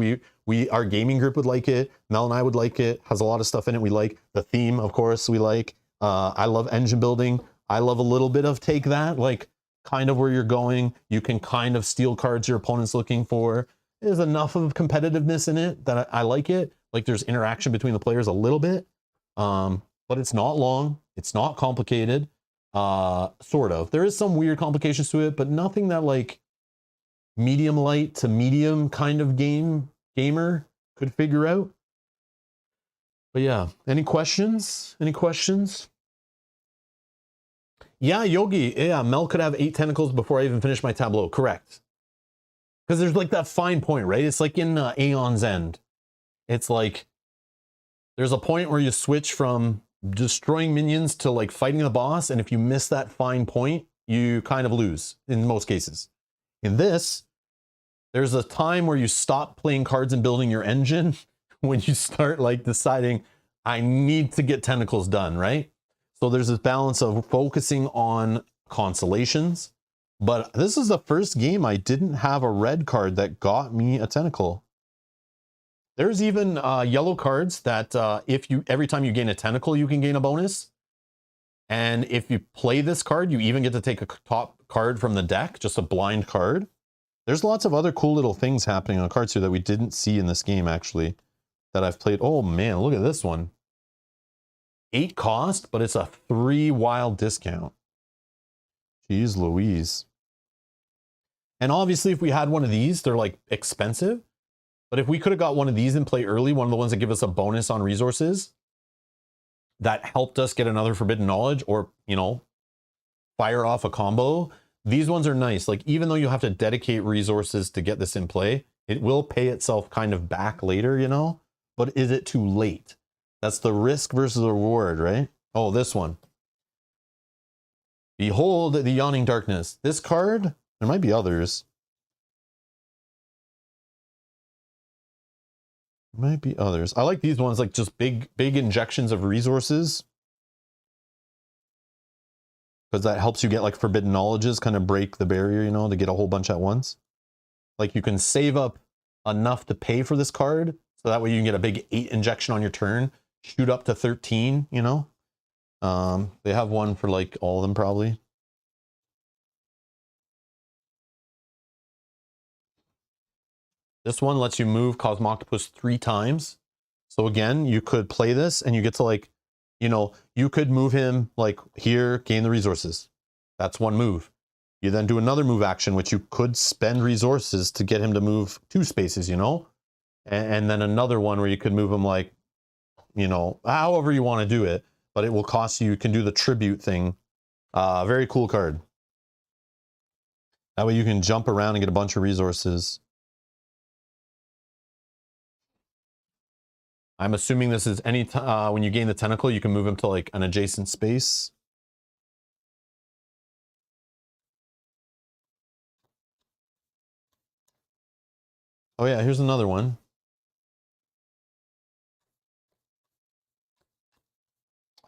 our gaming group would like it. Mel and I would like it. Has a lot of stuff in it we like. The theme, of course, we like. I love engine building. I love a little bit of take that, like kind of where you're going. You can kind of steal cards your opponent's looking for. There's enough of competitiveness in it that I like it. Like, there's interaction between the players a little bit. But it's not long. It's not complicated. Sort of. There is some weird complications to it, but nothing that like medium light to medium kind of gamer could figure out. But yeah, any questions? Any questions? Yeah, Yogi. Yeah, Mel could have 8 tentacles before I even finish my tableau. Correct. Because there's like that fine point, right? It's like in Aeon's End. It's like there's a point where you switch from destroying minions to like fighting the boss, and if you miss that fine point, you kind of lose in most cases. In this, there's a time where you stop playing cards and building your engine when you start like deciding, I need to get tentacles done, right? So there's this balance of focusing on constellations, but this is the first game I didn't have a red card that got me a tentacle. There's even yellow cards that every time you gain a tentacle, you can gain a bonus. And if you play this card, you even get to take a top card from the deck, just a blind card. There's lots of other cool little things happening on cards here that we didn't see in this game, actually, that I've played. Oh man, look at this one. 8 cost, but it's a 3 wild discount. Jeez Louise. And obviously, if we had one of these, they're like expensive. But if we could have got one of these in play early, one of the ones that give us a bonus on resources, that helped us get another Forbidden Knowledge or, you know, fire off a combo. These ones are nice. Like, even though you have to dedicate resources to get this in play, it will pay itself kind of back later, you know? But is it too late? That's the risk versus the reward, right? Oh, this one. Behold the Yawning Darkness. This card, there might be others. Might be others. I like these ones, like just big injections of resources. Because that helps you get like Forbidden Knowledges, kind of break the barrier, you know, to get a whole bunch at once. Like you can save up enough to pay for this card. So that way you can get a big 8 injection on your turn. Shoot up to 13, you know. They have one for like all of them probably. This one lets you move Cosmoctopus 3 times. So again, you could play this and you get to like, you know, you could move him like here, gain the resources. That's one move. You then do another move action, which you could spend resources to get him to move 2 spaces, you know? And then another one where you could move him like, you know, however you want to do it, but it will cost you can do the tribute thing. Very cool card. That way you can jump around and get a bunch of resources. I'm assuming this is any when you gain the tentacle, you can move him to like an adjacent space. Oh yeah, here's another one.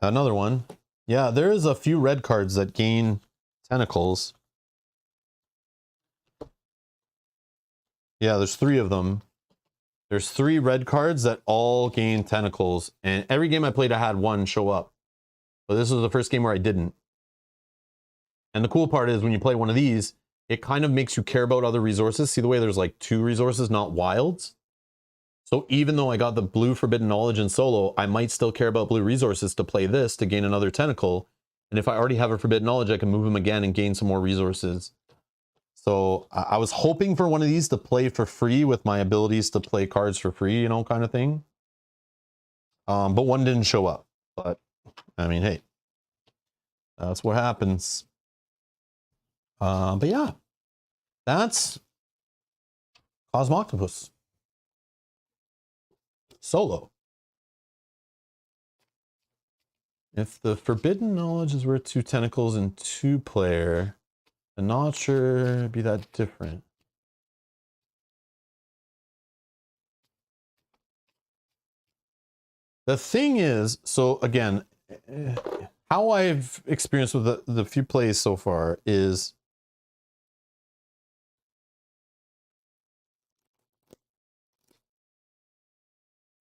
Another one. Yeah, there is a few red cards that gain tentacles. Yeah, there's 3 of them. There's 3 red cards that all gain tentacles, and every game I played I had one show up. But this was the first game where I didn't. And the cool part is when you play one of these, it kind of makes you care about other resources. See the way there's like 2 resources, not wilds? So even though I got the blue Forbidden Knowledge in solo, I might still care about blue resources to play this to gain another tentacle. And if I already have a Forbidden Knowledge, I can move them again and gain some more resources. So I was hoping for one of these to play for free with my abilities to play cards for free, you know, kind of thing. But one didn't show up. But, I mean, hey, that's what happens. But yeah, that's Cosmoctopus. Solo. If the Forbidden Knowledge is worth 2 tentacles and 2 player, I'm not sure it'd be that different. The thing is, so again, how I've experienced with the few plays so far is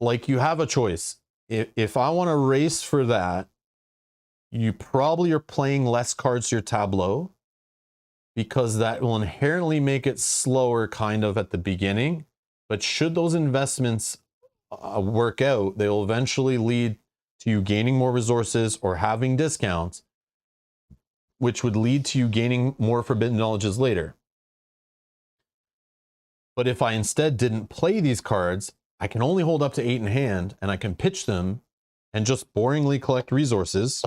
like you have a choice. If I want to race for that, you probably are playing less cards to your tableau, because that will inherently make it slower kind of at the beginning. But should those investments work out, they'll eventually lead to you gaining more resources or having discounts, which would lead to you gaining more Forbidden Knowledges later. But if I instead didn't play these cards, I can only hold up to 8 in hand, and I can pitch them and just boringly collect resources.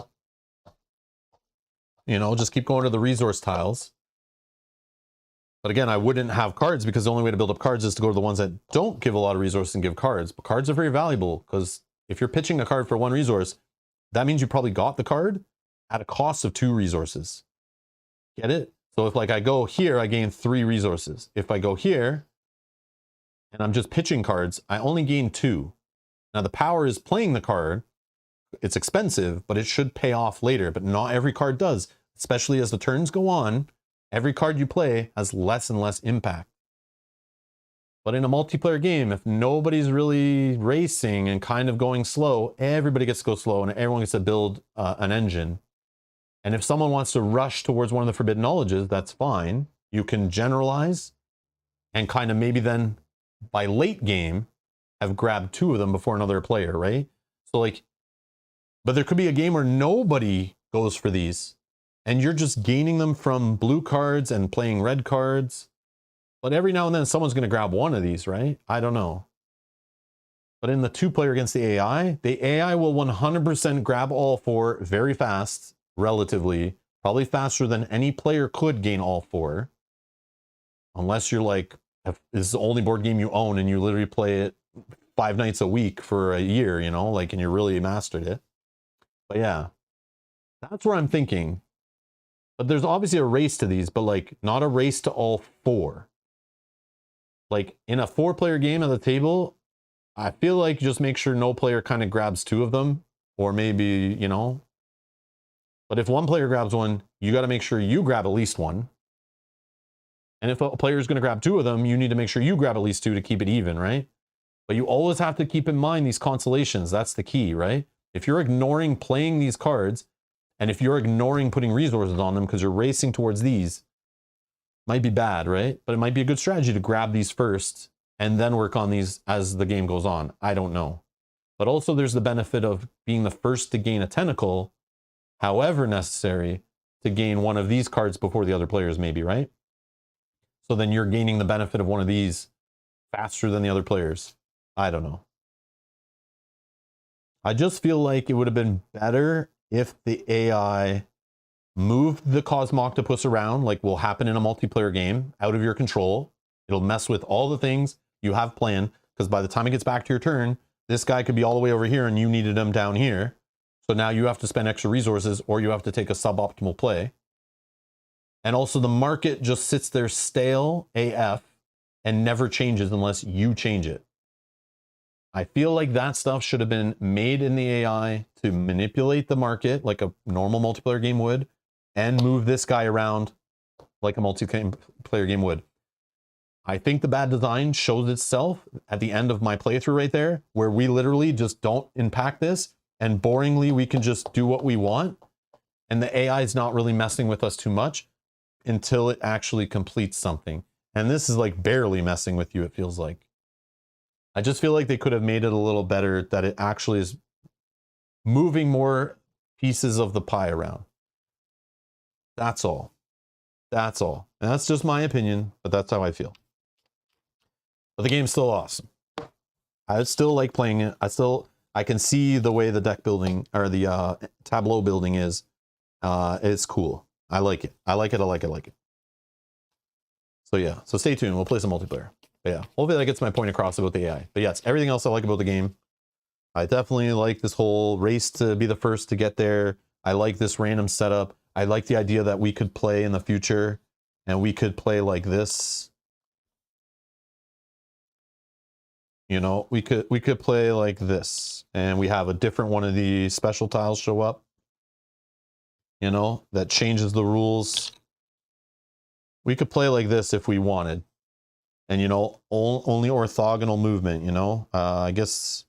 You know, just keep going to the resource tiles. But again, I wouldn't have cards because the only way to build up cards is to go to the ones that don't give a lot of resources and give cards. But cards are very valuable because if you're pitching a card for 1 resource, that means you probably got the card at a cost of 2 resources. Get it? So if like I go here, I gain 3 resources. If I go here, and I'm just pitching cards, I only gain 2. Now the power is playing the card. It's expensive, but it should pay off later, but not every card does. Especially as the turns go on, every card you play has less and less impact. But in a multiplayer game, if nobody's really racing and kind of going slow, everybody gets to go slow and everyone gets to build an engine. And if someone wants to rush towards one of the forbidden knowledges, that's fine. You can generalize and kind of maybe then by late game have grabbed 2 of them before another player, right? So like, but there could be a game where nobody goes for these and you're just gaining them from blue cards and playing red cards. But every now and then someone's going to grab one of these, right? I don't know. But in the 2-player against the AI will 100% grab all 4 very fast, relatively, probably faster than any player could gain all 4. Unless you're like, if this is the only board game you own and you literally play it 5 nights a week for a year, you know, like, and you really mastered it. But yeah, that's where I'm thinking. But there's obviously a race to these, but like not a race to all 4. Like in a 4-player game at the table, I feel like just make sure no player kind of grabs 2 of them, or maybe, you know. But if one player grabs one, you got to make sure you grab at least one. And if a player is going to grab 2 of them, you need to make sure you grab at least 2 to keep it even, right? But you always have to keep in mind these constellations. That's the key, right? If you're ignoring playing these cards, and if you're ignoring putting resources on them because you're racing towards these, might be bad, right? But it might be a good strategy to grab these first and then work on these as the game goes on. I don't know. But also there's the benefit of being the first to gain a tentacle, however necessary, to gain one of these cards before the other players maybe, right? So then you're gaining the benefit of one of these faster than the other players. I don't know. I just feel like it would have been better if the AI moved the Cosmoctopus around, like will happen in a multiplayer game, out of your control. It'll mess with all the things you have planned, because by the time it gets back to your turn, this guy could be all the way over here and you needed him down here. So now you have to spend extra resources or you have to take a suboptimal play. And also the market just sits there stale AF and never changes unless you change it. I feel like that stuff should have been made in the AI to manipulate the market like a normal multiplayer game would, and move this guy around like a multiplayer game would. I think the bad design shows itself at the end of my playthrough right there, where we literally just don't impact this, and boringly we can just do what we want, and the AI is not really messing with us too much until it actually completes something. And this is like barely messing with you, it feels like. I just feel like they could have made it a little better, that it actually is moving more pieces of the pie around. That's all. That's all. And that's just my opinion, but that's how I feel. But the game's still awesome. I still like playing it. I can see the way the deck building or the tableau building is. It's cool. I like it. I like it. I like it. I like it. So yeah, so stay tuned. We'll play some multiplayer. But yeah, hopefully that gets my point across about the AI. But yes, everything else I like about the game. I definitely like this whole race to be the first to get there. I like this random setup. I like the idea that we could play in the future and we could play like this. You know, we could play like this and we have a different one of the special tiles show up. You know, that changes the rules. We could play like this if we wanted. And, you know, only orthogonal movement, you know, I guess.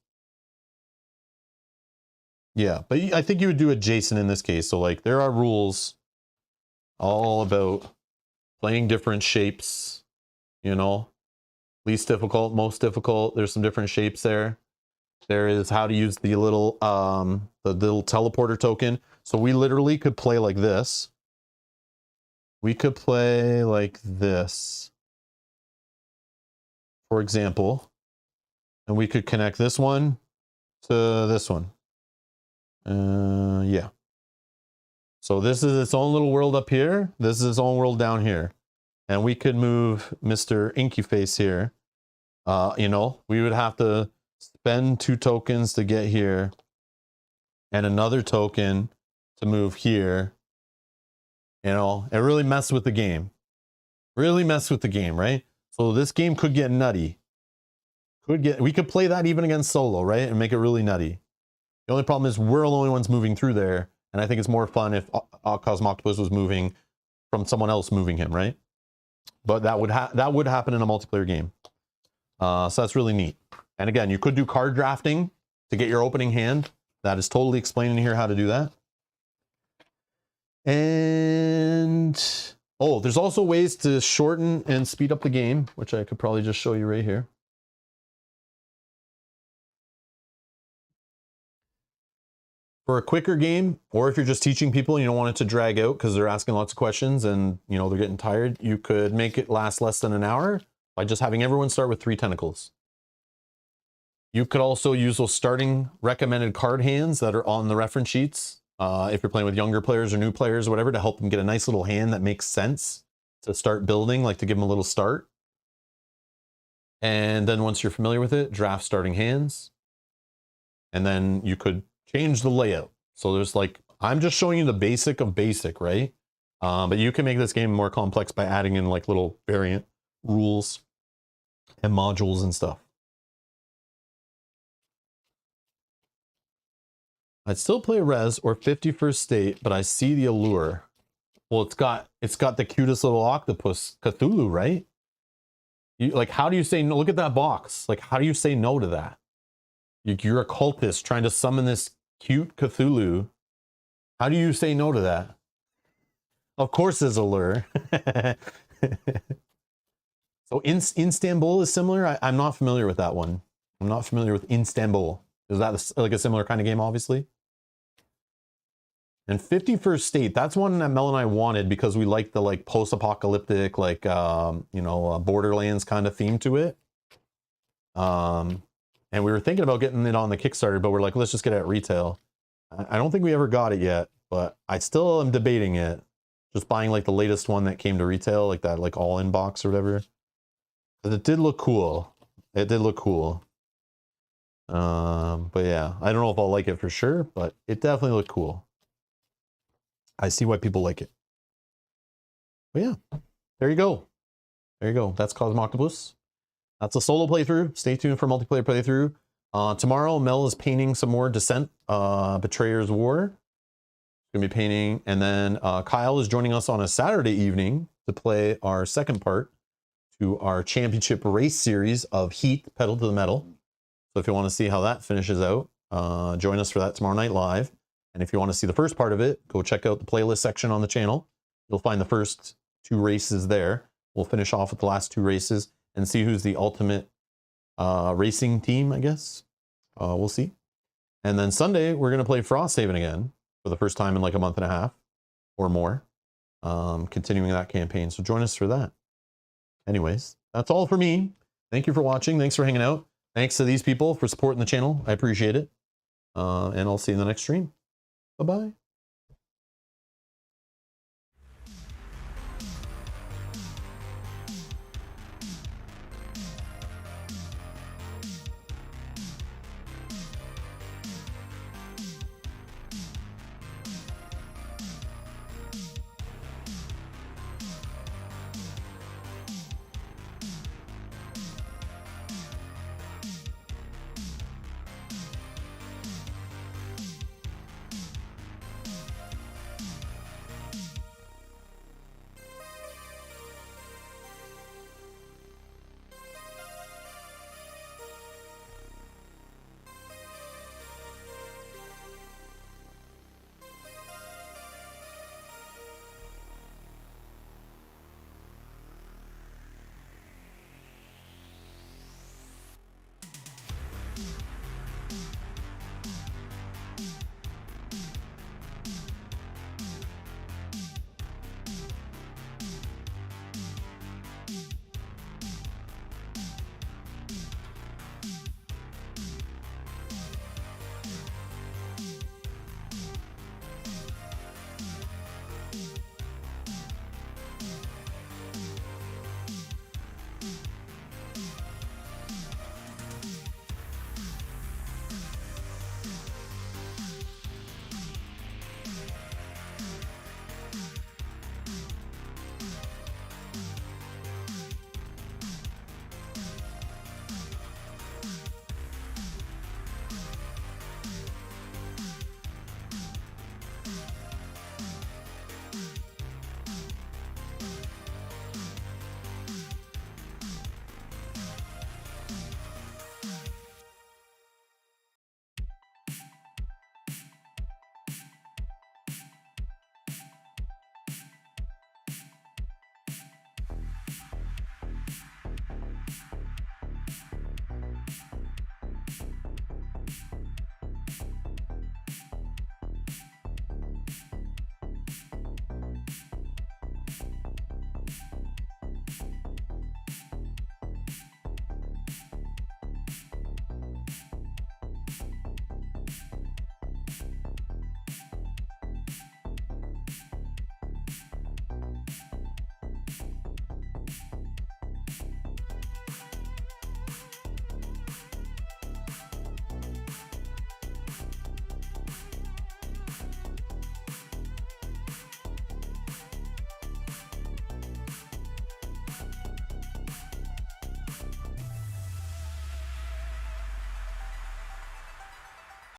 Yeah, but I think you would do adjacent in this case. So like there are rules all about playing different shapes, you know, least difficult, most difficult. There's some different shapes there. There is how to use the little teleporter token. So we literally could play like this. We could play like this, for example, and we could connect this one to this one. Yeah. So this is its own little world up here. This is its own world down here. And we could move Mr. Inky Face here. You know, we would have to spend 2 tokens to get here and another token to move here. You know, it really messed with the game. Really messed with the game, right? So this game could get nutty. We could play that even against solo, right? And make it really nutty. The only problem is we're the only ones moving through there. And I think it's more fun if Cosmoctopus was moving from someone else moving him, right? But that would happen in a multiplayer game. So that's really neat. And again, you could do card drafting to get your opening hand. That is totally explaining here how to do that. And oh, there's also ways to shorten and speed up the game, which I could probably just show you right here. For a quicker game, or if you're just teaching people and you don't want it to drag out because they're asking lots of questions and you know they're getting tired, you could make it last less than an hour by just having everyone start with 3 tentacles. You could also use those starting recommended card hands that are on the reference sheets if you're playing with younger players or new players or whatever, to help them get a nice little hand that makes sense to start building, like to give them a little start. And then once you're familiar with it, draft starting hands. And then you could change the layout. So there's like, I'm just showing you the basic of basic, right? But you can make this game more complex by adding in like little variant rules and modules and stuff. I'd still play Res or 51st State, but I see the allure. Well, it's got the cutest little octopus Cthulhu, right? Like, how do you say no? Look at that box. Like, how do you say no to that? You're a cultist trying to summon this cute Cthulhu. How do you say no to that? Of course there's a lure. So Istanbul is similar. I'm not familiar with that one. I'm not familiar with Istanbul. Is that like a similar kind of game, obviously? And 51st State, that's one that Mel and I wanted because we like the like post-apocalyptic, like, you know, Borderlands kind of theme to it. And we were thinking about getting it on the Kickstarter, but we're like, let's just get it at retail. I don't think we ever got it yet, but I still am debating it. Just buying like the latest one that came to retail, like that, like all in box or whatever. But it did look cool. It did look cool. But yeah, I don't know if I'll like it for sure, but it definitely looked cool. I see why people like it. But yeah, there you go. There you go. That's Cosmoctopus. That's a solo playthrough. Stay tuned for multiplayer playthrough. Tomorrow, Mel is painting some more Descent, Betrayer's War. Gonna be painting, and then Kyle is joining us on a Saturday evening to play our second part to our championship race series of Heat, Pedal to the Metal. So if you want to see how that finishes out, join us for that tomorrow night live. And if you want to see the first part of it, go check out the playlist section on the channel. You'll find the first 2 races there. We'll finish off with the last 2 races and see who's the ultimate racing team, I guess. We'll see. And then Sunday, we're going to play Frosthaven again for the first time in like a month and a half or more, continuing that campaign. So join us for that. Anyways, that's all for me. Thank you for watching. Thanks for hanging out. Thanks to these people for supporting the channel. I appreciate it. And I'll see you in the next stream. Bye-bye.